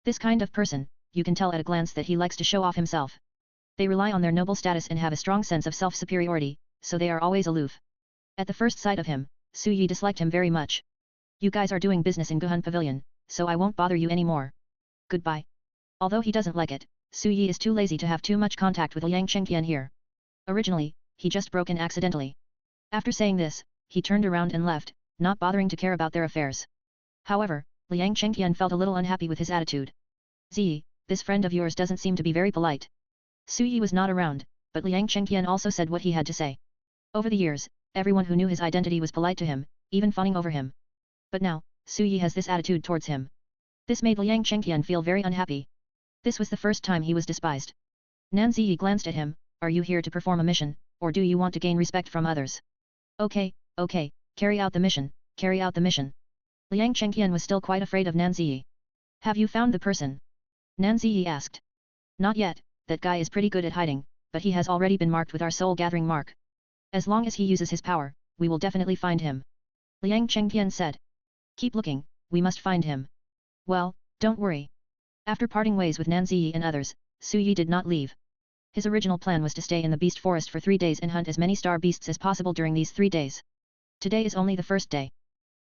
S1: This kind of person, you can tell at a glance that he likes to show off himself. They rely on their noble status and have a strong sense of self-superiority, so they are always aloof. At the first sight of him, Su Yi disliked him very much. You guys are doing business in Guhan Pavilion, so I won't bother you anymore. Goodbye. Although he doesn't like it, Su Yi is too lazy to have too much contact with Liang Chengtian here. Originally, he just broke in accidentally. After saying this, he turned around and left, not bothering to care about their affairs. However, Liang Chengtian felt a little unhappy with his attitude. Ziyi, this friend of yours doesn't seem to be very polite. Su Yi was not around, but Liang Chengtian also said what he had to say. Over the years, everyone who knew his identity was polite to him, even fawning over him. But now, Su Yi has this attitude towards him. This made Liang Chengtian feel very unhappy. This was the first time he was despised. Nan Ziyi glanced at him, are you here to perform a mission, or do you want to gain respect from others? Okay, carry out the mission, carry out the mission. Liang Chengtian was still quite afraid of Nan Ziyi. Have you found the person? Nan Ziyi asked. Not yet, that guy is pretty good at hiding, but he has already been marked with our soul gathering mark. As long as he uses his power, we will definitely find him. Liang Chengtian said. Keep looking, we must find him. Well, don't worry. After parting ways with Nan Ziyi and others, Su Yi did not leave. His original plan was to stay in the beast forest for 3 days and hunt as many star beasts as possible during these 3 days. Today is only the first day.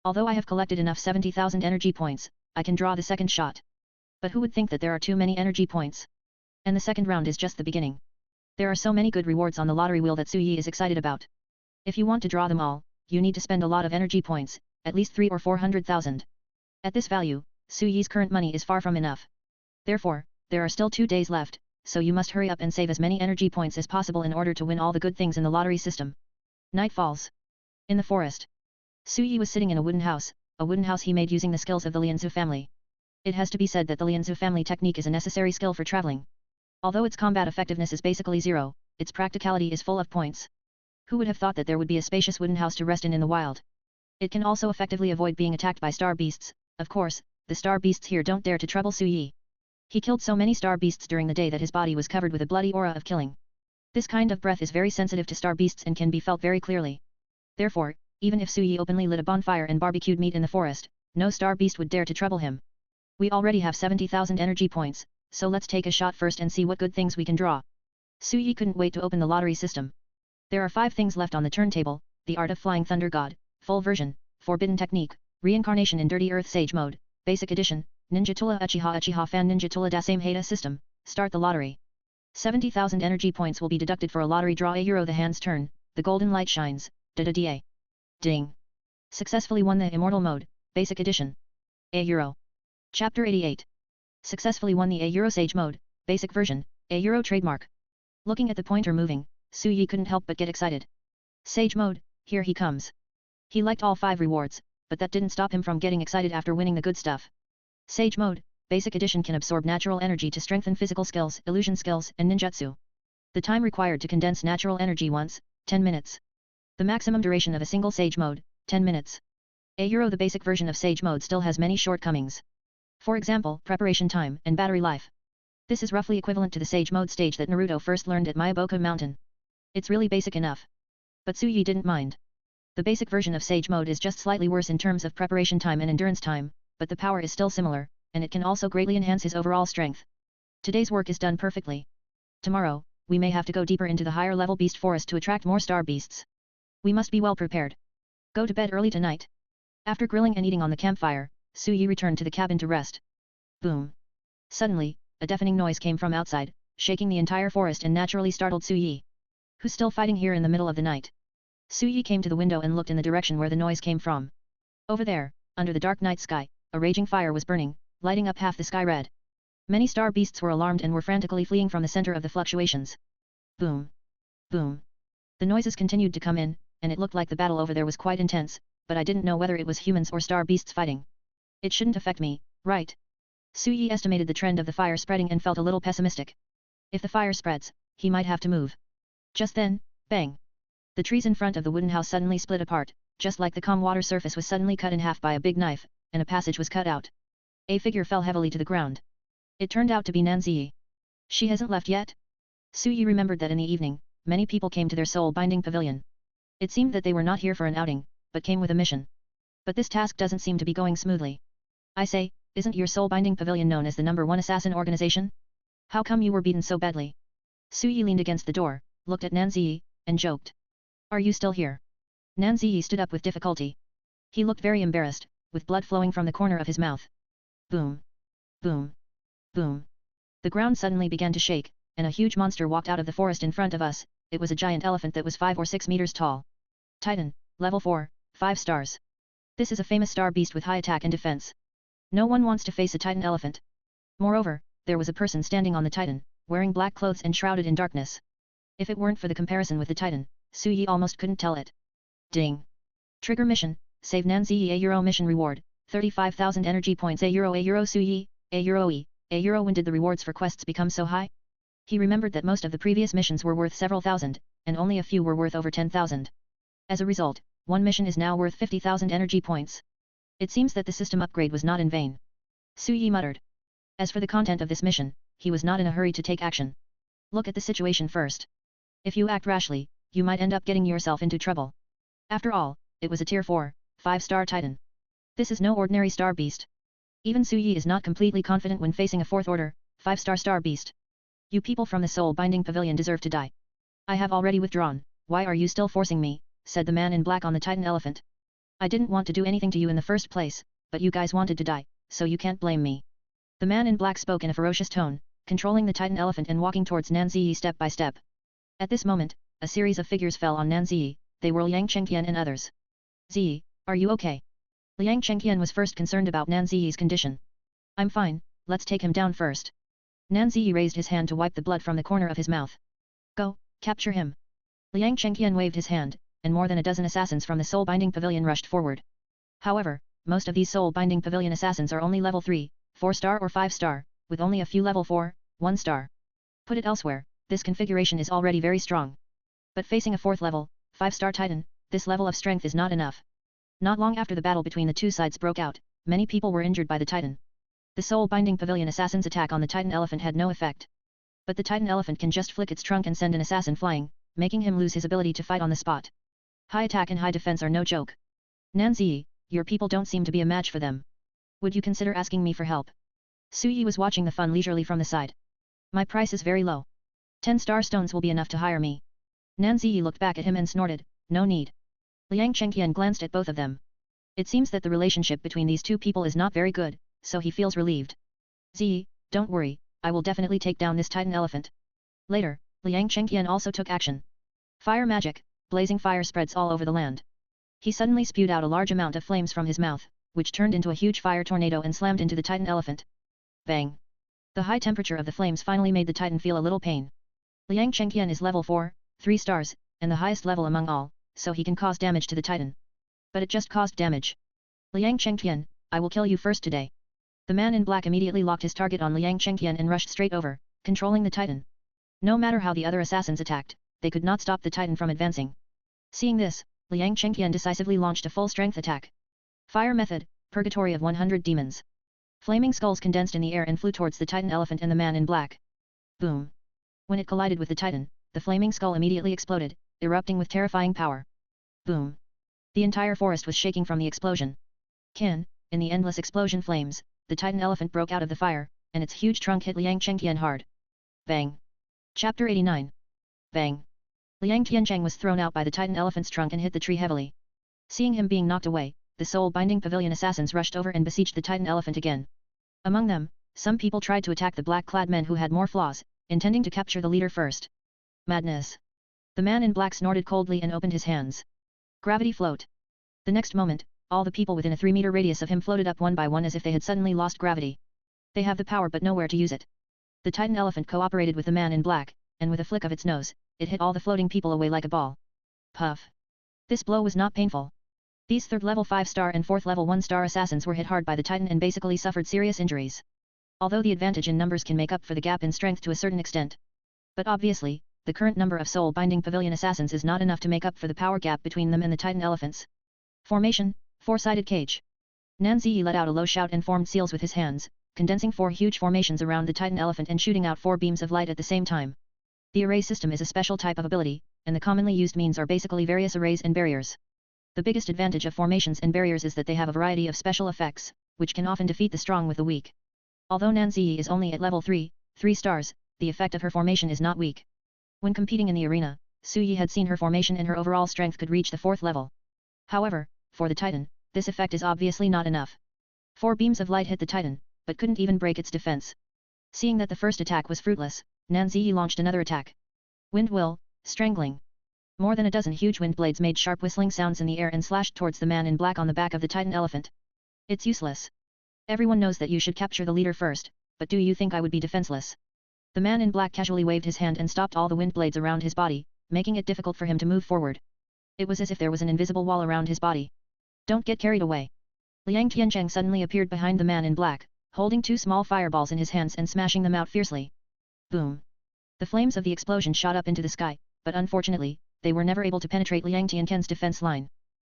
S1: Although I have collected enough 70,000 energy points, I can draw the second shot. But who would think that there are too many energy points? And the second round is just the beginning. There are so many good rewards on the lottery wheel that Su Yi is excited about. If you want to draw them all, you need to spend a lot of energy points, at least 300,000 or 400,000. At this value, Su Yi's current money is far from enough. Therefore, there are still 2 days left, so you must hurry up and save as many energy points as possible in order to win all the good things in the lottery system. Night falls. In the forest. Su Yi was sitting in a wooden house he made using the skills of the Lianzu family. It has to be said that the Lianzu family technique is a necessary skill for traveling. Although its combat effectiveness is basically 0, its practicality is full of points. Who would have thought that there would be a spacious wooden house to rest in the wild? It can also effectively avoid being attacked by star beasts. Of course, the star beasts here don't dare to trouble Su Yi. He killed so many star beasts during the day that his body was covered with a bloody aura of killing. This kind of breath is very sensitive to star beasts and can be felt very clearly. Therefore, even if Su Yi openly lit a bonfire and barbecued meat in the forest, no star beast would dare to trouble him. We already have 70,000 energy points, so let's take a shot first and see what good things we can draw. Su Yi couldn't wait to open the lottery system. There are 5 things left on the turntable: the Art of Flying Thunder God, Full Version, Forbidden Technique, Reincarnation in Dirty Earth Sage Mode, Basic Edition, Ninjutsu Uchiha Fan Ninjutsu Dasame Hada System, Start the Lottery. 70,000 energy points will be deducted for a lottery draw. €, the hand's turn, the golden light shines, da-da-da. Ding. Successfully won the Immortal Mode, Basic Edition. €. Chapter 88. Successfully won the €, Sage Mode, Basic Version, €, Trademark. Looking at the pointer moving, Su Yi couldn't help but get excited. Sage Mode, here he comes. He liked all 5 rewards, but that didn't stop him from getting excited after winning the good stuff. Sage Mode, Basic Edition can absorb natural energy to strengthen physical skills, illusion skills, and ninjutsu. The time required to condense natural energy once, 10 minutes. The maximum duration of a single Sage Mode, 10 minutes. €, the basic version of Sage Mode still has many shortcomings. For example, preparation time and battery life. This is roughly equivalent to the Sage Mode stage that Naruto first learned at Myoboku Mountain. It's really basic enough. But Su Yi didn't mind. The basic version of Sage Mode is just slightly worse in terms of preparation time and endurance time, but the power is still similar, and it can also greatly enhance his overall strength. Today's work is done perfectly. Tomorrow, we may have to go deeper into the higher level beast forest to attract more star beasts. We must be well prepared. Go to bed early tonight. After grilling and eating on the campfire, Su Yi returned to the cabin to rest. Boom. Suddenly, a deafening noise came from outside, shaking the entire forest and naturally startled Su Yi. Who's still fighting here in the middle of the night? Su Yi came to the window and looked in the direction where the noise came from. Over there, under the dark night sky, a raging fire was burning, lighting up half the sky red. Many star beasts were alarmed and were frantically fleeing from the center of the fluctuations. Boom. Boom. The noises continued to come in, and it looked like the battle over there was quite intense, but I didn't know whether it was humans or star beasts fighting. It shouldn't affect me, right? Su Yi estimated the trend of the fire spreading and felt a little pessimistic. If the fire spreads, he might have to move. Just then, bang. The trees in front of the wooden house suddenly split apart, just like the calm water surface was suddenly cut in half by a big knife, and a passage was cut out. A figure fell heavily to the ground. It turned out to be Nanzi. She hasn't left yet? Su Yi remembered that in the evening, many people came to their soul-binding pavilion. It seemed that they were not here for an outing, but came with a mission. But this task doesn't seem to be going smoothly. I say, isn't your soul-binding pavilion known as the #1 assassin organization? How come you were beaten so badly? Su Yi leaned against the door, looked at Nanzi, and joked. Are you still here? Nanzi stood up with difficulty. He looked very embarrassed, with blood flowing from the corner of his mouth. Boom. Boom. Boom. The ground suddenly began to shake, and a huge monster walked out of the forest in front of us. It was a giant elephant that was 5 or 6 meters tall. Titan, level 4, 5 stars. This is a famous star beast with high attack and defense. No one wants to face a Titan elephant. Moreover, there was a person standing on the Titan, wearing black clothes and shrouded in darkness. If it weren't for the comparison with the Titan, Su Yi almost couldn't tell it. Ding. Trigger mission, save Nanzi €, mission reward, 35,000 energy points €, Su Yi, €, when did the rewards for quests become so high? He remembered that most of the previous missions were worth several thousand, and only a few were worth over 10,000. As a result, one mission is now worth 50,000 energy points. It seems that the system upgrade was not in vain. Su Yi muttered. As for the content of this mission, he was not in a hurry to take action. Look at the situation first. If you act rashly, you might end up getting yourself into trouble. After all, it was a tier 4, 5-star Titan. This is no ordinary star beast. Even Su Yi is not completely confident when facing a 4th order, 5-star star beast. You people from the Soul Binding Pavilion deserve to die. I have already withdrawn, why are you still forcing me, said the man in black on the Titan elephant. I didn't want to do anything to you in the first place, but you guys wanted to die, so you can't blame me. The man in black spoke in a ferocious tone, controlling the Titan elephant and walking towards Nanzi step by step. At this moment, a series of figures fell on Nanzi, they were Liang Chengqian and others. Ziyi, are you okay? Liang Chengqian was first concerned about Nanzi's condition. I'm fine, let's take him down first. Nanzi raised his hand to wipe the blood from the corner of his mouth. Go, capture him. Liang Chengqian waved his hand, and more than a dozen assassins from the Soul Binding Pavilion rushed forward. However, most of these Soul Binding Pavilion assassins are only level 3, 4-star or 5-star, with only a few level 4, 1-star. Put it elsewhere, this configuration is already very strong. But facing a 4th level, 5-star Titan, this level of strength is not enough. Not long after the battle between the two sides broke out, many people were injured by the Titan. The Soul Binding Pavilion assassin's attack on the Titan elephant had no effect. But the Titan elephant can just flick its trunk and send an assassin flying, making him lose his ability to fight on the spot. High attack and high defense are no joke. Nanzi, your people don't seem to be a match for them. Would you consider asking me for help? Su Yi was watching the fun leisurely from the side. My price is very low. 10 star stones will be enough to hire me. Nanzi looked back at him and snorted, no need. Liang Chengqian glanced at both of them. It seems that the relationship between these two people is not very good, so he feels relieved. Ziyi, don't worry, I will definitely take down this titan elephant. Later, Liang Chengqian also took action. Fire magic, blazing fire spreads all over the land. He suddenly spewed out a large amount of flames from his mouth, which turned into a huge fire tornado and slammed into the titan elephant. Bang! The high temperature of the flames finally made the titan feel a little pain. Liang Chengqian is level 4, 3 stars, and the highest level among all, so he can cause damage to the titan. But it just caused damage. Liang Chengqian, I will kill you first today. The man in black immediately locked his target on Liang Chengqian and rushed straight over, controlling the titan. No matter how the other assassins attacked, they could not stop the titan from advancing. Seeing this, Liang Chengqian decisively launched a full-strength attack. Fire method, Purgatory of 100 Demons. Flaming skulls condensed in the air and flew towards the titan elephant and the man in black. Boom! When it collided with the titan, the flaming skull immediately exploded, erupting with terrifying power. Boom! The entire forest was shaking from the explosion. In the endless explosion flames, the titan elephant broke out of the fire, and its huge trunk hit Liang Chengqian hard. Bang! Chapter 89. Bang! Liang Tiancheng was thrown out by the titan elephant's trunk and hit the tree heavily. Seeing him being knocked away, the soul-binding pavilion assassins rushed over and besieged the titan elephant again. Among them, some people tried to attack the black-clad men who had more flaws, intending to capture the leader first. Madness! The man in black snorted coldly and opened his hands. Gravity float. The next moment, all the people within a 3-meter radius of him floated up one by one as if they had suddenly lost gravity. They have the power but nowhere to use it. The titan elephant cooperated with the man in black, and with a flick of its nose, it hit all the floating people away like a ball. Puff! This blow was not painful. These 3rd level 5-star and 4th level 1-star assassins were hit hard by the titan and basically suffered serious injuries. Although the advantage in numbers can make up for the gap in strength to a certain extent. But obviously, the current number of soul-binding pavilion assassins is not enough to make up for the power gap between them and the titan elephants. Formation, 4-sided cage. Nan Ziyi let out a low shout and formed seals with his hands, condensing 4 huge formations around the titan elephant and shooting out 4 beams of light at the same time. The array system is a special type of ability, and the commonly used means are basically various arrays and barriers. The biggest advantage of formations and barriers is that they have a variety of special effects, which can often defeat the strong with the weak. Although Nan Ziyi is only at level 3 stars, the effect of her formation is not weak. When competing in the arena, Su Yi had seen her formation and her overall strength could reach the 4th level. However, for the titan, this effect is obviously not enough. 4 beams of light hit the titan, but couldn't even break its defense. Seeing that the first attack was fruitless, Nan Ziyi launched another attack. Wind will, strangling. More than a dozen huge wind blades made sharp whistling sounds in the air and slashed towards the man in black on the back of the titan elephant. It's useless. Everyone knows that you should capture the leader first, but do you think I would be defenseless? The man in black casually waved his hand and stopped all the wind blades around his body, making it difficult for him to move forward. It was as if there was an invisible wall around his body. Don't get carried away. Liang Tiancheng suddenly appeared behind the man in black, holding 2 small fireballs in his hands and smashing them out fiercely. Boom! The flames of the explosion shot up into the sky, but unfortunately, they were never able to penetrate Liang Tiancheng's defense line.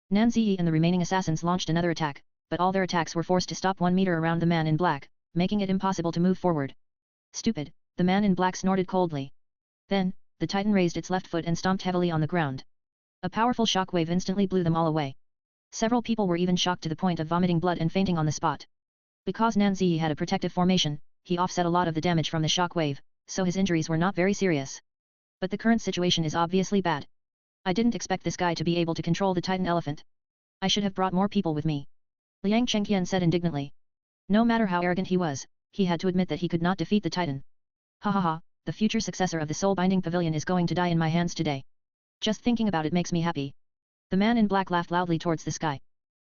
S1: Nan Ziyi and the remaining assassins launched another attack, but all their attacks were forced to stop 1 meter around the man in black, making it impossible to move forward. Stupid, the man in black snorted coldly. Then, the titan raised its left foot and stomped heavily on the ground. A powerful shockwave instantly blew them all away. Several people were even shocked to the point of vomiting blood and fainting on the spot. Because Nan Ziyi had a protective formation, he offset a lot of the damage from the shockwave, so his injuries were not very serious. But the current situation is obviously bad. I didn't expect this guy to be able to control the titan elephant. I should have brought more people with me. Liang Chengqian said indignantly. No matter how arrogant he was, he had to admit that he could not defeat the titan. Hahaha, the future successor of the soul-binding pavilion is going to die in my hands today. Just thinking about it makes me happy. The man in black laughed loudly towards the sky.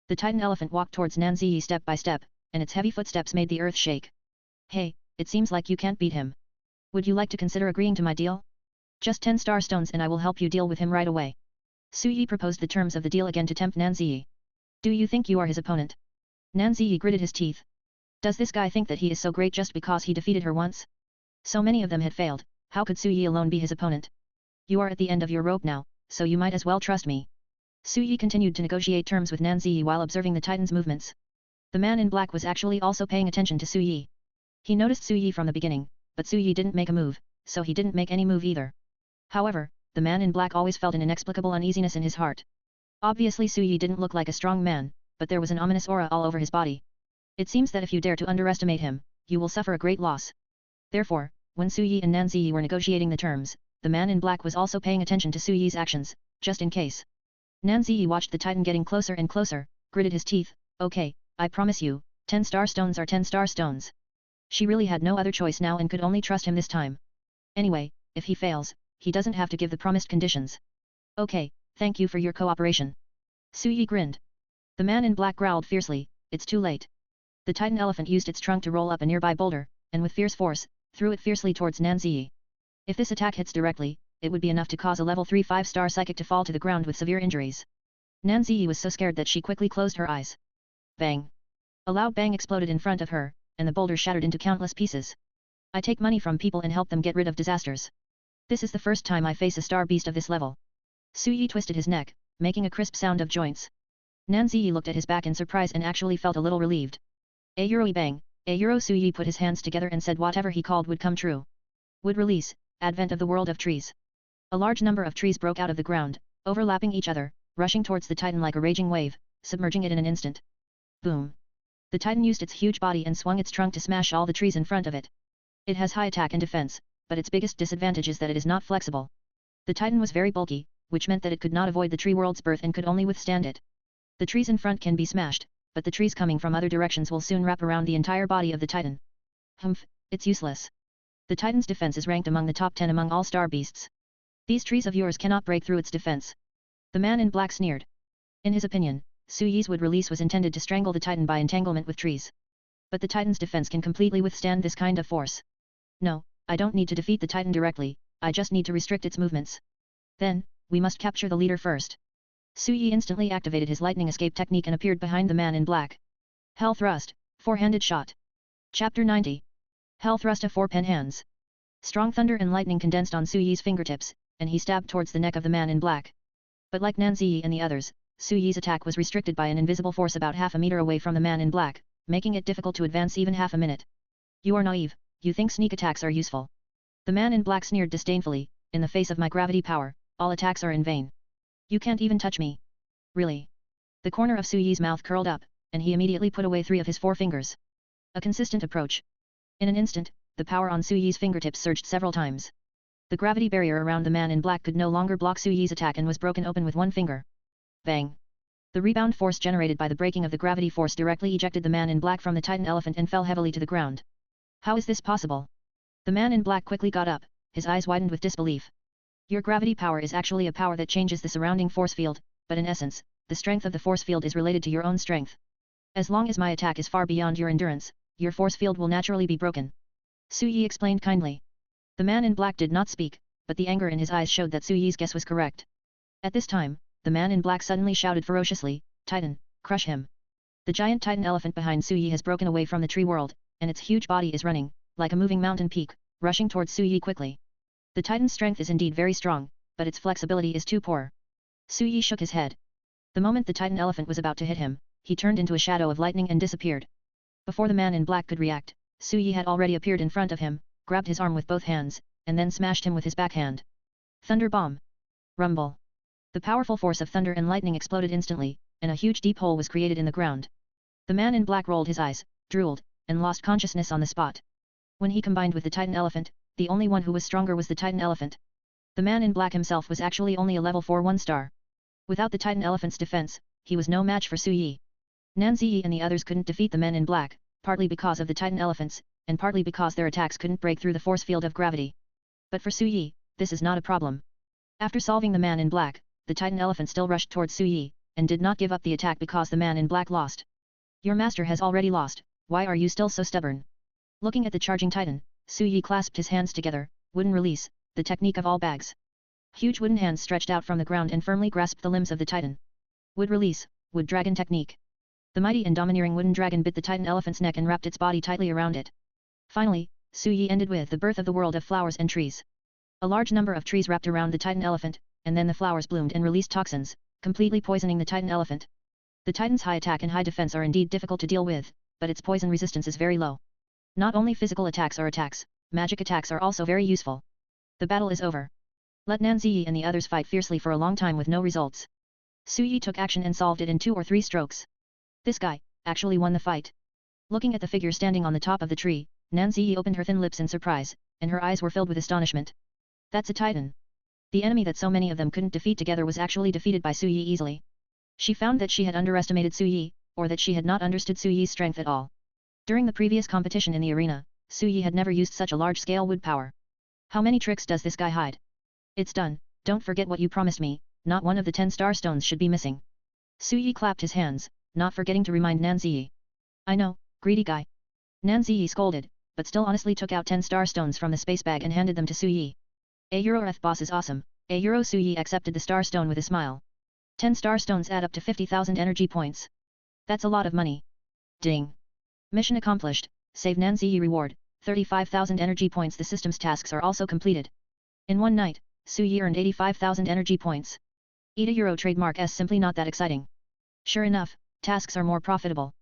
S1: The titan elephant walked towards Nan Ziyi step by step, and its heavy footsteps made the earth shake. Hey, it seems like you can't beat him. Would you like to consider agreeing to my deal? Just 10 star stones and I will help you deal with him right away. Su Yi proposed the terms of the deal again to tempt Nan Ziyi. Do you think you are his opponent? Nan Ziyi gritted his teeth. Does this guy think that he is so great just because he defeated her once? So many of them had failed, how could Su Yi alone be his opponent? You are at the end of your rope now, so you might as well trust me. Su Yi continued to negotiate terms with Nan Ziyi while observing the titan's movements. The man in black was actually also paying attention to Su Yi. He noticed Su Yi from the beginning, but Su Yi didn't make a move, so he didn't make any move either. However, the man in black always felt an inexplicable uneasiness in his heart. Obviously Su Yi didn't look like a strong man, but there was an ominous aura all over his body. It seems that if you dare to underestimate him, you will suffer a great loss. Therefore, when Su Yi and Nan Ziyi were negotiating the terms, the man in black was also paying attention to Su Yi's actions, just in case. Nan Ziyi watched the titan getting closer and closer, gritted his teeth, okay, I promise you, 10 star stones are 10 star stones. She really had no other choice now and could only trust him this time. Anyway, if he fails, he doesn't have to give the promised conditions. Okay, thank you for your cooperation. Su Yi grinned. The man in black growled fiercely, it's too late. The Titan elephant used its trunk to roll up a nearby boulder, and with fierce force, threw it fiercely towards Nan Ziyi. If this attack hits directly, it would be enough to cause a level 3 5-star psychic to fall to the ground with severe injuries. Nan Ziyi was so scared that she quickly closed her eyes. Bang! A loud bang exploded in front of her, and the boulder shattered into countless pieces. I take money from people and help them get rid of disasters. This is the first time I face a star beast of this level. Su Yi twisted his neck, making a crisp sound of joints. Nan Ziyi looked at his back in surprise and actually felt a little relieved. A Euro bang, a Euro. Su Yi put his hands together and said whatever he called would come true. Would release, advent of the world of trees. A large number of trees broke out of the ground, overlapping each other, rushing towards the Titan like a raging wave, submerging it in an instant. Boom! The Titan used its huge body and swung its trunk to smash all the trees in front of it. It has high attack and defense, but its biggest disadvantage is that it is not flexible. The Titan was very bulky, which meant that it could not avoid the tree world's birth and could only withstand it. The trees in front can be smashed, but the trees coming from other directions will soon wrap around the entire body of the Titan. Humph, it's useless. The Titan's defense is ranked among the top 10 among all star beasts. These trees of yours cannot break through its defense. The man in black sneered. In his opinion, Su Yi's wood release was intended to strangle the Titan by entanglement with trees. But the Titan's defense can completely withstand this kind of force. No, I don't need to defeat the Titan directly, I just need to restrict its movements. Then, we must capture the leader first. Su Yi instantly activated his lightning escape technique and appeared behind the man in black. Hell Thrust, Four-Handed Shot. Chapter 90. Hell Thrust of 4 pen hands. Strong thunder and lightning condensed on Su Yi's fingertips, and he stabbed towards the neck of the man in black. But like Nan Ziyi and the others, Su Yi's attack was restricted by an invisible force about half a meter away from the man in black, making it difficult to advance even half a minute. You are naive, you think sneak attacks are useful. The man in black sneered disdainfully, in the face of my gravity power, all attacks are in vain. You can't even touch me. Really? The corner of Su Yi's mouth curled up, and he immediately put away 3 of his 4 fingers. A consistent approach. In an instant, the power on Su Yi's fingertips surged several times. The gravity barrier around the man in black could no longer block Su Yi's attack and was broken open with 1 finger. Bang! The rebound force generated by the breaking of the gravity force directly ejected the man in black from the Titan elephant and fell heavily to the ground. How is this possible? The man in black quickly got up, his eyes widened with disbelief. Your gravity power is actually a power that changes the surrounding force field, but in essence, the strength of the force field is related to your own strength. As long as my attack is far beyond your endurance, your force field will naturally be broken. Su Yi explained kindly. The man in black did not speak, but the anger in his eyes showed that Su Yi's guess was correct. At this time, the man in black suddenly shouted ferociously, Titan, crush him. The giant Titan elephant behind Su Yi has broken away from the tree world, and its huge body is running, like a moving mountain peak, rushing towards Su Yi quickly. The Titan's strength is indeed very strong, but its flexibility is too poor. Su Yi shook his head. The moment the Titan elephant was about to hit him, he turned into a shadow of lightning and disappeared. Before the man in black could react, Su Yi had already appeared in front of him, grabbed his arm with both hands, and then smashed him with his backhand. Thunder Bomb. Rumble. The powerful force of thunder and lightning exploded instantly, and a huge deep hole was created in the ground. The man in black rolled his eyes, drooled, and lost consciousness on the spot. When he combined with the Titan elephant, the only one who was stronger was the Titan elephant. The man in black himself was actually only a level 4 1-star. Without the Titan elephant's defense, he was no match for Su Yi. Nan Ziyi and the others couldn't defeat the men in black, partly because of the Titan elephants, and partly because their attacks couldn't break through the force field of gravity. But for Su Yi, this is not a problem. After solving the man in black, the Titan elephant still rushed towards Su Yi, and did not give up the attack because the man in black lost. Your master has already lost, why are you still so stubborn? Looking at the charging Titan, Su Yi clasped his hands together, wooden release, the technique of all bags. Huge wooden hands stretched out from the ground and firmly grasped the limbs of the Titan. Wood release, wood dragon technique. The mighty and domineering wooden dragon bit the Titan elephant's neck and wrapped its body tightly around it. Finally, Su Yi ended with the birth of the world of flowers and trees. A large number of trees wrapped around the Titan elephant, and then the flowers bloomed and released toxins, completely poisoning the Titan elephant. The Titan's high attack and high defense are indeed difficult to deal with, but its poison resistance is very low. Not only physical attacks are attacks, magic attacks are also very useful. The battle is over. Let Nan Ziyi and the others fight fiercely for a long time with no results. Su Yi took action and solved it in 2 or 3 strokes. This guy actually won the fight. Looking at the figure standing on the top of the tree, Nan Ziyi opened her thin lips in surprise, and her eyes were filled with astonishment. That's a Titan. The enemy that so many of them couldn't defeat together was actually defeated by Su Yi easily. She found that she had underestimated Su Yi, or that she had not understood Su Yi's strength at all. During the previous competition in the arena, Su Yi had never used such a large-scale wood power. How many tricks does this guy hide? It's done, don't forget what you promised me, not one of the 10 star stones should be missing. Su Yi clapped his hands, not forgetting to remind Nan Ziyi. I know, greedy guy. Nan Ziyi scolded, but still honestly took out 10 star stones from the space bag and handed them to Su Yi. F boss is awesome, Su Yi accepted the star stone with a smile. 10 star stones add up to 50,000 energy points. That's a lot of money. Ding. Mission accomplished, save Nan Ziyi reward, 35,000 energy points. The system's tasks are also completed. In one night, Su Yi earned 85,000 energy points. Eat a Euro trademark is simply not that exciting. Sure enough, tasks are more profitable.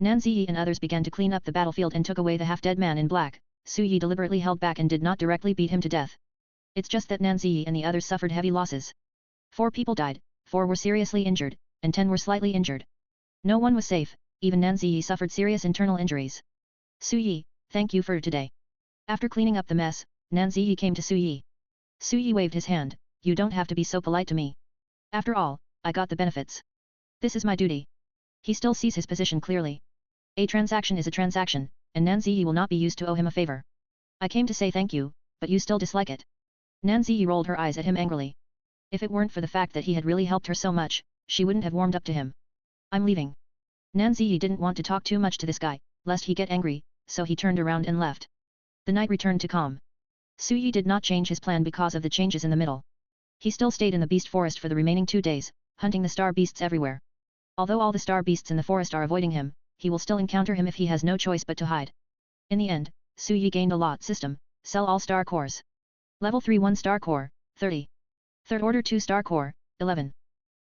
S1: Nan Ziyi and others began to clean up the battlefield and took away the half-dead man in black. Su Yi deliberately held back and did not directly beat him to death. It's just that Nan Ziyi and the others suffered heavy losses. 4 people died, 4 were seriously injured, and 10 were slightly injured. No one was safe, even Nan Ziyi suffered serious internal injuries. Su Yi, thank you for today. After cleaning up the mess, Nan Ziyi came to Su Yi. Su Yi waved his hand, you don't have to be so polite to me. After all, I got the benefits. This is my duty. He still sees his position clearly. A transaction is a transaction, and Nan Ziyi will not be used to owe him a favor. I came to say thank you, but you still dislike it. Nan Ziyi rolled her eyes at him angrily. If it weren't for the fact that he had really helped her so much, she wouldn't have warmed up to him. I'm leaving. Nan Ziyi didn't want to talk too much to this guy, lest he get angry, so he turned around and left. The night returned to calm. Su Yi did not change his plan because of the changes in the middle. He still stayed in the beast forest for the remaining 2 days, hunting the star beasts everywhere. Although all the star beasts in the forest are avoiding him, he will still encounter him if he has no choice but to hide. In the end, Su Yi gained a lot system, sell all star cores. Level 3 1 star core, 30. Third order 2 star core, 11.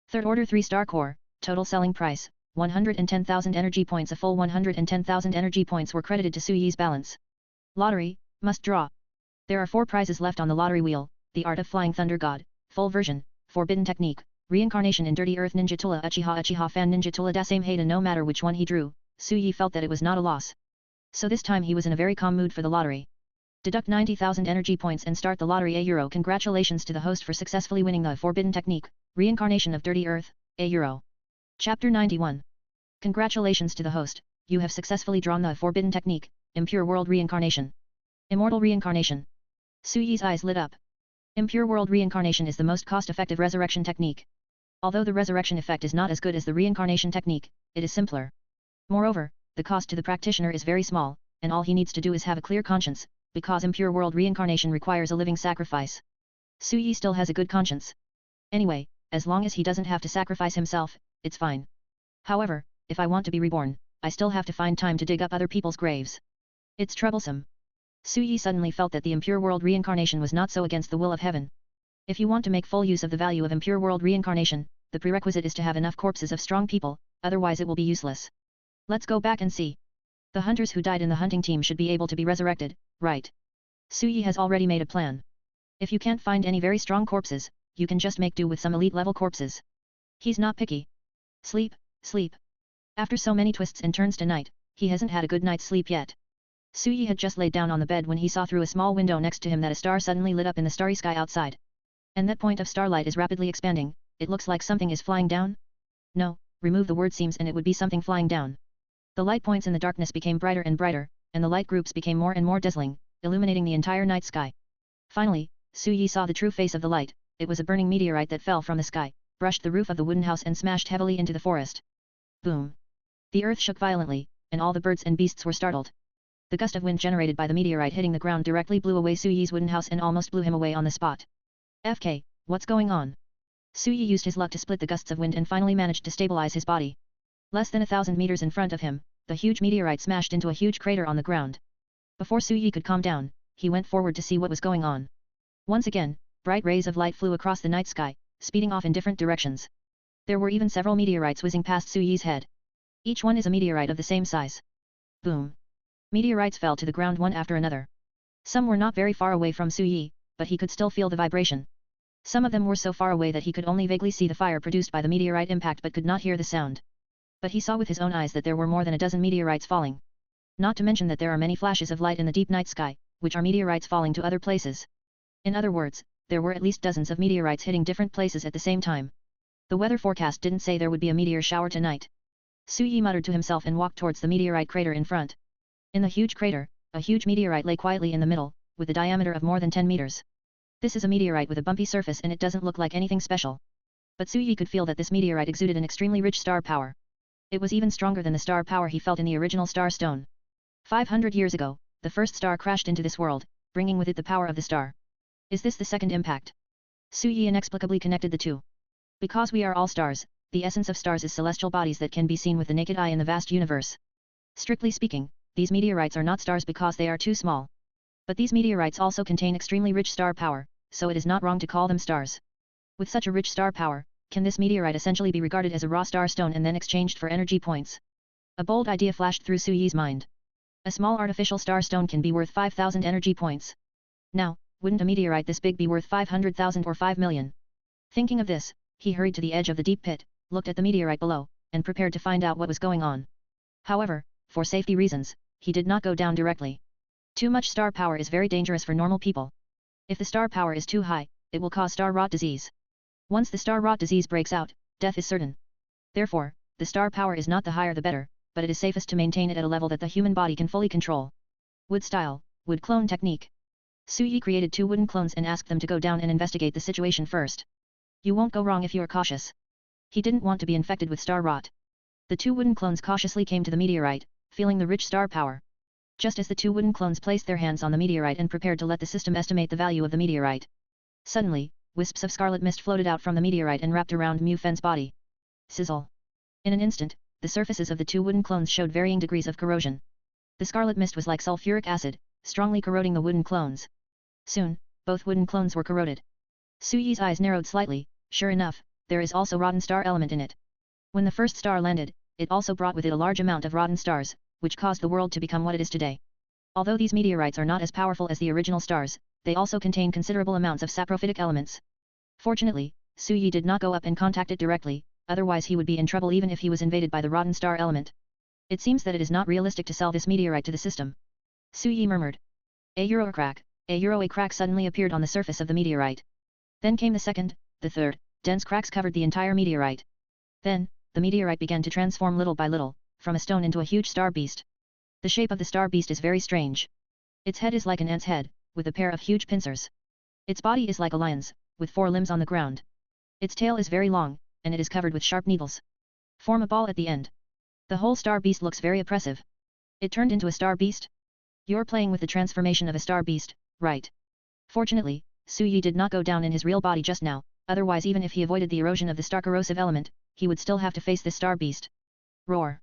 S1: Third order 3 star core, total selling price, 110,000 energy points. A full 110,000 energy points were credited to Su Yi's balance. Lottery, must draw. There are 4 prizes left on the lottery wheel, the Art of Flying Thunder God, full version, Forbidden Technique, Reincarnation in Dirty Earth Ninja Tula Uchiha Fan Ninja Tula Dasame Haida. No matter which one he drew, Su Yi felt that it was not a loss. So this time he was in a very calm mood for the lottery. Deduct 90,000 energy points and start the lottery. €. Congratulations to the host for successfully winning the Forbidden Technique, Reincarnation of Dirty Earth, €. Chapter 91. Congratulations to the host, you have successfully drawn the Forbidden Technique, Impure World Reincarnation. Immortal Reincarnation. Su Yi's eyes lit up. Impure World Reincarnation is the most cost-effective resurrection technique. Although the resurrection effect is not as good as the reincarnation technique, it is simpler. Moreover, the cost to the practitioner is very small, and all he needs to do is have a clear conscience, because Impure World Reincarnation requires a living sacrifice. Su Yi still has a good conscience. Anyway, as long as he doesn't have to sacrifice himself, it's fine. However, if I want to be reborn, I still have to find time to dig up other people's graves. It's troublesome. Su Yi suddenly felt that the Impure World Reincarnation was not so against the will of heaven. If you want to make full use of the value of Impure World Reincarnation, the prerequisite is to have enough corpses of strong people, otherwise it will be useless. Let's go back and see. The hunters who died in the hunting team should be able to be resurrected, right? Su Yi has already made a plan. If you can't find any very strong corpses, you can just make do with some elite level corpses. He's not picky. Sleep, sleep. After so many twists and turns tonight, he hasn't had a good night's sleep yet. Su Yi had just laid down on the bed when he saw through a small window next to him that a star suddenly lit up in the starry sky outside. And that point of starlight is rapidly expanding, it looks like something is flying down? No, remove the word seems and it would be something flying down. The light points in the darkness became brighter and brighter, and the light groups became more and more dazzling, illuminating the entire night sky. Finally, Su Yi saw the true face of the light. It was a burning meteorite that fell from the sky, brushed the roof of the wooden house and smashed heavily into the forest. Boom! The earth shook violently, and all the birds and beasts were startled. The gust of wind generated by the meteorite hitting the ground directly blew away Su Yi's wooden house and almost blew him away on the spot. FK, what's going on? Su Yi used his luck to split the gusts of wind and finally managed to stabilize his body. Less than 1,000 meters in front of him, the huge meteorite smashed into a huge crater on the ground. Before Su Yi could calm down, he went forward to see what was going on. Once again, bright rays of light flew across the night sky, speeding off in different directions. There were even several meteorites whizzing past Su Yi's head. Each one is a meteorite of the same size. Boom! Meteorites fell to the ground one after another. Some were not very far away from Su Yi, but he could still feel the vibration. Some of them were so far away that he could only vaguely see the fire produced by the meteorite impact but could not hear the sound. But he saw with his own eyes that there were more than a dozen meteorites falling. Not to mention that there are many flashes of light in the deep night sky, which are meteorites falling to other places. In other words, there were at least dozens of meteorites hitting different places at the same time. The weather forecast didn't say there would be a meteor shower tonight. Su Yi muttered to himself and walked towards the meteorite crater in front. In the huge crater, a huge meteorite lay quietly in the middle, with a diameter of more than 10 meters. This is a meteorite with a bumpy surface and it doesn't look like anything special. But Su Yi could feel that this meteorite exuded an extremely rich star power. It was even stronger than the star power he felt in the original star stone. 500 years ago, the first star crashed into this world, bringing with it the power of the star. Is this the second impact? Su Yi inexplicably connected the two. Because we are all stars, the essence of stars is celestial bodies that can be seen with the naked eye in the vast universe. Strictly speaking, these meteorites are not stars because they are too small. But these meteorites also contain extremely rich star power, so it is not wrong to call them stars. With such a rich star power, can this meteorite essentially be regarded as a raw star stone and then exchanged for energy points? A bold idea flashed through Su Yi's mind. A small artificial star stone can be worth 5,000 energy points. Now, wouldn't a meteorite this big be worth 500,000 or 5 million? Thinking of this, he hurried to the edge of the deep pit, looked at the meteorite below, and prepared to find out what was going on. However, for safety reasons, he did not go down directly. Too much star power is very dangerous for normal people. If the star power is too high, it will cause star rot disease. Once the star rot disease breaks out, death is certain. Therefore, the star power is not the higher the better, but it is safest to maintain it at a level that the human body can fully control. Wood style, wood clone technique. Su Yi created 2 wooden clones and asked them to go down and investigate the situation first. You won't go wrong if you are cautious. He didn't want to be infected with star rot. The 2 wooden clones cautiously came to the meteorite, feeling the rich star power. Just as the 2 wooden clones placed their hands on the meteorite and prepared to let the system estimate the value of the meteorite. Suddenly, wisps of scarlet mist floated out from the meteorite and wrapped around Mu Fen's body. Sizzle. In an instant, the surfaces of the 2 wooden clones showed varying degrees of corrosion. The scarlet mist was like sulfuric acid, strongly corroding the wooden clones. Soon, both wooden clones were corroded. Su Yi's eyes narrowed slightly. Sure enough, there is also rotten star element in it. When the first star landed, it also brought with it a large amount of rotten stars, which caused the world to become what it is today. Although these meteorites are not as powerful as the original stars, they also contain considerable amounts of saprophytic elements. Fortunately, Su Yi did not go up and contact it directly, otherwise he would be in trouble even if he was invaded by the rotten star element. It seems that it is not realistic to sell this meteorite to the system. Su Yi murmured. A crack suddenly appeared on the surface of the meteorite. Then came the second, the third, dense cracks covered the entire meteorite. Then, the meteorite began to transform little by little, from a stone into a huge star beast. The shape of the star beast is very strange. Its head is like an ant's head, with a pair of huge pincers. Its body is like a lion's, with 4 limbs on the ground. Its tail is very long, and it is covered with sharp needles. Form a ball at the end. The whole star beast looks very oppressive. It turned into a star beast? You're playing with the transformation of a star beast, right? Fortunately, Su Yi did not go down in his real body just now, otherwise even if he avoided the erosion of the star corrosive element, he would still have to face this star beast. Roar.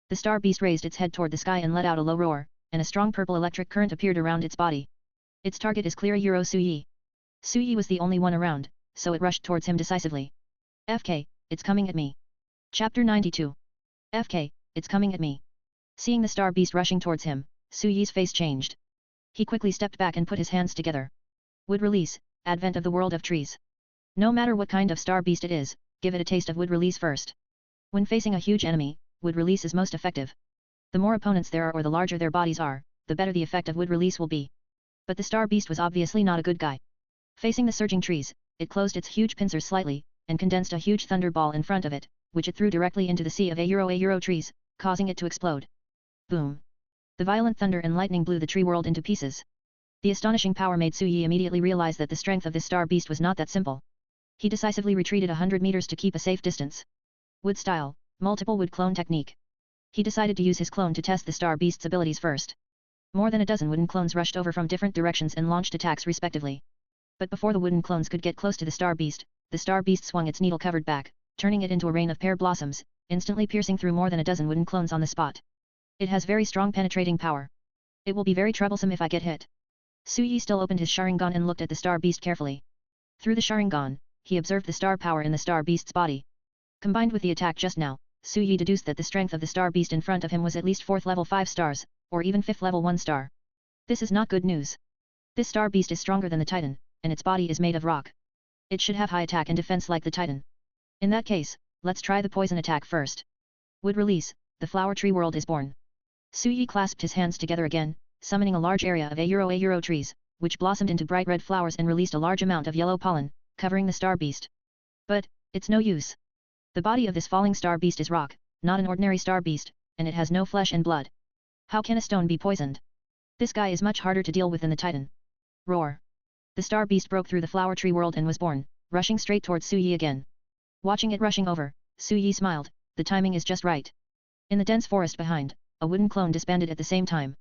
S1: The star beast raised its head toward the sky and let out a low roar, and a strong purple electric current appeared around its body. Its target is clear Euro Su Yi. Su Yi was the only one around, so it rushed towards him decisively. FK, it's coming at me. Chapter 92. FK, it's coming at me. Seeing the star beast rushing towards him, Su Yi's face changed. He quickly stepped back and put his hands together. Wood release, advent of the world of trees. No matter what kind of star beast it is, give it a taste of wood release first. When facing a huge enemy, wood release is most effective. The more opponents there are or the larger their bodies are, the better the effect of wood release will be. But the star beast was obviously not a good guy. Facing the surging trees, it closed its huge pincers slightly, and condensed a huge thunder ball in front of it, which it threw directly into the sea of a trees, causing it to explode. Boom. The violent thunder and lightning blew the tree world into pieces. The astonishing power made Su Yi immediately realize that the strength of this star beast was not that simple. He decisively retreated 100 meters to keep a safe distance. Wood style, multiple wood clone technique. He decided to use his clone to test the star beast's abilities first. More than a dozen wooden clones rushed over from different directions and launched attacks respectively. But before the wooden clones could get close to the star beast swung its needle-covered back, turning it into a rain of pear blossoms, instantly piercing through more than a dozen wooden clones on the spot. It has very strong penetrating power. It will be very troublesome if I get hit. Su Yi still opened his Sharingan and looked at the star beast carefully. Through the Sharingan, he observed the star power in the star beast's body. Combined with the attack just now, Su Yi deduced that the strength of the star beast in front of him was at least 4th level 5 stars, or even 5th level 1 star. This is not good news. This star beast is stronger than the Titan, and its body is made of rock. It should have high attack and defense like the Titan. In that case, let's try the poison attack first. Wood release, the flower tree world is born. Su Yi clasped his hands together again, summoning a large area of a trees, which blossomed into bright red flowers and released a large amount of yellow pollen, covering the star beast. But, it's no use. The body of this falling star beast is rock, not an ordinary star beast, and it has no flesh and blood. How can a stone be poisoned? This guy is much harder to deal with than the Titan. Roar. The star beast broke through the flower tree world and was born, rushing straight towards Su Yi again. Watching it rushing over, Su Yi smiled, the timing is just right. In the dense forest behind, a wooden clone disbanded at the same time.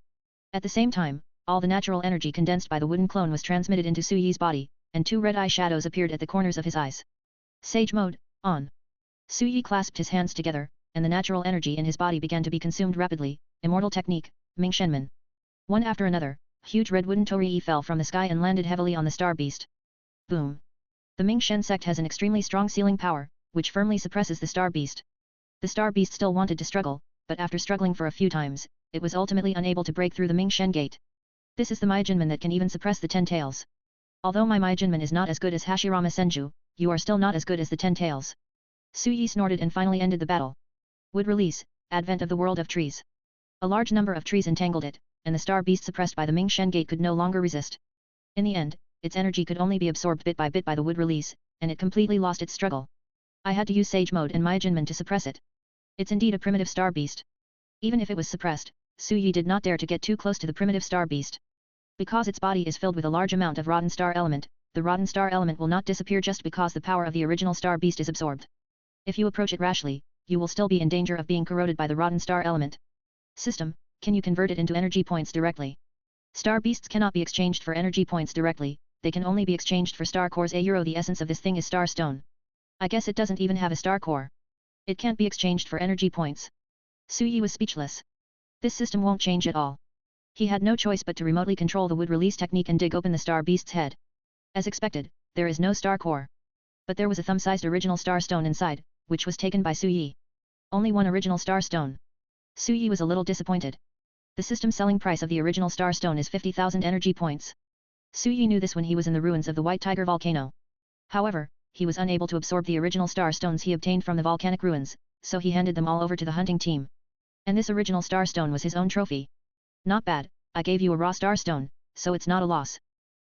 S1: At the same time, all the natural energy condensed by the wooden clone was transmitted into Su Yi's body, and two red eye shadows appeared at the corners of his eyes. Sage mode, on. Su Yi clasped his hands together, and the natural energy in his body began to be consumed rapidly. Immortal technique, Ming Shenmen. One after another, huge red wooden torii fell from the sky and landed heavily on the star beast. Boom. The Ming Shen sect has an extremely strong sealing power, which firmly suppresses the star beast. The star beast still wanted to struggle, but after struggling for a few times, it was ultimately unable to break through the Ming Shen gate. This is the Maijinman that can even suppress the 10 tails. Although my Maijinman is not as good as Hashirama Senju, you are still not as good as the 10 tails. Su Yi snorted and finally ended the battle. Wood release, advent of the world of trees. A large number of trees entangled it, and the star beast suppressed by the Ming Shen gate could no longer resist. In the end, its energy could only be absorbed bit by the wood release, and it completely lost its struggle. I had to use Sage mode and Maijinman to suppress it. It's indeed a primitive star beast. Even if it was suppressed, Su Yi did not dare to get too close to the primitive star beast. Because its body is filled with a large amount of rotten star element, the rotten star element will not disappear just because the power of the original star beast is absorbed. If you approach it rashly, you will still be in danger of being corroded by the rotten star element. System, can you convert it into energy points directly? Star beasts cannot be exchanged for energy points directly, they can only be exchanged for star cores. The essence of this thing is star stone. I guess it doesn't even have a star core. It can't be exchanged for energy points. Su Yi was speechless. This system won't change at all. He had no choice but to remotely control the wood release technique and dig open the star beast's head. As expected, there is no star core. But there was a thumb-sized original star stone inside, which was taken by Su Yi. Only one original star stone. Su Yi was a little disappointed. The system selling price of the original star stone is 50,000 energy points. Su Yi knew this when he was in the ruins of the White Tiger volcano. However, he was unable to absorb the original star stones he obtained from the volcanic ruins, so he handed them all over to the hunting team. And this original star stone was his own trophy. Not bad, I gave you a raw star stone, so it's not a loss.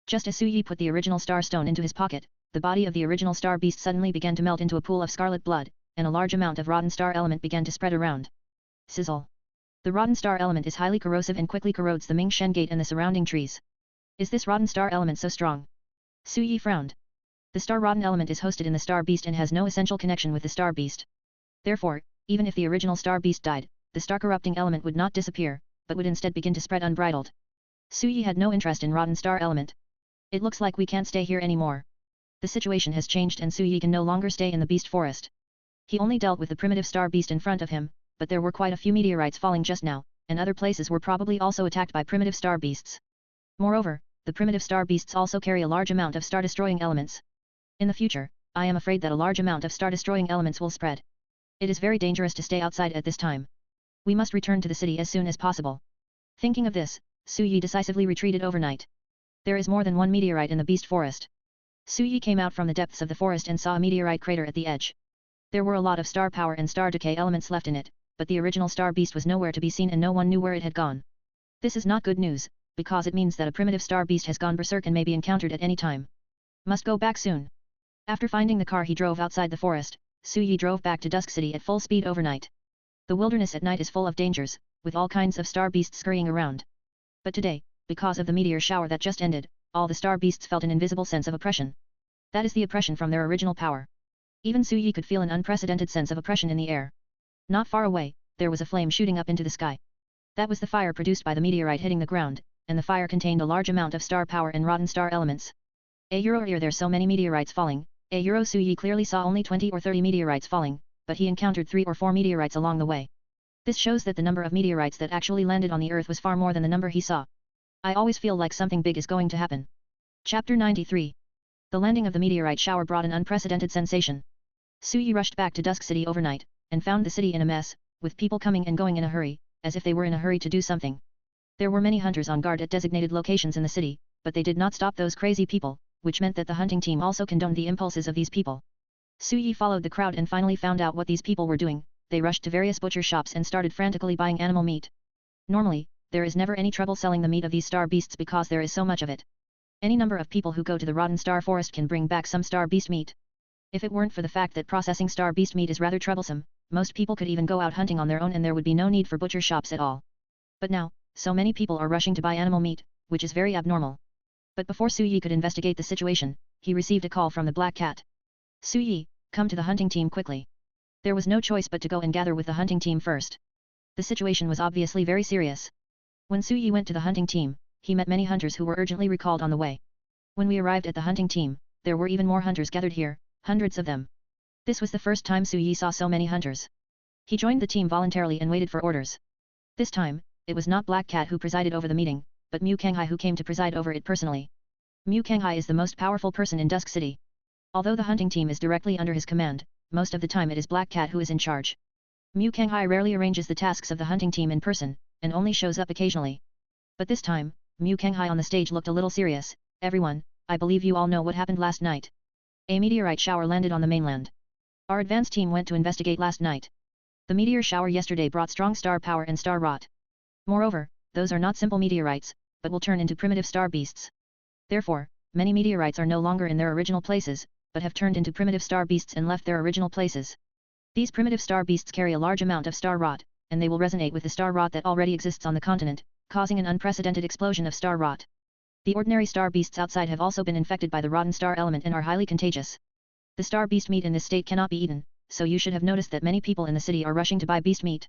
S1: Just as Su Yi put the original star stone into his pocket, the body of the original star beast suddenly began to melt into a pool of scarlet blood, and a large amount of rotten star element began to spread around. Sizzle. The rotten star element is highly corrosive and quickly corrodes the Ming Shen gate and the surrounding trees. Is this rotten star element so strong? Su Yi frowned. The star rotten element is hosted in the star beast and has no essential connection with the star beast. Therefore, even if the original star beast died, the star corrupting element would not disappear, but would instead begin to spread unbridled. Su Yi had no interest in rotten star element. It looks like we can't stay here anymore. The situation has changed and Su Yi can no longer stay in the beast forest. He only dealt with the primitive star beast in front of him, but there were quite a few meteorites falling just now, and other places were probably also attacked by primitive star beasts. Moreover, the primitive star beasts also carry a large amount of star-destroying elements. In the future, I am afraid that a large amount of star-destroying elements will spread. It is very dangerous to stay outside at this time. We must return to the city as soon as possible. Thinking of this, Su Yi decisively retreated overnight. There is more than one meteorite in the beast forest. Su Yi came out from the depths of the forest and saw a meteorite crater at the edge. There were a lot of star power and star decay elements left in it, but the original star beast was nowhere to be seen and no one knew where it had gone. This is not good news, because it means that a primitive star beast has gone berserk and may be encountered at any time. Must go back soon. After finding the car he drove outside the forest, Su Yi drove back to Dusk City at full speed overnight. The wilderness at night is full of dangers, with all kinds of star beasts scurrying around. But today, because of the meteor shower that just ended, all the star beasts felt an invisible sense of oppression. That is the oppression from their original power. Even Su Yi could feel an unprecedented sense of oppression in the air. Not far away, there was a flame shooting up into the sky. That was the fire produced by the meteorite hitting the ground, and the fire contained a large amount of star power and rotten star elements. There's so many meteorites falling. Su Yi clearly saw only 20 or 30 meteorites falling, but he encountered 3 or 4 meteorites along the way. This shows that the number of meteorites that actually landed on the earth was far more than the number he saw. I always feel like something big is going to happen. Chapter 93. The landing of the meteorite shower brought an unprecedented sensation. Su Yi rushed back to Dusk City overnight, and found the city in a mess, with people coming and going in a hurry, as if they were in a hurry to do something. There were many hunters on guard at designated locations in the city, but they did not stop those crazy people, which meant that the hunting team also condoned the impulses of these people. Su Yi followed the crowd and finally found out what these people were doing. They rushed to various butcher shops and started frantically buying animal meat. Normally, there is never any trouble selling the meat of these star beasts because there is so much of it. Any number of people who go to the rotten star forest can bring back some star beast meat. If it weren't for the fact that processing star beast meat is rather troublesome, most people could even go out hunting on their own and there would be no need for butcher shops at all. But now, so many people are rushing to buy animal meat, which is very abnormal. But before Su Yi could investigate the situation, he received a call from the Black Cat. Su Yi, come to the hunting team quickly. There was no choice but to go and gather with the hunting team first. The situation was obviously very serious. When Su Yi went to the hunting team, he met many hunters who were urgently recalled on the way. When we arrived at the hunting team, there were even more hunters gathered here, hundreds of them. This was the first time Su Yi saw so many hunters. He joined the team voluntarily and waited for orders. This time, it was not Black Cat who presided over the meeting, but Mu Kanghai who came to preside over it personally. Mu Kanghai is the most powerful person in Dusk City. Although the hunting team is directly under his command, most of the time it is Black Cat who is in charge. Mu Kanghai rarely arranges the tasks of the hunting team in person, and only shows up occasionally. But this time, Mu Kanghai on the stage looked a little serious. Everyone, I believe you all know what happened last night. A meteorite shower landed on the mainland. Our advance team went to investigate last night. The meteor shower yesterday brought strong star power and star rot. Moreover, those are not simple meteorites, but will turn into primitive star beasts. Therefore, many meteorites are no longer in their original places, but have turned into primitive star beasts and left their original places. These primitive star beasts carry a large amount of star rot, and they will resonate with the star rot that already exists on the continent, causing an unprecedented explosion of star rot. The ordinary star beasts outside have also been infected by the rotten star element and are highly contagious. The star beast meat in this state cannot be eaten, so you should have noticed that many people in the city are rushing to buy beast meat.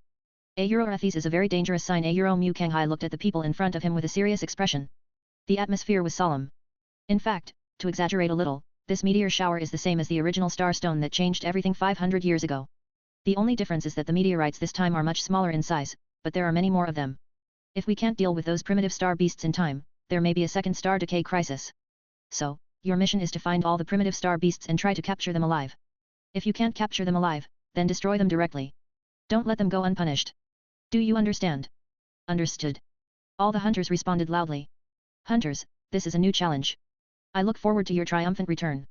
S1: Aethis is a very dangerous sign. Mu Kanghai looked at the people in front of him with a serious expression. The atmosphere was solemn. In fact, to exaggerate a little, this meteor shower is the same as the original star stone that changed everything 500 years ago. The only difference is that the meteorites this time are much smaller in size, but there are many more of them. If we can't deal with those primitive star beasts in time, there may be a second star decay crisis. So, your mission is to find all the primitive star beasts and try to capture them alive. If you can't capture them alive, then destroy them directly. Don't let them go unpunished. Do you understand? Understood. All the hunters responded loudly. Hunters, this is a new challenge. I look forward to your triumphant return.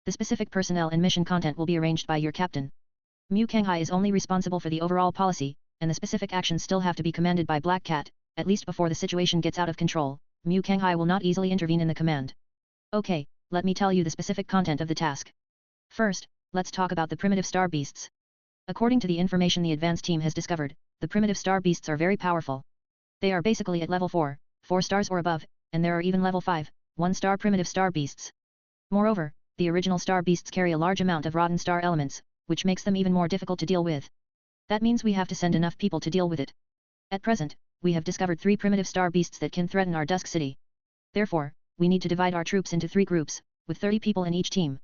S1: The specific personnel and mission content will be arranged by your captain. Mu Kanghai is only responsible for the overall policy, and the specific actions still have to be commanded by Black Cat, at least before the situation gets out of control. Mu Kanghai will not easily intervene in the command. Okay, let me tell you the specific content of the task. First, let's talk about the primitive star beasts. According to the information the advance team has discovered, the primitive star beasts are very powerful. They are basically at level 4, 4 stars or above, and there are even level 5, 1 star primitive star beasts. Moreover, the original star beasts carry a large amount of rotten star elements, which makes them even more difficult to deal with. That means we have to send enough people to deal with it. At present, we have discovered 3 primitive star beasts that can threaten our Dusk City. Therefore, we need to divide our troops into 3 groups, with 30 people in each team.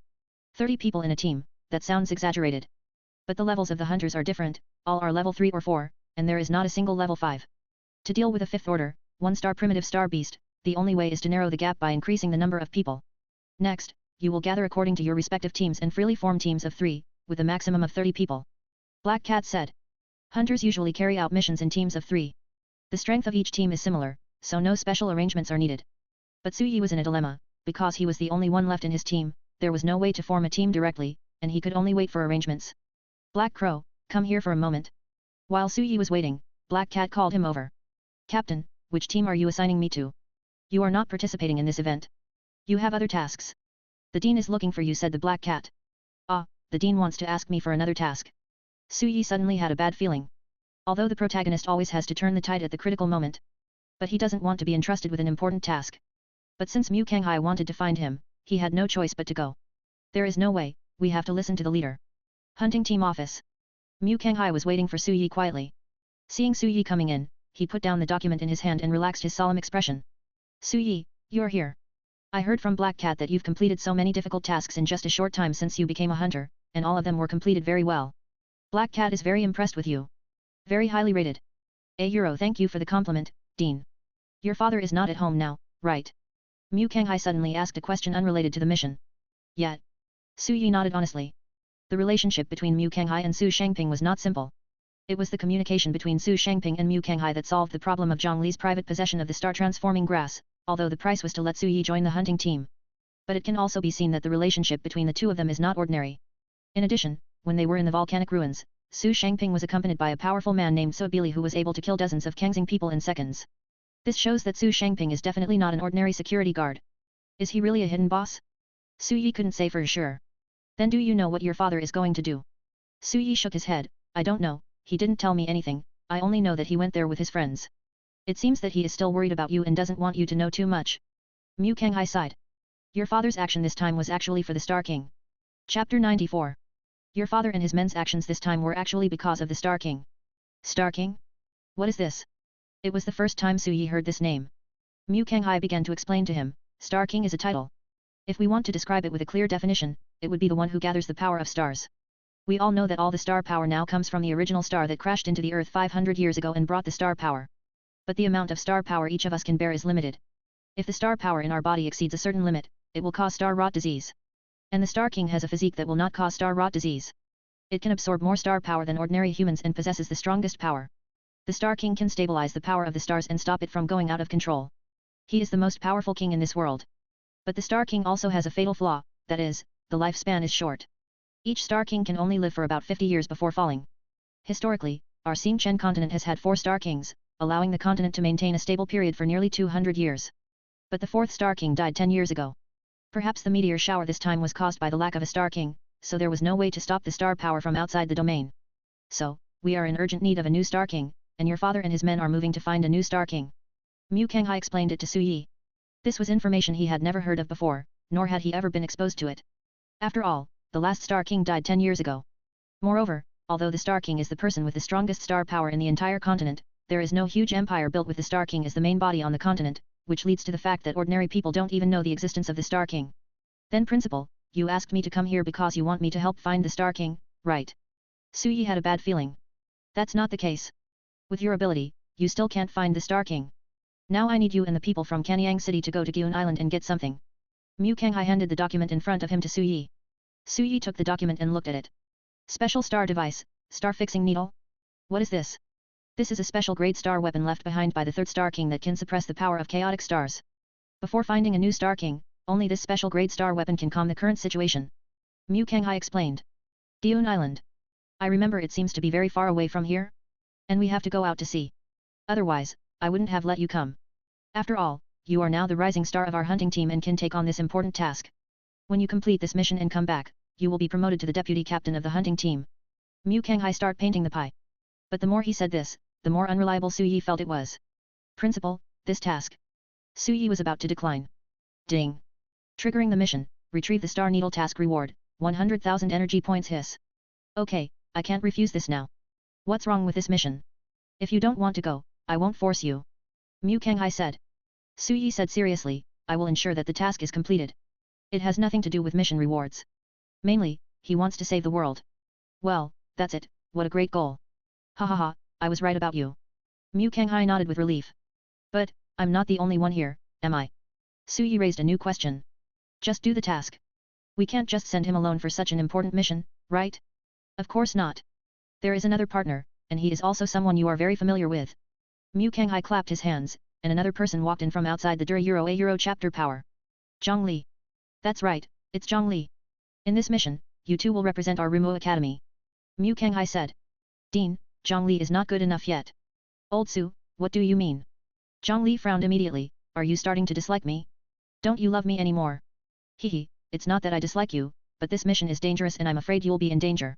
S1: 30 people in a team, that sounds exaggerated. But the levels of the hunters are different, all are level 3 or 4, and there is not a single level 5. To deal with a 5th order, 1 star primitive star beast, the only way is to narrow the gap by increasing the number of people. Next, you will gather according to your respective teams and freely form teams of 3, with a maximum of 30 people. Black Cat said. Hunters usually carry out missions in teams of 3. The strength of each team is similar, so no special arrangements are needed. But Su Yi was in a dilemma, because he was the only one left in his team, there was no way to form a team directly, and he could only wait for arrangements. Black Crow, come here for a moment. While Su Yi was waiting, Black Cat called him over. Captain, which team are you assigning me to? You are not participating in this event. You have other tasks. The Dean is looking for you, said the Black Cat. Ah, the Dean wants to ask me for another task. Su Yi suddenly had a bad feeling. Although the protagonist always has to turn the tide at the critical moment. But he doesn't want to be entrusted with an important task. But since Mu Kanghai wanted to find him, he had no choice but to go. There is no way, we have to listen to the leader. Hunting team office. Mu Kanghai was waiting for Su Yi quietly. Seeing Su Yi coming in, he put down the document in his hand and relaxed his solemn expression. Su Yi, you're here. I heard from Black Cat that you've completed so many difficult tasks in just a short time since you became a hunter, and all of them were completed very well. Black Cat is very impressed with you. Very highly rated. Thank you for the compliment, Dean. Your father is not at home now, right? Mu Kanghai suddenly asked a question unrelated to the mission. Yet. Su Yi nodded honestly. The relationship between Mu Kanghai and Su Shangping was not simple. It was the communication between Su Shangping and Mu Kanghai that solved the problem of Zhang Li's private possession of the star-transforming grass, although the price was to let Su Yi join the hunting team. But it can also be seen that the relationship between the two of them is not ordinary. In addition, when they were in the volcanic ruins, Su Shangping was accompanied by a powerful man named Su Bili who was able to kill dozens of Kangxing people in seconds. This shows that Su Shangping is definitely not an ordinary security guard. Is he really a hidden boss? Su Yi couldn't say for sure. Then do you know what your father is going to do? Su Yi shook his head. I don't know, he didn't tell me anything, I only know that he went there with his friends. It seems that he is still worried about you and doesn't want you to know too much. Mu Kanghai sighed. Your father's action this time was actually for the Star King. Chapter 94. Your father and his men's actions this time were actually because of the Star King. Star King? What is this? It was the first time Su Yi heard this name. Mu Kanghai began to explain to him, Star King is a title. If we want to describe it with a clear definition, it would be the one who gathers the power of stars. We all know that all the star power now comes from the original star that crashed into the earth 500 years ago and brought the star power. But the amount of star power each of us can bear is limited. If the star power in our body exceeds a certain limit, it will cause star rot disease. And the Star King has a physique that will not cause star rot disease. It can absorb more star power than ordinary humans and possesses the strongest power. The Star King can stabilize the power of the stars and stop it from going out of control. He is the most powerful king in this world. But the Star King also has a fatal flaw, that is, the lifespan is short. Each Star King can only live for about 50 years before falling. Historically, our Xingchen continent has had 4 Star Kings, allowing the continent to maintain a stable period for nearly 200 years. But the 4th Star King died 10 years ago. Perhaps the meteor shower this time was caused by the lack of a Star King, so there was no way to stop the star power from outside the domain. So, we are in urgent need of a new Star King, and your father and his men are moving to find a new Star King. Mu Kanghai explained it to Su Yi. This was information he had never heard of before, nor had he ever been exposed to it. After all, the last Star King died 10 years ago. Moreover, although the Star King is the person with the strongest star power in the entire continent, there is no huge empire built with the Star King as the main body on the continent, which leads to the fact that ordinary people don't even know the existence of the Star King. Then Principal, you asked me to come here because you want me to help find the Star King, right? Su Yi had a bad feeling. That's not the case. With your ability, you still can't find the Star King. Now I need you and the people from Kanyang City to go to Gyun Island and get something. Mu Kanghai handed the document in front of him to Su Yi. Su Yi took the document and looked at it. Special star device, star fixing needle? What is this? This is a special grade star weapon left behind by the 3rd Star King that can suppress the power of chaotic stars. Before finding a new Star King, only this special grade star weapon can calm the current situation. Mu Kanghai explained. Gyun Island. I remember it seems to be very far away from here. And we have to go out to sea. Otherwise, I wouldn't have let you come. After all, you are now the rising star of our hunting team and can take on this important task. When you complete this mission and come back, you will be promoted to the deputy captain of the hunting team. Mu Kanghai started painting the pie. But the more he said this, the more unreliable Su Yi felt it was. Principal, this task. Su Yi was about to decline. Ding. Triggering the mission, retrieve the Star Needle task reward, 100,000 energy points hiss. Okay, I can't refuse this now. What's wrong with this mission? If you don't want to go, I won't force you. Mu Kanghai said. Su Yi said seriously, I will ensure that the task is completed. It has nothing to do with mission rewards. Mainly, he wants to save the world. Well, that's it, what a great goal. Hahaha, I was right about you. Mu Kanghai nodded with relief. But, I'm not the only one here, am I? Su Yi raised a new question. Just do the task. We can't just send him alone for such an important mission, right? Of course not. There is another partner, and he is also someone you are very familiar with. Mu Kanghai clapped his hands, and another person walked in from outside the Dura Euro chapter power. Zhang Li. That's right, it's Zhang Li. In this mission, you two will represent our Rumo Academy. Mu Kanghai said. Dean, Zhang Li is not good enough yet. Old Su, what do you mean? Zhang Li frowned immediately, are you starting to dislike me? Don't you love me anymore? Hehe, it's not that I dislike you, but this mission is dangerous and I'm afraid you'll be in danger.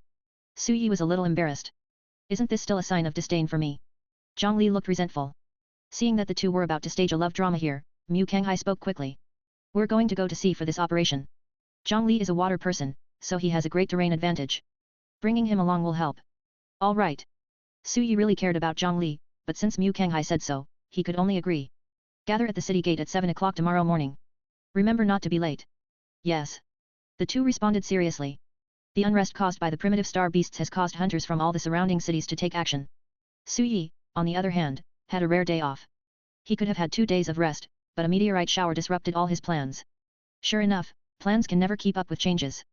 S1: Su Yi was a little embarrassed. Isn't this still a sign of disdain for me? Zhang Li looked resentful. Seeing that the two were about to stage a love drama here, Mu Kanghai spoke quickly. We're going to go to sea for this operation. Zhang Li is a water person, so he has a great terrain advantage. Bringing him along will help. All right. Su Yi really cared about Zhang Li, but since Mu Kanghai said so, he could only agree. Gather at the city gate at 7 o'clock tomorrow morning. Remember not to be late. Yes. The two responded seriously. The unrest caused by the primitive star beasts has caused hunters from all the surrounding cities to take action. Su Yi, on the other hand, had a rare day off. He could have had 2 days of rest, but a meteorite shower disrupted all his plans. Sure enough, plans can never keep up with changes.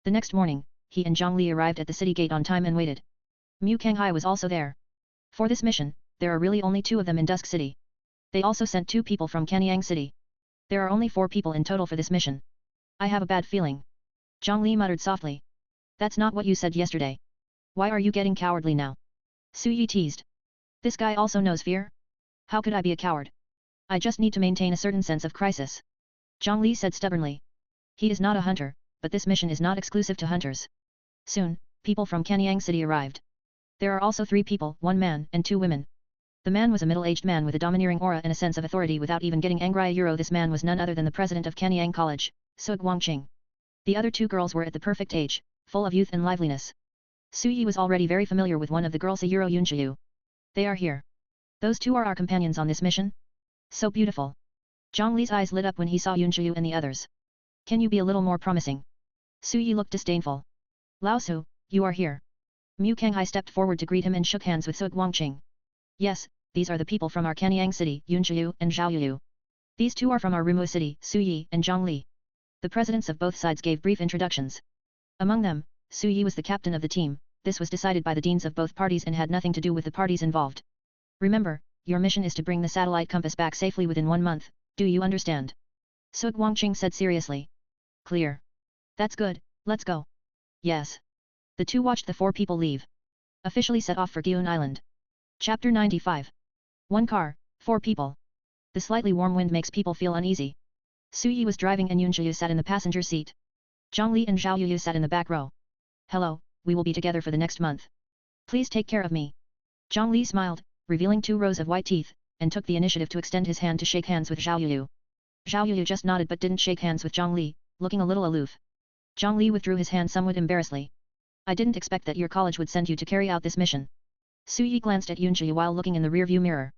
S1: The next morning, he and Zhang Li arrived at the city gate on time and waited. Mu Kanghai was also there. For this mission, there are really only 2 of them in Dusk City. They also sent 2 people from Kanyang City. There are only 4 people in total for this mission. I have a bad feeling. Zhang Li muttered softly. That's not what you said yesterday. Why are you getting cowardly now? Su Yi teased. This guy also knows fear? How could I be a coward? I just need to maintain a certain sense of crisis. Zhang Li said stubbornly. He is not a hunter, but this mission is not exclusive to hunters. Soon, people from Kanyang City arrived. There are also 3 people, 1 man and 2 women. The man was a middle-aged man with a domineering aura and a sense of authority without even getting angry. This man was none other than the president of Kanyang College, Su Guangqing. The other 2 girls were at the perfect age, full of youth and liveliness. Su Yi was already very familiar with one of the girls, Yunjiu. They are here. Those 2 are our companions on this mission? So beautiful. Zhang Li's eyes lit up when he saw Yunjiu and the others. Can you be a little more promising? Su Yi looked disdainful. Lao Su, you are here. Mu Kanghai stepped forward to greet him and shook hands with Su Guangqing. Yes, these are the people from our Kanyang City, Yunjiu and Zhao Yu. These 2 are from our Rumui City, Su Yi and Zhang Li. The presidents of both sides gave brief introductions. Among them, Su Yi was the captain of the team. This was decided by the deans of both parties and had nothing to do with the parties involved. Remember, your mission is to bring the satellite compass back safely within 1 month, do you understand? Su Guangqing said seriously. Clear. That's good, let's go. Yes. The 2 watched the 4 people leave. Officially set off for Gyun Island. Chapter 95. 1 car, 4 people. The slightly warm wind makes people feel uneasy. Su Yi was driving and Yunjiu sat in the passenger seat. Zhang Li and Zhao Yu sat in the back row. Hello, we will be together for the next month. Please take care of me. Zhang Li smiled, revealing 2 rows of white teeth, and took the initiative to extend his hand to shake hands with Zhao Yu. Zhao Yu just nodded but didn't shake hands with Zhang Li, looking a little aloof. Zhang Li withdrew his hand somewhat embarrassedly. I didn't expect that your college would send you to carry out this mission. Su Yi glanced at Yunjiu while looking in the rearview mirror.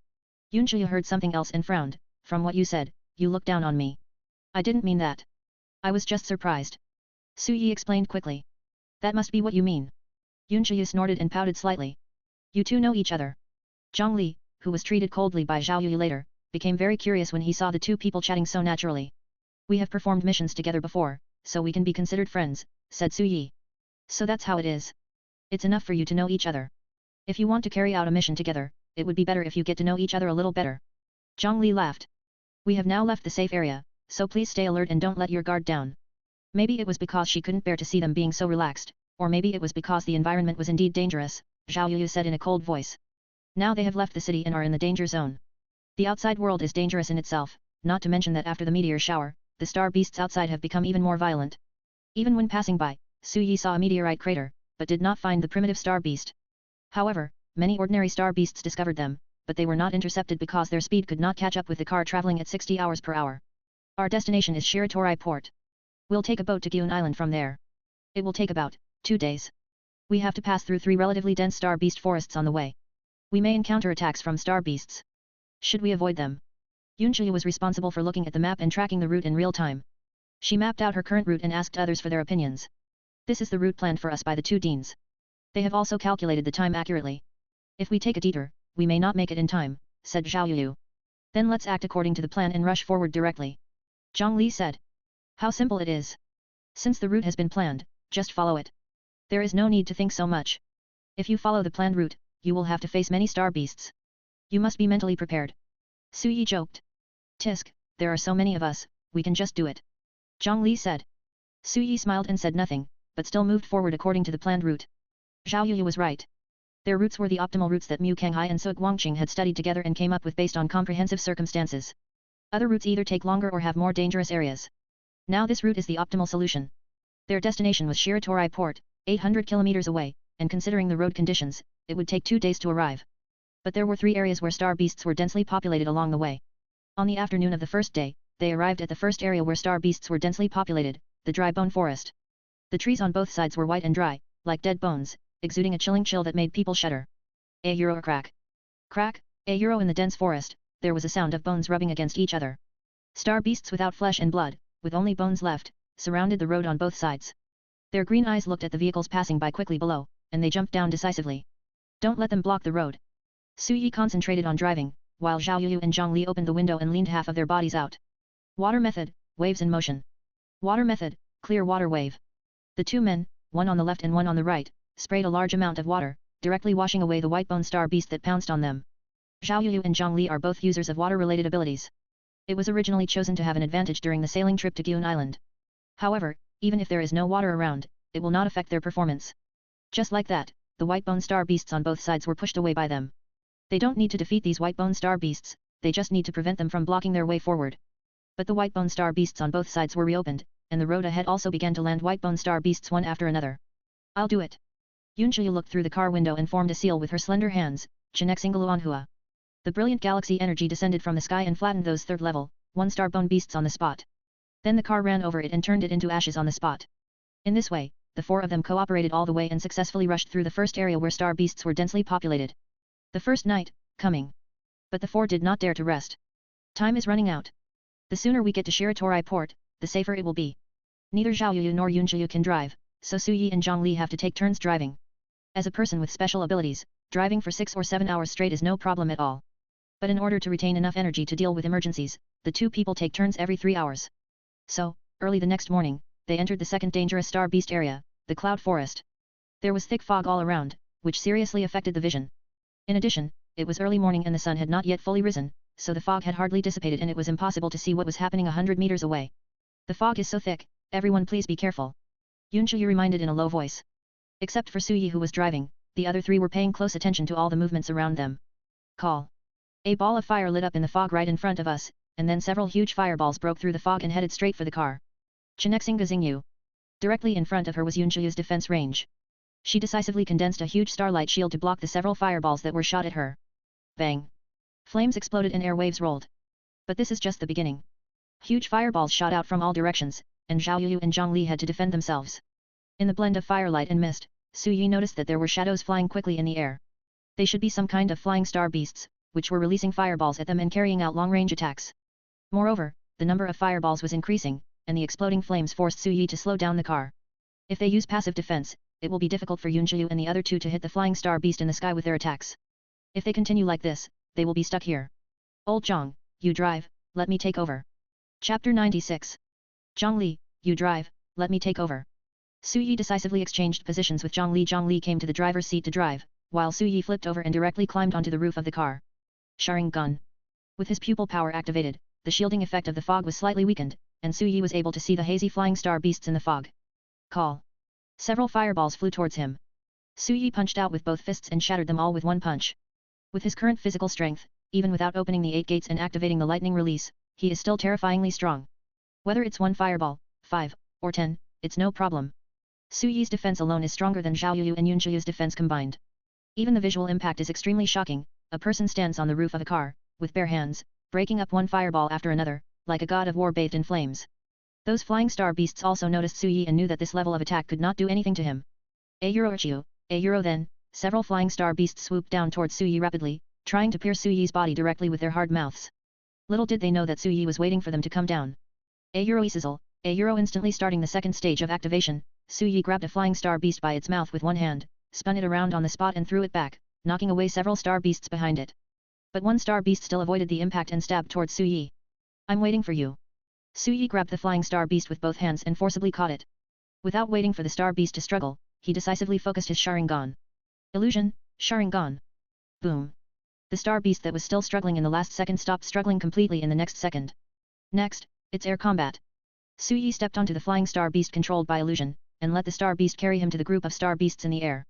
S1: Yunjiu heard something else and frowned. From what you said, you look down on me. I didn't mean that. I was just surprised. Su Yi explained quickly. That must be what you mean. Yunjiu snorted and pouted slightly. You 2 know each other. Zhang Li, who was treated coldly by Zhao Yu later, became very curious when he saw the 2 people chatting so naturally. We have performed missions together before, so we can be considered friends, said Su Yi. So that's how it is. It's enough for you to know each other. If you want to carry out a mission together, it would be better if you get to know each other a little better. Zhang Li laughed. We have now left the safe area, so please stay alert and don't let your guard down. Maybe it was because she couldn't bear to see them being so relaxed, or maybe it was because the environment was indeed dangerous, Zhao Yu said in a cold voice. Now they have left the city and are in the danger zone. The outside world is dangerous in itself, not to mention that after the meteor shower, the star beasts outside have become even more violent. Even when passing by, Su Yi saw a meteorite crater, but did not find the primitive star beast. However, many ordinary star beasts discovered them, but they were not intercepted because their speed could not catch up with the car traveling at 60 hours per hour. Our destination is Shiratori Port. We'll take a boat to Gyun Island from there. It will take about 2 days. We have to pass through 3 relatively dense star beast forests on the way. We may encounter attacks from star beasts. Should we avoid them? Yunjiu was responsible for looking at the map and tracking the route in real time. She mapped out her current route and asked others for their opinions. This is the route planned for us by the 2 deans. They have also calculated the time accurately. If we take a detour, we may not make it in time, said Zhao Yu. Then let's act according to the plan and rush forward directly. Zhang Li said. How simple it is. Since the route has been planned, just follow it. There is no need to think so much. If you follow the planned route, you will have to face many star beasts. You must be mentally prepared. Su Yi joked. Tisk, there are so many of us, we can just do it. Zhang Li said. Su Yi smiled and said nothing, but still moved forward according to the planned route. Zhao Yu was right. Their routes were the optimal routes that Mu Kanghai and Su Guangqing had studied together and came up with based on comprehensive circumstances. Other routes either take longer or have more dangerous areas. Now this route is the optimal solution. Their destination was Shiratori Port, 800 kilometers away, and considering the road conditions, it would take 2 days to arrive. But there were 3 areas where star beasts were densely populated along the way. On the afternoon of the first day, they arrived at the first area where star beasts were densely populated, the dry bone forest. The trees on both sides were white and dry, like dead bones, exuding a chilling chill that made people shudder. A euro crack. Crack, a euro in the dense forest, there was a sound of bones rubbing against each other. Star beasts without flesh and blood, with only bones left, surrounded the road on both sides. Their green eyes looked at the vehicles passing by quickly below, and they jumped down decisively. Don't let them block the road. Su Yi concentrated on driving, while Zhao Yu and Zhang Li opened the window and leaned half of their bodies out. Water method, waves in motion. Water method, clear water wave. The 2 men, one on the left and one on the right, sprayed a large amount of water, directly washing away the white bone star beast that pounced on them. Zhao Yu and Zhang Li are both users of water-related abilities. It was originally chosen to have an advantage during the sailing trip to Gyun Island. However, even if there is no water around, it will not affect their performance. Just like that, the white bone star beasts on both sides were pushed away by them. They don't need to defeat these white bone star beasts, they just need to prevent them from blocking their way forward. But the white bone star beasts on both sides were reopened, and the road ahead also began to land white-bone star beasts one after another. I'll do it. Yunjiu looked through the car window and formed a seal with her slender hands, Chinexingaluanhua. The brilliant galaxy energy descended from the sky and flattened those third-level, one-star bone beasts on the spot. Then the car ran over it and turned it into ashes on the spot. In this way, the four of them cooperated all the way and successfully rushed through the first area where star beasts were densely populated. The first night, coming. But the four did not dare to rest. Time is running out. The sooner we get to Shiratori port, the safer it will be. Neither Zhao Yu nor Yunjiu can drive, so Su Yi and Zhang Li have to take turns driving. As a person with special abilities, driving for 6 or 7 hours straight is no problem at all. But in order to retain enough energy to deal with emergencies, the two people take turns every 3 hours. So, early the next morning, they entered the second dangerous star beast area, the cloud forest. There was thick fog all around, which seriously affected the vision. In addition, it was early morning and the sun had not yet fully risen, so the fog had hardly dissipated and it was impossible to see what was happening 100 meters away. The fog is so thick, everyone please be careful. Yunjiu reminded in a low voice. Except for Su Yi who was driving, the other three were paying close attention to all the movements around them. Call. A ball of fire lit up in the fog right in front of us, and then several huge fireballs broke through the fog and headed straight for the car. Chinexinga Xingyu. Directly in front of her was Yunjiu's defense range. She decisively condensed a huge starlight shield to block the several fireballs that were shot at her. Bang! Flames exploded and air waves rolled. But this is just the beginning. Huge fireballs shot out from all directions, and Zhao Yu and Zhang Li had to defend themselves. In the blend of firelight and mist, Su Yi noticed that there were shadows flying quickly in the air. They should be some kind of flying star beasts, which were releasing fireballs at them and carrying out long-range attacks. Moreover, the number of fireballs was increasing, and the exploding flames forced Su Yi to slow down the car. If they use passive defense, it will be difficult for Yunjiu and the other two to hit the flying star beast in the sky with their attacks. If they continue like this, they will be stuck here. Old Zhang, you drive, let me take over. Chapter 96. Zhang Li, you drive, let me take over. Su Yi decisively exchanged positions with Zhang Li. Zhang Li came to the driver's seat to drive, while Su Yi flipped over and directly climbed onto the roof of the car. Sharingan. With his pupil power activated, the shielding effect of the fog was slightly weakened, and Su Yi was able to see the hazy flying star beasts in the fog. Call. Several fireballs flew towards him. Su Yi punched out with both fists and shattered them all with one punch. With his current physical strength, even without opening the 8 gates and activating the lightning release, he is still terrifyingly strong. Whether it's 1 fireball, 5, or 10, it's no problem. Su Yi's defense alone is stronger than Zhao Yu and Yunjiu's defense combined. Even the visual impact is extremely shocking. A person stands on the roof of a car, with bare hands, breaking up one fireball after another, like a god of war bathed in flames. Those flying star beasts also noticed Su Yi and knew that this level of attack could not do anything to him. A euro then, several flying star beasts swooped down towards Su Yi rapidly, trying to pierce Su Yi's body directly with their hard mouths. Little did they know that Su Yi was waiting for them to come down. A euro instantly starting the second stage of activation, Su Yi grabbed a flying star beast by its mouth with one hand, spun it around on the spot and threw it back, knocking away several star beasts behind it. But one star beast still avoided the impact and stabbed towards Su Yi. I'm waiting for you. Su Yi grabbed the flying star beast with both hands and forcibly caught it. Without waiting for the star beast to struggle, he decisively focused his Sharingan. Illusion, Sharingan. Boom. The star beast that was still struggling in the last second stopped struggling completely in the next second. Next, it's air combat. Su Yi stepped onto the flying star beast controlled by illusion, and let the star beast carry him to the group of star beasts in the air.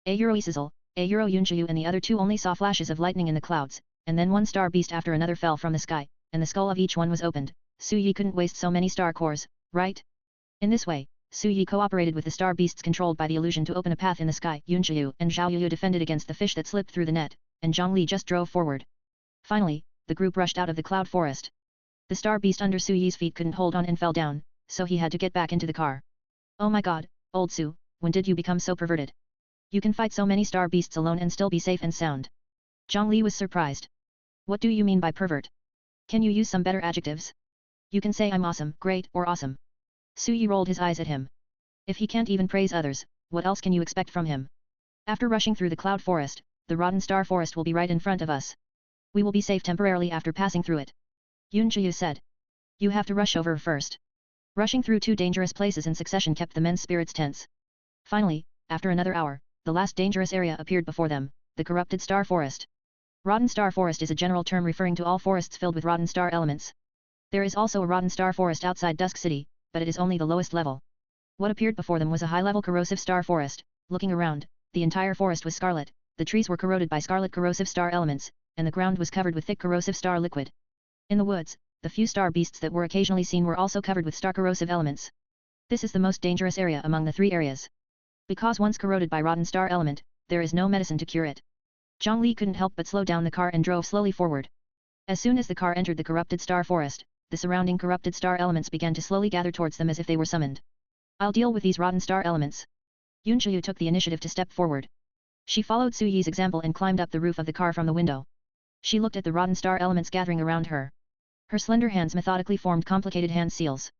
S1: A euro Yunjiu and the other two only saw flashes of lightning in the clouds, and then one star beast after another fell from the sky, and the skull of each one was opened. Su Yi couldn't waste so many star cores, right? In this way, Su Yi cooperated with the star beasts controlled by the illusion to open a path in the sky. Yunjiu and Zhao Yu defended against the fish that slipped through the net, and Zhang Li just drove forward. Finally, the group rushed out of the cloud forest. The star beast under Su Yi's feet couldn't hold on and fell down, so he had to get back into the car. Oh my god, old Su, when did you become so perverted? You can fight so many star beasts alone and still be safe and sound. Zhang Li was surprised. What do you mean by pervert? Can you use some better adjectives? You can say I'm awesome, great, or awesome. Su Yi rolled his eyes at him. If he can't even praise others, what else can you expect from him? After rushing through the cloud forest, the rotten star forest will be right in front of us. We will be safe temporarily after passing through it. Yunjiu said. You have to rush over first. Rushing through 2 dangerous places in succession kept the men's spirits tense. Finally, after another hour, the last dangerous area appeared before them, the corrupted star forest. Rotten star forest is a general term referring to all forests filled with rotten star elements. There is also a rotten star forest outside Dusk City, but it is only the lowest level. What appeared before them was a high-level corrosive star forest. Looking around, the entire forest was scarlet, the trees were corroded by scarlet corrosive star elements, and the ground was covered with thick corrosive star liquid. In the woods, the few star beasts that were occasionally seen were also covered with star corrosive elements. This is the most dangerous area among the 3 areas. Because once corroded by rotten star element, there is no medicine to cure it. Zhang Li couldn't help but slow down the car and drove slowly forward. As soon as the car entered the corrupted star forest, the surrounding corrupted star elements began to slowly gather towards them as if they were summoned. I'll deal with these rotten star elements. Yunqiu took the initiative to step forward. She followed Su Yi's example and climbed up the roof of the car from the window. She looked at the rotten star elements gathering around her. Her slender hands methodically formed complicated hand seals.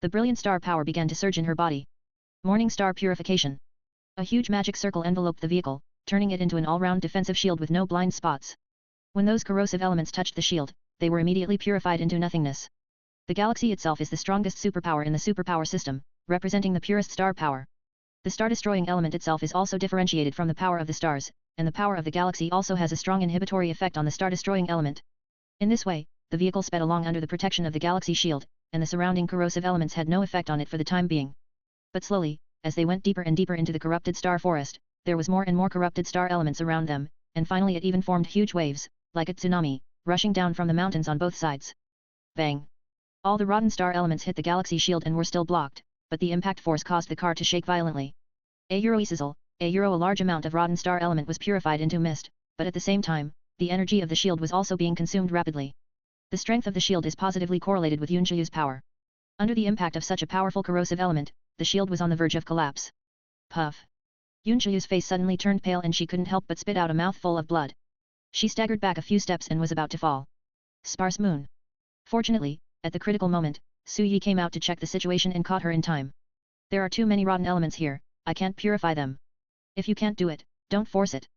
S1: The brilliant star power began to surge in her body. Morning star purification. A huge magic circle enveloped the vehicle, turning it into an all-round defensive shield with no blind spots. When those corrosive elements touched the shield, they were immediately purified into nothingness. The galaxy itself is the strongest superpower in the superpower system, representing the purest star power. The star-destroying element itself is also differentiated from the power of the stars, and the power of the galaxy also has a strong inhibitory effect on the star-destroying element. In this way, the vehicle sped along under the protection of the galaxy shield, and the surrounding corrosive elements had no effect on it for the time being. But slowly, as they went deeper and deeper into the corrupted star forest, there was more and more corrupted star elements around them, and finally it even formed huge waves, like a tsunami, rushing down from the mountains on both sides. Bang! All the rotten star elements hit the galaxy shield and were still blocked, but the impact force caused the car to shake violently. A large amount of rotten star element was purified into mist, but at the same time, the energy of the shield was also being consumed rapidly. The strength of the shield is positively correlated with Yunqiu's power. Under the impact of such a powerful corrosive element, the shield was on the verge of collapse. Puff! Yunqiu's face suddenly turned pale and she couldn't help but spit out a mouthful of blood. She staggered back a few steps and was about to fall. Sparse moon. Fortunately, at the critical moment, Su Yi came out to check the situation and caught her in time. There are too many rotten elements here, I can't purify them. If you can't do it, don't force it.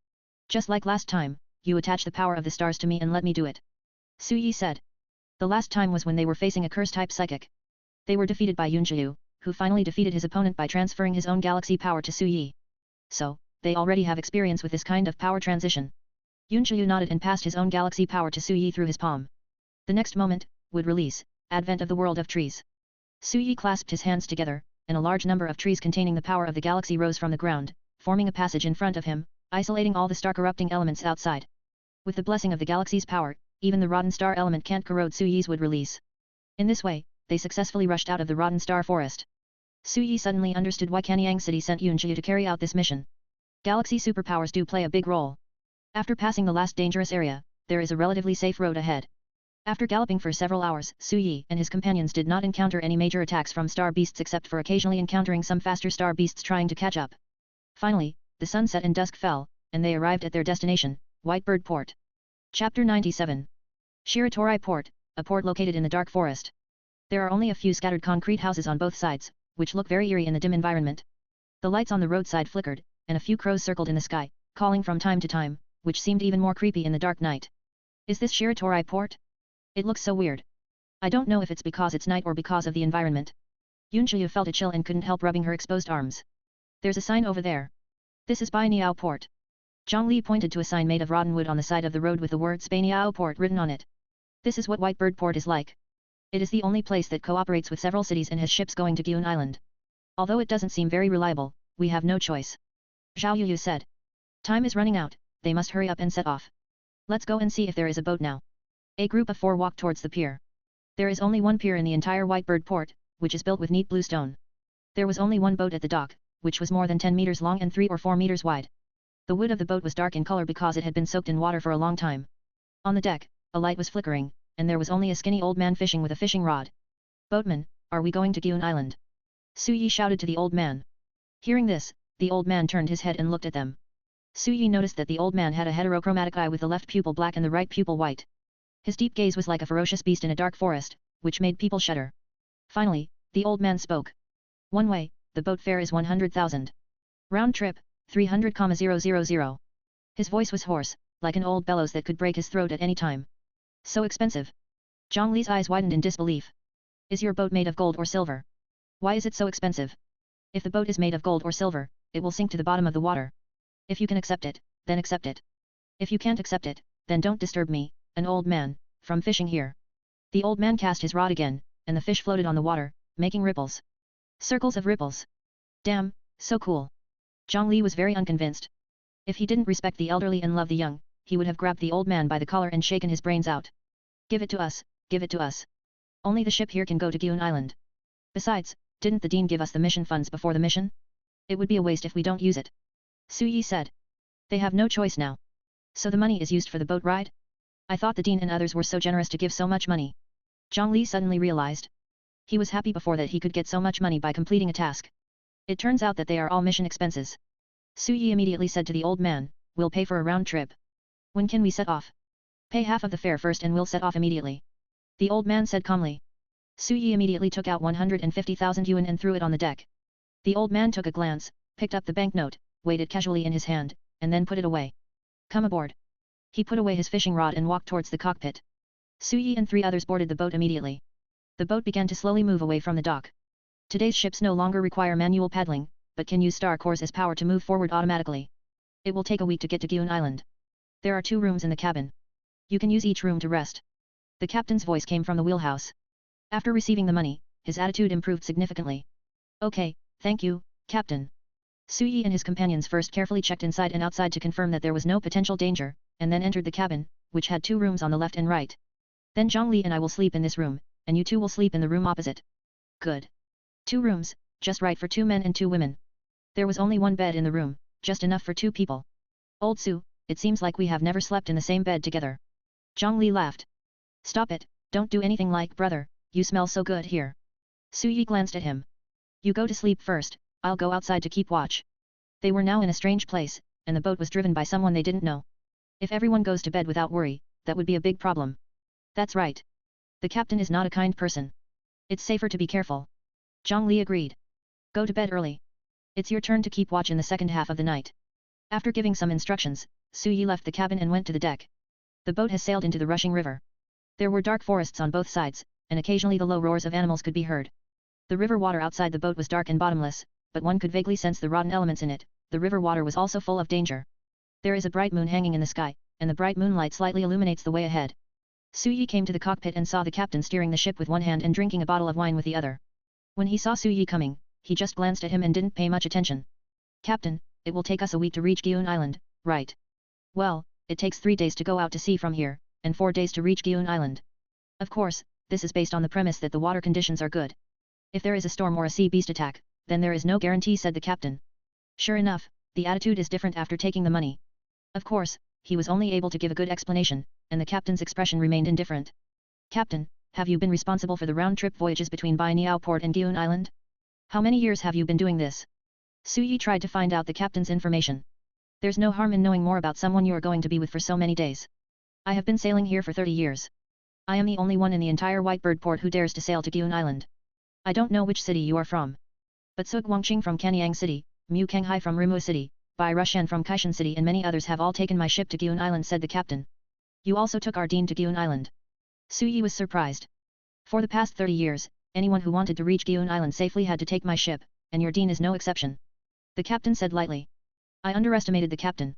S1: Just like last time, you attach the power of the stars to me and let me do it. Su Yi said. The last time was when they were facing a curse-type psychic. They were defeated by Yunqiu, who finally defeated his opponent by transferring his own galaxy power to Su Yi. So, they already have experience with this kind of power transition. Yunqiu nodded and passed his own galaxy power to Su Yi through his palm. The next moment, would release, advent of the world of trees. Su Yi clasped his hands together, and a large number of trees containing the power of the galaxy rose from the ground, forming a passage in front of him, isolating all the star-corrupting elements outside. With the blessing of the galaxy's power, even the rotten star element can't corrode Su Yi's would release. In this way, they successfully rushed out of the rotten star forest. Su Yi suddenly understood why Canyang City sent Yunqiu to carry out this mission. Galaxy superpowers do play a big role. After passing the last dangerous area, there is a relatively safe road ahead. After galloping for several hours, Su Yi and his companions did not encounter any major attacks from star beasts except for occasionally encountering some faster star beasts trying to catch up. Finally, the sun set and dusk fell, and they arrived at their destination, Whitebird Port. Chapter 97. Shiratori Port, a port located in the dark forest. There are only a few scattered concrete houses on both sides, which look very eerie in the dim environment. The lights on the roadside flickered, and a few crows circled in the sky, calling from time to time, which seemed even more creepy in the dark night. Is this Shiratori Port? It looks so weird. I don't know if it's because it's night or because of the environment. Yunqiu felt a chill and couldn't help rubbing her exposed arms. There's a sign over there. This is Bai Niao Port. Zhang Li pointed to a sign made of rotten wood on the side of the road with the words Bai Niao Port written on it. This is what Whitebird Port is like. It is the only place that cooperates with several cities and has ships going to Gyun Island. Although it doesn't seem very reliable, we have no choice. Zhao Yuyu said. Time is running out, they must hurry up and set off. Let's go and see if there is a boat now. A group of 4 walked towards the pier. There is only one pier in the entire Whitebird Port, which is built with neat blue stone. There was only one boat at the dock, which was more than 10 meters long and 3 or 4 meters wide. The wood of the boat was dark in color because it had been soaked in water for a long time. On the deck, a light was flickering, and there was only a skinny old man fishing with a fishing rod. Boatman, are we going to Gyun Island? Su Yi shouted to the old man. Hearing this, the old man turned his head and looked at them. Su Yi noticed that the old man had a heterochromatic eye with the left pupil black and the right pupil white. His deep gaze was like a ferocious beast in a dark forest, which made people shudder. Finally, the old man spoke. One way, the boat fare is 100,000. Round trip, 300,000. His voice was hoarse, like an old bellows that could break his throat at any time. So expensive. Zhang Li's eyes widened in disbelief. Is your boat made of gold or silver? Why is it so expensive? If the boat is made of gold or silver, it will sink to the bottom of the water. If you can accept it, then accept it. If you can't accept it, then don't disturb me, an old man, from fishing here. The old man cast his rod again, and the fish floated on the water, making ripples. Circles of ripples. Damn, so cool. Zhang Li was very unconvinced. If he didn't respect the elderly and love the young, he would have grabbed the old man by the collar and shaken his brains out. Give it to us, give it to us. Only the ship here can go to Gyun Island. Besides, Didn't the dean give us the mission funds before the mission? It would be a waste if we don't use it. Su Yi said. They have no choice now. So the money is used for the boat ride? I thought the dean and others were so generous to give so much money. Zhang Li suddenly realized. He was happy before that he could get so much money by completing a task. It turns out that they are all mission expenses. Su Yi immediately said to the old man, we'll pay for a round trip. When can we set off? Pay half of the fare first and we'll set off immediately. The old man said calmly. Su Yi immediately took out 150,000 yuan and threw it on the deck. The old man took a glance, picked up the banknote, weighed it casually in his hand, and then put it away. Come aboard. He put away his fishing rod and walked towards the cockpit. Su Yi and 3 others boarded the boat immediately. The boat began to slowly move away from the dock. Today's ships no longer require manual paddling, but can use star cores as power to move forward automatically. It will take a week to get to Gyun Island. There are 2 rooms in the cabin. You can use each room to rest. The captain's voice came from the wheelhouse. After receiving the money, his attitude improved significantly. Okay, thank you, Captain. Su Yi and his companions first carefully checked inside and outside to confirm that there was no potential danger, and then entered the cabin, which had 2 rooms on the left and right. Then Zhang Li and I will sleep in this room, and you 2 will sleep in the room opposite. Good. 2 rooms, just right for 2 men and 2 women. There was only 1 bed in the room, just enough for 2 people. Old Su, it seems like we have never slept in the same bed together. Zhang Li laughed. Stop it, don't do anything like brother, you smell so good here. Su Yi glanced at him. You go to sleep first, I'll go outside to keep watch. They were now in a strange place, and the boat was driven by someone they didn't know. If everyone goes to bed without worry, that would be a big problem. That's right. The captain is not a kind person. It's safer to be careful. Zhang Li agreed. Go to bed early. It's your turn to keep watch in the second half of the night. After giving some instructions, Su Yi left the cabin and went to the deck. The boat has sailed into the rushing river. There were dark forests on both sides, and occasionally the low roars of animals could be heard. The river water outside the boat was dark and bottomless, but one could vaguely sense the rotten elements in it. The river water was also full of danger. There is a bright moon hanging in the sky, and the bright moonlight slightly illuminates the way ahead. Su Yi came to the cockpit and saw the captain steering the ship with one hand and drinking a bottle of wine with the other. When he saw Su Yi coming, he just glanced at him and didn't pay much attention. Captain, it will take us a week to reach Gyun Island, right? Well, it takes 3 days to go out to sea from here, and 4 days to reach Gyun Island. Of course, this is based on the premise that the water conditions are good. If there is a storm or a sea beast attack, then there is no guarantee, said the captain. Sure enough, the attitude is different after taking the money. Of course, he was only able to give a good explanation, and the captain's expression remained indifferent. Captain, have you been responsible for the round-trip voyages between Bai Niao Port and Gyun Island? How many years have you been doing this? Su Yi tried to find out the captain's information. There's no harm in knowing more about someone you are going to be with for so many days. I have been sailing here for 30 years. I am the only one in the entire Whitebird port who dares to sail to Gyun Island. I don't know which city you are from. But Su Guangqing from Kanyang City, Mu Kenghai from Rimua City, Bai Rushan from Kaishan City and many others have all taken my ship to Gyun Island, said the captain. You also took our dean to Gyun Island. Su Yi was surprised. For the past 30 years, anyone who wanted to reach Gyun Island safely had to take my ship, and your dean is no exception. The captain said lightly. I underestimated the captain.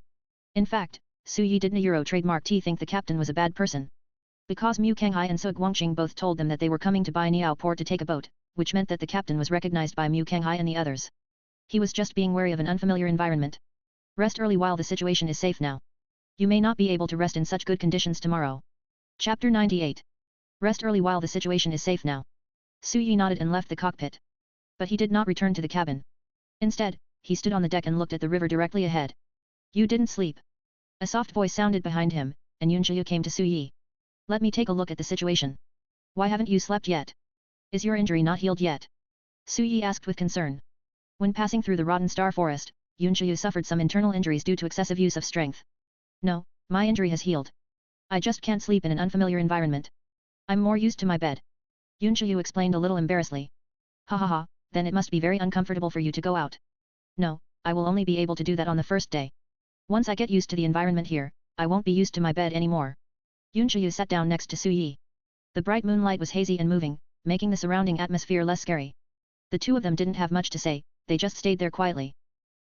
S1: In fact, Su Yi didn't Euro trademark T think the captain was a bad person. Because Mu Kenghai and Su Guangqing both told them that they were coming to Bai Niao Port to take a boat, which meant that the captain was recognized by Mu Kenghai and the others. He was just being wary of an unfamiliar environment. Rest early while the situation is safe now. You may not be able to rest in such good conditions tomorrow. Chapter 98. Rest early while the situation is safe now. Su Yi nodded and left the cockpit. But he did not return to the cabin. Instead, he stood on the deck and looked at the river directly ahead. You didn't sleep. A soft voice sounded behind him, and Yun Shiyu came to Su Yi. Let me take a look at the situation. Why haven't you slept yet? Is your injury not healed yet? Su Yi asked with concern. When passing through the rotten star forest, Yun Shiyu suffered some internal injuries due to excessive use of strength. No, my injury has healed. I just can't sleep in an unfamiliar environment. I'm more used to my bed. Yun Shiyu explained a little embarrassedly. Hahaha, then it must be very uncomfortable for you to go out. No, I will only be able to do that on the first day. Once I get used to the environment here, I won't be used to my bed anymore. Yun Shiyu sat down next to Su Yi. The bright moonlight was hazy and moving, making the surrounding atmosphere less scary. The 2 of them didn't have much to say, they just stayed there quietly.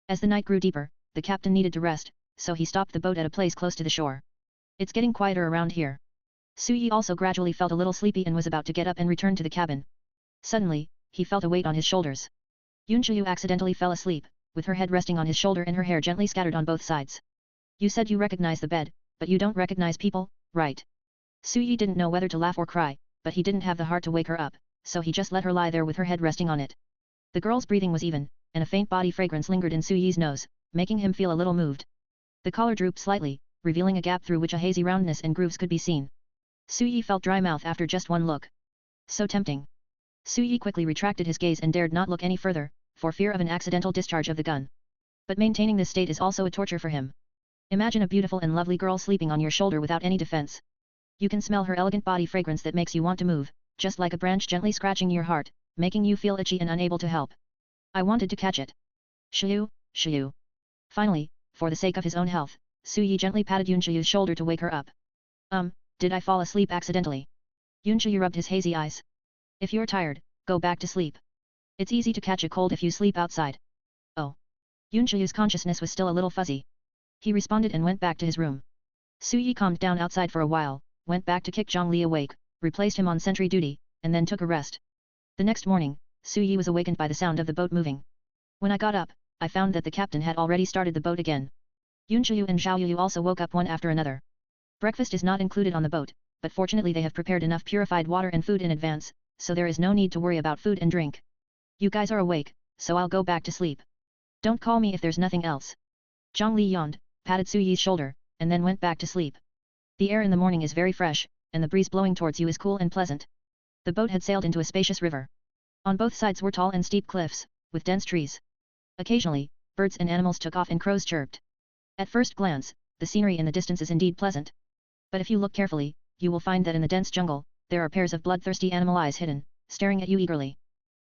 S1: As the night grew deeper, the captain needed to rest, so he stopped the boat at a place close to the shore. It's getting quieter around here. Su Yi also gradually felt a little sleepy and was about to get up and return to the cabin. Suddenly, he felt a weight on his shoulders. Yun Shiyu accidentally fell asleep, with her head resting on his shoulder and her hair gently scattered on both sides. You said you recognize the bed, but you don't recognize people, right? Su Yi didn't know whether to laugh or cry, but he didn't have the heart to wake her up, so he just let her lie there with her head resting on it. The girl's breathing was even, and a faint body fragrance lingered in Su Yi's nose, making him feel a little moved. The collar drooped slightly, revealing a gap through which a hazy roundness and grooves could be seen. Su Yi felt dry mouth after just one look. So tempting. Su Yi quickly retracted his gaze and dared not look any further, for fear of an accidental discharge of the gun. But maintaining this state is also a torture for him. Imagine a beautiful and lovely girl sleeping on your shoulder without any defense. You can smell her elegant body fragrance that makes you want to move, just like a branch gently scratching your heart, making you feel itchy and unable to help. I wanted to catch it. Shiyu, Shiyu. Finally, for the sake of his own health, Su Yi gently patted Yun Shiyu's shoulder to wake her up. Did I fall asleep accidentally? Yun Shiyu rubbed his hazy eyes. If you're tired, go back to sleep. It's easy to catch a cold if you sleep outside. Oh. Yun Shiyu's consciousness was still a little fuzzy. He responded and went back to his room. Su Yi calmed down outside for a while, went back to kick Zhang Li awake, replaced him on sentry duty, and then took a rest. The next morning, Su Yi was awakened by the sound of the boat moving. When I got up, I found that the captain had already started the boat again. Yun Shiyu and Zhao Yu also woke up one after another. Breakfast is not included on the boat, but fortunately they have prepared enough purified water and food in advance, so there is no need to worry about food and drink. You guys are awake, so I'll go back to sleep. Don't call me if there's nothing else. Zhang Li yawned, patted Su Yi's shoulder, and then went back to sleep. The air in the morning is very fresh, and the breeze blowing towards you is cool and pleasant. The boat had sailed into a spacious river. On both sides were tall and steep cliffs, with dense trees. Occasionally, birds and animals took off and crows chirped. At first glance, the scenery in the distance is indeed pleasant. But if you look carefully, you will find that in the dense jungle, there are pairs of bloodthirsty animal eyes hidden, staring at you eagerly.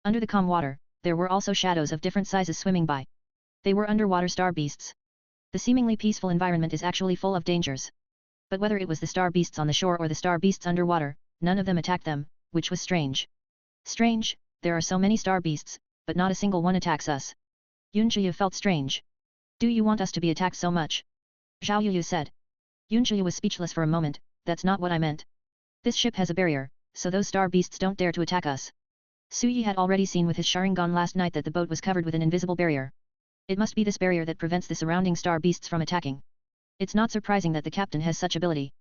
S1: Under the calm water, there were also shadows of different sizes swimming by. They were underwater star beasts. The seemingly peaceful environment is actually full of dangers. But whether it was the star beasts on the shore or the star beasts underwater, none of them attacked them, which was strange. Strange, there are so many star beasts, but not a single one attacks us. Yun Shiyu felt strange. Do you want us to be attacked so much? Zhao Yu said. Yun Shiyu was speechless for a moment. That's not what I meant. This ship has a barrier, so those star beasts don't dare to attack us. Su Yi had already seen with his Sharingan last night that the boat was covered with an invisible barrier. It must be this barrier that prevents the surrounding star beasts from attacking. It's not surprising that the captain has such ability.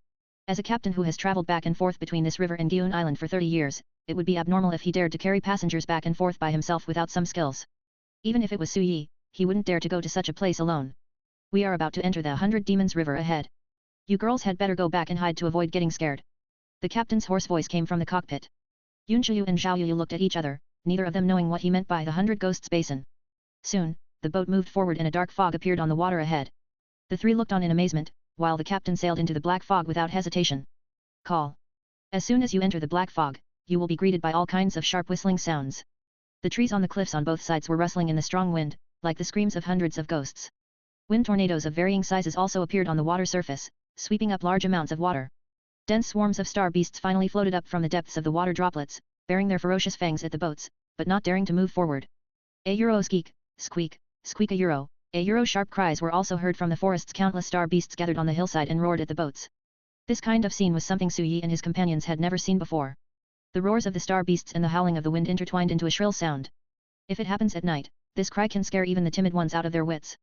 S1: As a captain who has traveled back and forth between this river and Gyun Island for 30 years, it would be abnormal if he dared to carry passengers back and forth by himself without some skills. Even if it was Su Yi, he wouldn't dare to go to such a place alone. We are about to enter the 100 Demons River ahead. You girls had better go back and hide to avoid getting scared. The captain's hoarse voice came from the cockpit. Yun Shiyu and Zhao Yu looked at each other, neither of them knowing what he meant by the 100 Ghosts Basin. Soon, the boat moved forward and a dark fog appeared on the water ahead. The three looked on in amazement, while the captain sailed into the black fog without hesitation. Call. As soon as you enter the black fog, you will be greeted by all kinds of sharp whistling sounds. The trees on the cliffs on both sides were rustling in the strong wind, like the screams of hundreds of ghosts. Wind tornadoes of varying sizes also appeared on the water surface, sweeping up large amounts of water. Dense swarms of star beasts finally floated up from the depths of the water droplets, bearing their ferocious fangs at the boats, but not daring to move forward. A euro squeak, squeak, squeak a euro sharp cries were also heard from the forest's countless star beasts gathered on the hillside and roared at the boats. This kind of scene was something Su Yi and his companions had never seen before. The roars of the star beasts and the howling of the wind intertwined into a shrill sound. If it happens at night, this cry can scare even the timid ones out of their wits.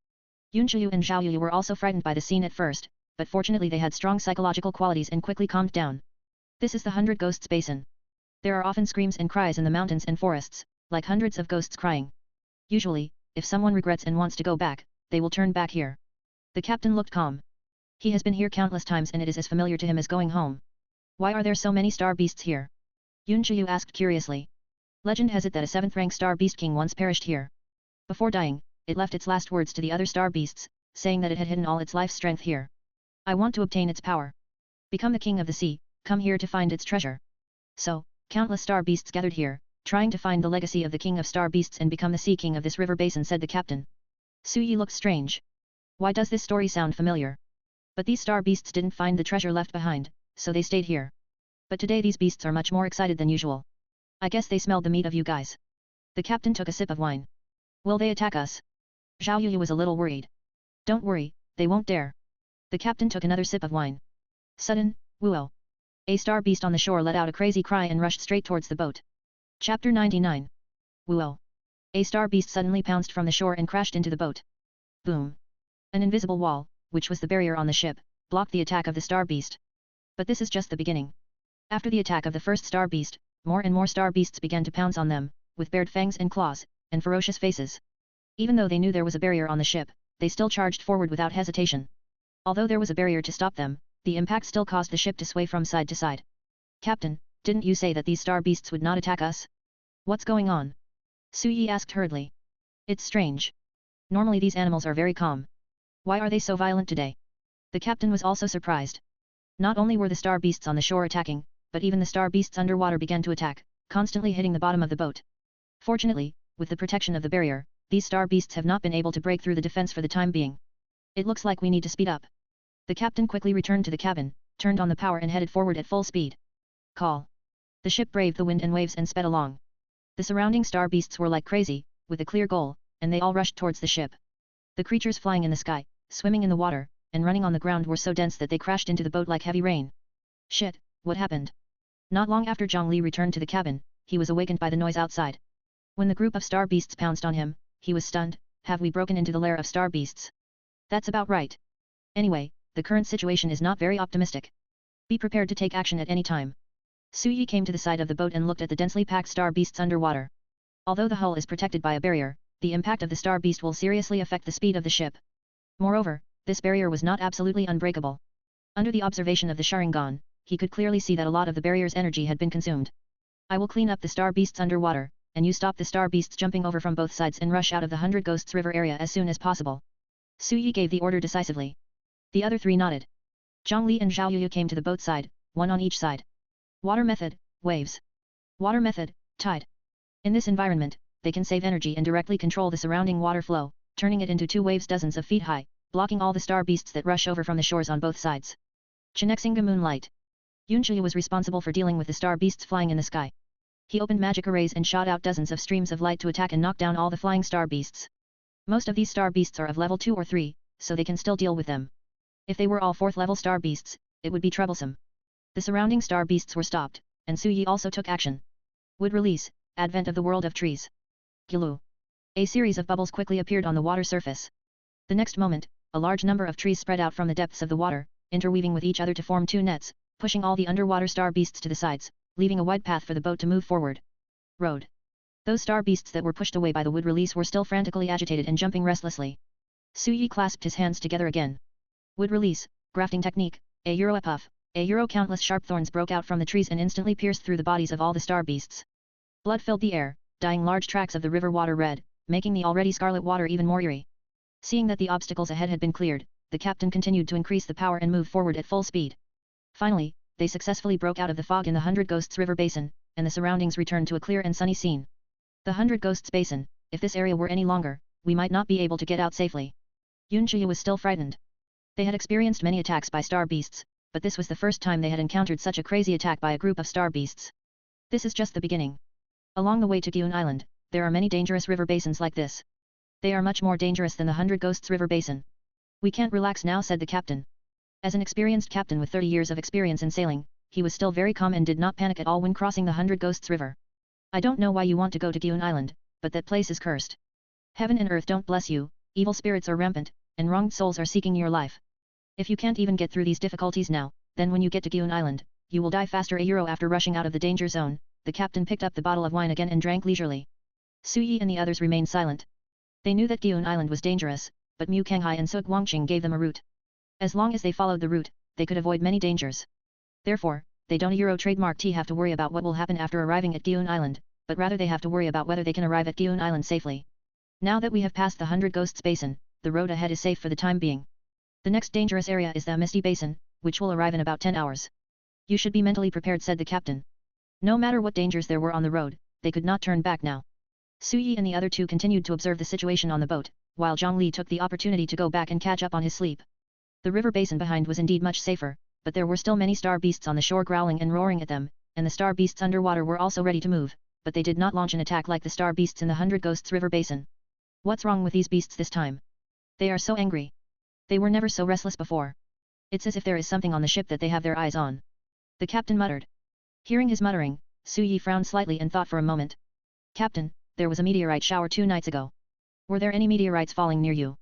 S1: Yun Shiyu and Zhao Yu were also frightened by the scene at first, but fortunately they had strong psychological qualities and quickly calmed down. This is the 100 Ghosts Basin. There are often screams and cries in the mountains and forests, like hundreds of ghosts crying. Usually, if someone regrets and wants to go back, they will turn back here. The captain looked calm. He has been here countless times and it is as familiar to him as going home. Why are there so many star beasts here? Yun Shiyu asked curiously. Legend has it that a 7th-rank star beast king once perished here. Before dying, it left its last words to the other star beasts, saying that it had hidden all its life's strength here. I want to obtain its power. Become the king of the sea, come here to find its treasure. So, countless star beasts gathered here, trying to find the legacy of the king of star beasts and become the sea king of this river basin, said the captain. Su Yi looked strange. Why does this story sound familiar? But these star beasts didn't find the treasure left behind, so they stayed here. But today these beasts are much more excited than usual. I guess they smelled the meat of you guys. The captain took a sip of wine. Will they attack us? Zhao Yu was a little worried. Don't worry, they won't dare. The captain took another sip of wine. Sudden, woo-oh. A star beast on the shore let out a crazy cry and rushed straight towards the boat. Chapter 99. Woo-oh. A star beast suddenly pounced from the shore and crashed into the boat. Boom. An invisible wall, which was the barrier on the ship, blocked the attack of the star beast. But this is just the beginning. After the attack of the first star beast, more and more star beasts began to pounce on them, with bared fangs and claws, and ferocious faces. Even though they knew there was a barrier on the ship, they still charged forward without hesitation. Although there was a barrier to stop them, the impact still caused the ship to sway from side to side. Captain, didn't you say that these star beasts would not attack us? What's going on? Su Yi asked hurriedly. It's strange. Normally these animals are very calm. Why are they so violent today? The captain was also surprised. Not only were the star beasts on the shore attacking, but even the star beasts underwater began to attack, constantly hitting the bottom of the boat. Fortunately, with the protection of the barrier, these star beasts have not been able to break through the defense for the time being. It looks like we need to speed up. The captain quickly returned to the cabin, turned on the power and headed forward at full speed. Call. The ship braved the wind and waves and sped along. The surrounding star beasts were like crazy, with a clear goal, and they all rushed towards the ship. The creatures flying in the sky, swimming in the water, and running on the ground were so dense that they crashed into the boat like heavy rain. Shit, what happened? Not long after Zhang Li returned to the cabin, he was awakened by the noise outside. When the group of star beasts pounced on him, he was stunned. Have we broken into the lair of star beasts? That's about right. Anyway, the current situation is not very optimistic. Be prepared to take action at any time. Su Yi came to the side of the boat and looked at the densely packed star beasts underwater. Although the hull is protected by a barrier, the impact of the star beast will seriously affect the speed of the ship. Moreover, this barrier was not absolutely unbreakable. Under the observation of the Sharingan, he could clearly see that a lot of the barrier's energy had been consumed. I will clean up the star beasts underwater, and you stop the star beasts jumping over from both sides and rush out of the 100 Ghosts River area as soon as possible. Su Yi gave the order decisively. The other three nodded. Zhang Li and Zhao Yuyu came to the boat side, one on each side. Water method, waves. Water method, tide. In this environment, they can save energy and directly control the surrounding water flow, turning it into two waves dozens of feet high, blocking all the star beasts that rush over from the shores on both sides. Chinexinga Moonlight. Yunchuyu was responsible for dealing with the star beasts flying in the sky. He opened magic arrays and shot out dozens of streams of light to attack and knock down all the flying star beasts. Most of these star beasts are of level 2 or 3, so they can still deal with them. If they were all 4th level star beasts, it would be troublesome. The surrounding star beasts were stopped, and Su Yi also took action. Wood release, advent of the world of trees. Gilu. A series of bubbles quickly appeared on the water surface. The next moment, a large number of trees spread out from the depths of the water, interweaving with each other to form two nets, pushing all the underwater star beasts to the sides, leaving a wide path for the boat to move forward. Road. Those star beasts that were pushed away by the wood release were still frantically agitated and jumping restlessly. Su Yi clasped his hands together again. Wood release, grafting technique, a euro puff, a euro countless sharp thorns broke out from the trees and instantly pierced through the bodies of all the star beasts. Blood filled the air, dyeing large tracts of the river water red, making the already scarlet water even more eerie. Seeing that the obstacles ahead had been cleared, the captain continued to increase the power and move forward at full speed. Finally, they successfully broke out of the fog in the 100 Ghosts River Basin, and the surroundings returned to a clear and sunny scene. The 100 Ghosts Basin, if this area were any longer, we might not be able to get out safely. Yunchuyu was still frightened. They had experienced many attacks by star beasts, but this was the first time they had encountered such a crazy attack by a group of star beasts. This is just the beginning. Along the way to Gyun Island, there are many dangerous river basins like this. They are much more dangerous than the 100 Ghosts River Basin. We can't relax now, said the captain. As an experienced captain with 30 years of experience in sailing, he was still very calm and did not panic at all when crossing the 100 Ghosts River. I don't know why you want to go to Gyun Island, but that place is cursed. Heaven and earth don't bless you, evil spirits are rampant, and wronged souls are seeking your life. If you can't even get through these difficulties now, then when you get to Gyun Island, you will die faster. A euro after rushing out of the danger zone, the captain picked up the bottle of wine again and drank leisurely. Su Yi and the others remained silent. They knew that Gyun Island was dangerous, but Mu Kanghai and Suk Wangqing gave them a route. As long as they followed the route, they could avoid many dangers. Therefore, they don't Euro trademark T have to worry about what will happen after arriving at Gyun Island, but rather they have to worry about whether they can arrive at Gyun Island safely. Now that we have passed the 100 Ghosts Basin, the road ahead is safe for the time being. The next dangerous area is the Misty Basin, which will arrive in about 10 hours. You should be mentally prepared, said the captain. No matter what dangers there were on the road, they could not turn back now. Su Yi and the other two continued to observe the situation on the boat, while Zhang Li took the opportunity to go back and catch up on his sleep. The river basin behind was indeed much safer, but there were still many star beasts on the shore growling and roaring at them, and the star beasts underwater were also ready to move, but they did not launch an attack like the star beasts in the 100 Ghosts River Basin. What's wrong with these beasts this time? They are so angry. They were never so restless before. It's as if there is something on the ship that they have their eyes on. The captain muttered. Hearing his muttering, Su Yi frowned slightly and thought for a moment. Captain, there was a meteorite shower 2 nights ago. Were there any meteorites falling near you?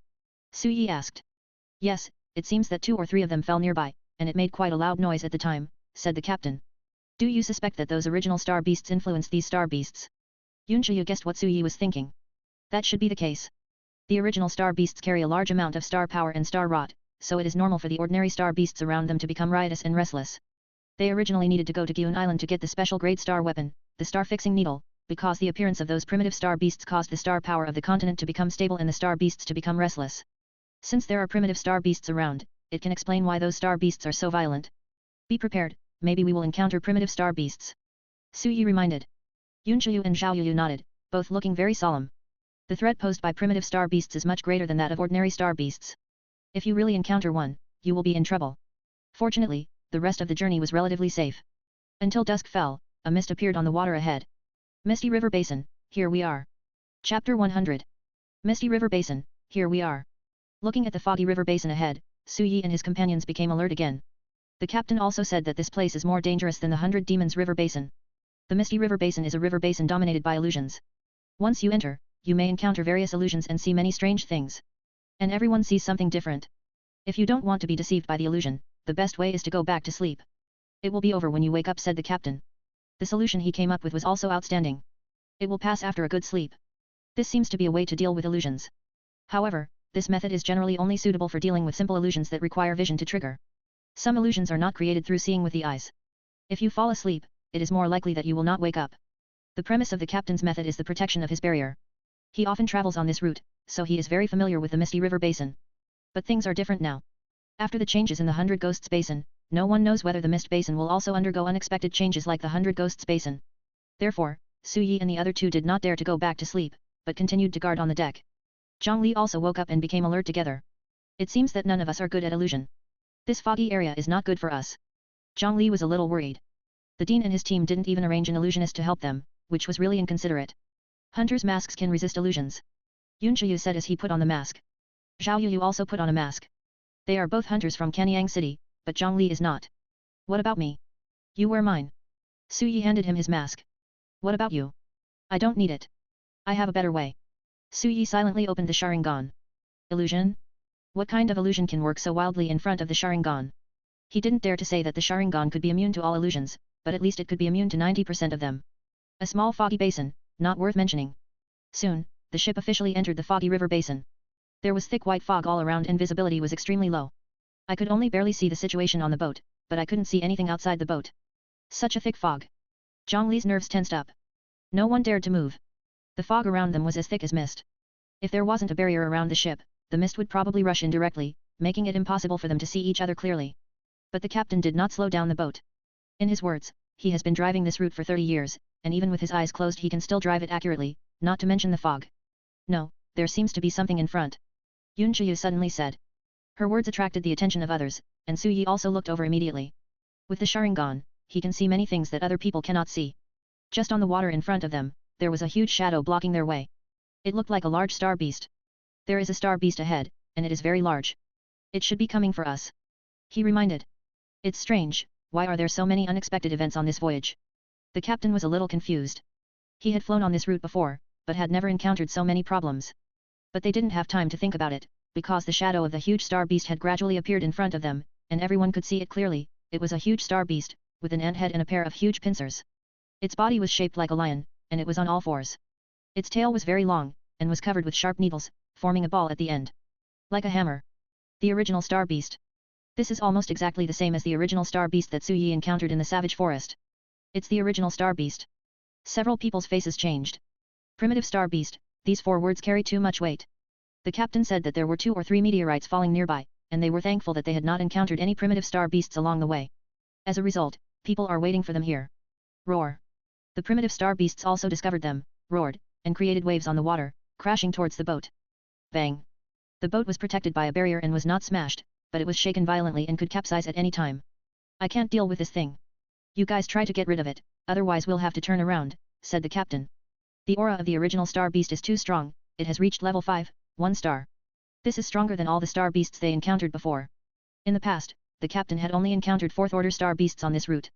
S1: Su Yi asked. Yes, it seems that 2 or 3 of them fell nearby, and it made quite a loud noise at the time, said the captain. Do you suspect that those original star beasts influenced these star beasts? Yunchuyu guessed what Su Yi was thinking. That should be the case. The original star beasts carry a large amount of star power and star rot, so it is normal for the ordinary star beasts around them to become riotous and restless. They originally needed to go to Gyun Island to get the special grade star weapon, the star-fixing needle, because the appearance of those primitive star beasts caused the star power of the continent to become stable and the star beasts to become restless. Since there are primitive star beasts around, it can explain why those star beasts are so violent. Be prepared, maybe we will encounter primitive star beasts. Su Yi reminded. Yunqiu and Zhao Yuyu nodded, both looking very solemn. The threat posed by primitive star beasts is much greater than that of ordinary star beasts. If you really encounter one, you will be in trouble. Fortunately, the rest of the journey was relatively safe. Until dusk fell, a mist appeared on the water ahead. Misty River Basin, here we are. Chapter 100. Misty River Basin, here we are. Looking at the foggy river basin ahead, Su Yi and his companions became alert again. The captain also said that this place is more dangerous than the 100 Demons River Basin. The Misty River Basin is a river basin dominated by illusions. Once you enter, you may encounter various illusions and see many strange things. And everyone sees something different. If you don't want to be deceived by the illusion, the best way is to go back to sleep. It will be over when you wake up, said the captain. The solution he came up with was also outstanding. It will pass after a good sleep. This seems to be a way to deal with illusions. However, this method is generally only suitable for dealing with simple illusions that require vision to trigger. Some illusions are not created through seeing with the eyes. If you fall asleep, it is more likely that you will not wake up. The premise of the captain's method is the protection of his barrier. He often travels on this route, so he is very familiar with the Misty River Basin. But things are different now. After the changes in the 100 Ghosts Basin, no one knows whether the Mist Basin will also undergo unexpected changes like the 100 Ghosts Basin. Therefore, Su Yi and the other two did not dare to go back to sleep, but continued to guard on the deck. Zhang Li also woke up and became alert together. It seems that none of us are good at illusion. This foggy area is not good for us. Zhang Li was a little worried. The dean and his team didn't even arrange an illusionist to help them, which was really inconsiderate. Hunters' masks can resist illusions. Yun Shiyu said as he put on the mask. Zhao Yuyu also put on a mask. They are both hunters from Canyang City, but Zhang Li is not. What about me? You wear mine. Su Yi handed him his mask. What about you? I don't need it. I have a better way. Su Yi silently opened the Sharingan. Illusion? What kind of illusion can work so wildly in front of the Sharingan? He didn't dare to say that the Sharingan could be immune to all illusions, but at least it could be immune to 90% of them. A small foggy basin, not worth mentioning. Soon, the ship officially entered the foggy river basin. There was thick white fog all around and visibility was extremely low. I could only barely see the situation on the boat, but I couldn't see anything outside the boat. Such a thick fog. Zhang Li's nerves tensed up. No one dared to move. The fog around them was as thick as mist. If there wasn't a barrier around the ship, the mist would probably rush in directly, making it impossible for them to see each other clearly. But the captain did not slow down the boat. In his words, he has been driving this route for 30 years, and even with his eyes closed he can still drive it accurately, not to mention the fog. No, there seems to be something in front. Yun Shiyu suddenly said. Her words attracted the attention of others, and Su Yi also looked over immediately. With the Sharingan, he can see many things that other people cannot see. Just on the water in front of them, there was a huge shadow blocking their way. It looked like a large star beast. There is a star beast ahead, and it is very large. It should be coming for us. He reminded. It's strange, why are there so many unexpected events on this voyage? The captain was a little confused. He had flown on this route before, but had never encountered so many problems. But they didn't have time to think about it, because the shadow of the huge star beast had gradually appeared in front of them, and everyone could see it clearly. It was a huge star beast, with an ant head and a pair of huge pincers. Its body was shaped like a lion, and it was on all fours. Its tail was very long, and was covered with sharp needles, forming a ball at the end. Like a hammer. The original star beast. This is almost exactly the same as the original star beast that Su Yi encountered in the savage forest. It's the original star beast. Several people's faces changed. Primitive star beast, these 4 words carry too much weight. The captain said that there were 2 or 3 meteorites falling nearby, and they were thankful that they had not encountered any primitive star beasts along the way. As a result, people are waiting for them here. Roar. The primitive star beasts also discovered them, roared, and created waves on the water, crashing towards the boat. Bang. The boat was protected by a barrier and was not smashed, but it was shaken violently and could capsize at any time. I can't deal with this thing. You guys try to get rid of it, otherwise we'll have to turn around, said the captain. The aura of the original star beast is too strong, it has reached level 5, 1 star. This is stronger than all the star beasts they encountered before. In the past, the captain had only encountered 4th order star beasts on this route.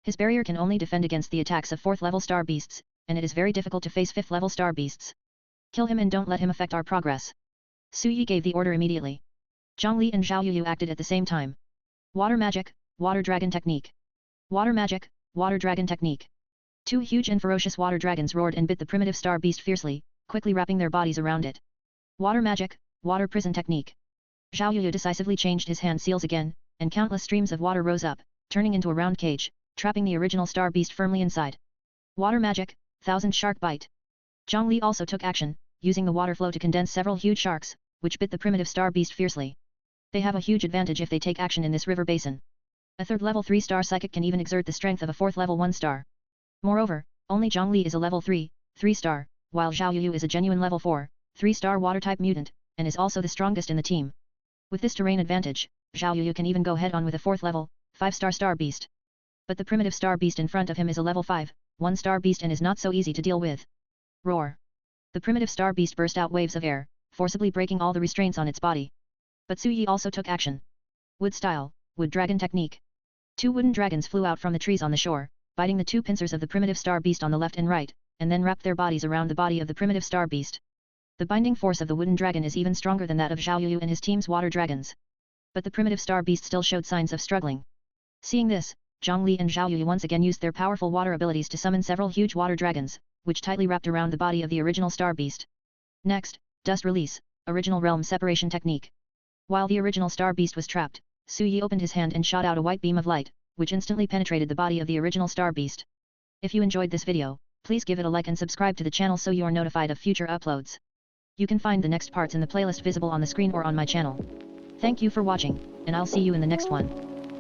S1: His barrier can only defend against the attacks of 4th level star beasts, and it is very difficult to face 5th level star beasts. Kill him and don't let him affect our progress. Su Yi gave the order immediately. Zhang Li and Zhao Yuyu acted at the same time. Water magic, water dragon technique. Water magic, water dragon technique. 2 huge and ferocious water dragons roared and bit the primitive star beast fiercely, quickly wrapping their bodies around it. Water magic, water prison technique. Zhao Yuyu decisively changed his hand seals again, and countless streams of water rose up, turning into a round cage, trapping the original star beast firmly inside. Water magic, thousand shark bite. Zhang Li also took action, using the water flow to condense several huge sharks, which bit the primitive star beast fiercely. They have a huge advantage if they take action in this river basin. A third level 3-star psychic can even exert the strength of a fourth level 1-star. Moreover, only Zhang Li is a level 3-star, while Zhao Yuyu is a genuine level 4-3-star water-type mutant, and is also the strongest in the team. With this terrain advantage, Zhao Yuyu can even go head-on with a 4th level, 5-star star beast. But the primitive star beast in front of him is a level 5, 1-star beast and is not so easy to deal with. Roar! The primitive star beast burst out waves of air, forcibly breaking all the restraints on its body. But Su Yi also took action. Wood style, wood dragon technique. 2 wooden dragons flew out from the trees on the shore, biting the 2 pincers of the primitive star beast on the left and right, and then wrapped their bodies around the body of the primitive star beast. The binding force of the wooden dragon is even stronger than that of Zhao Yuyu and his team's water dragons. But the primitive star beast still showed signs of struggling. Seeing this, Zhang Li and Zhao Yuyu once again used their powerful water abilities to summon several huge water dragons, which tightly wrapped around the body of the original star beast. Next, dust release, original realm separation technique. While the original star beast was trapped, Su Yi opened his hand and shot out a white beam of light, which instantly penetrated the body of the original star beast. If you enjoyed this video, please give it a like and subscribe to the channel so you are notified of future uploads. You can find the next parts in the playlist visible on the screen or on my channel. Thank you for watching, and I'll see you in the next one.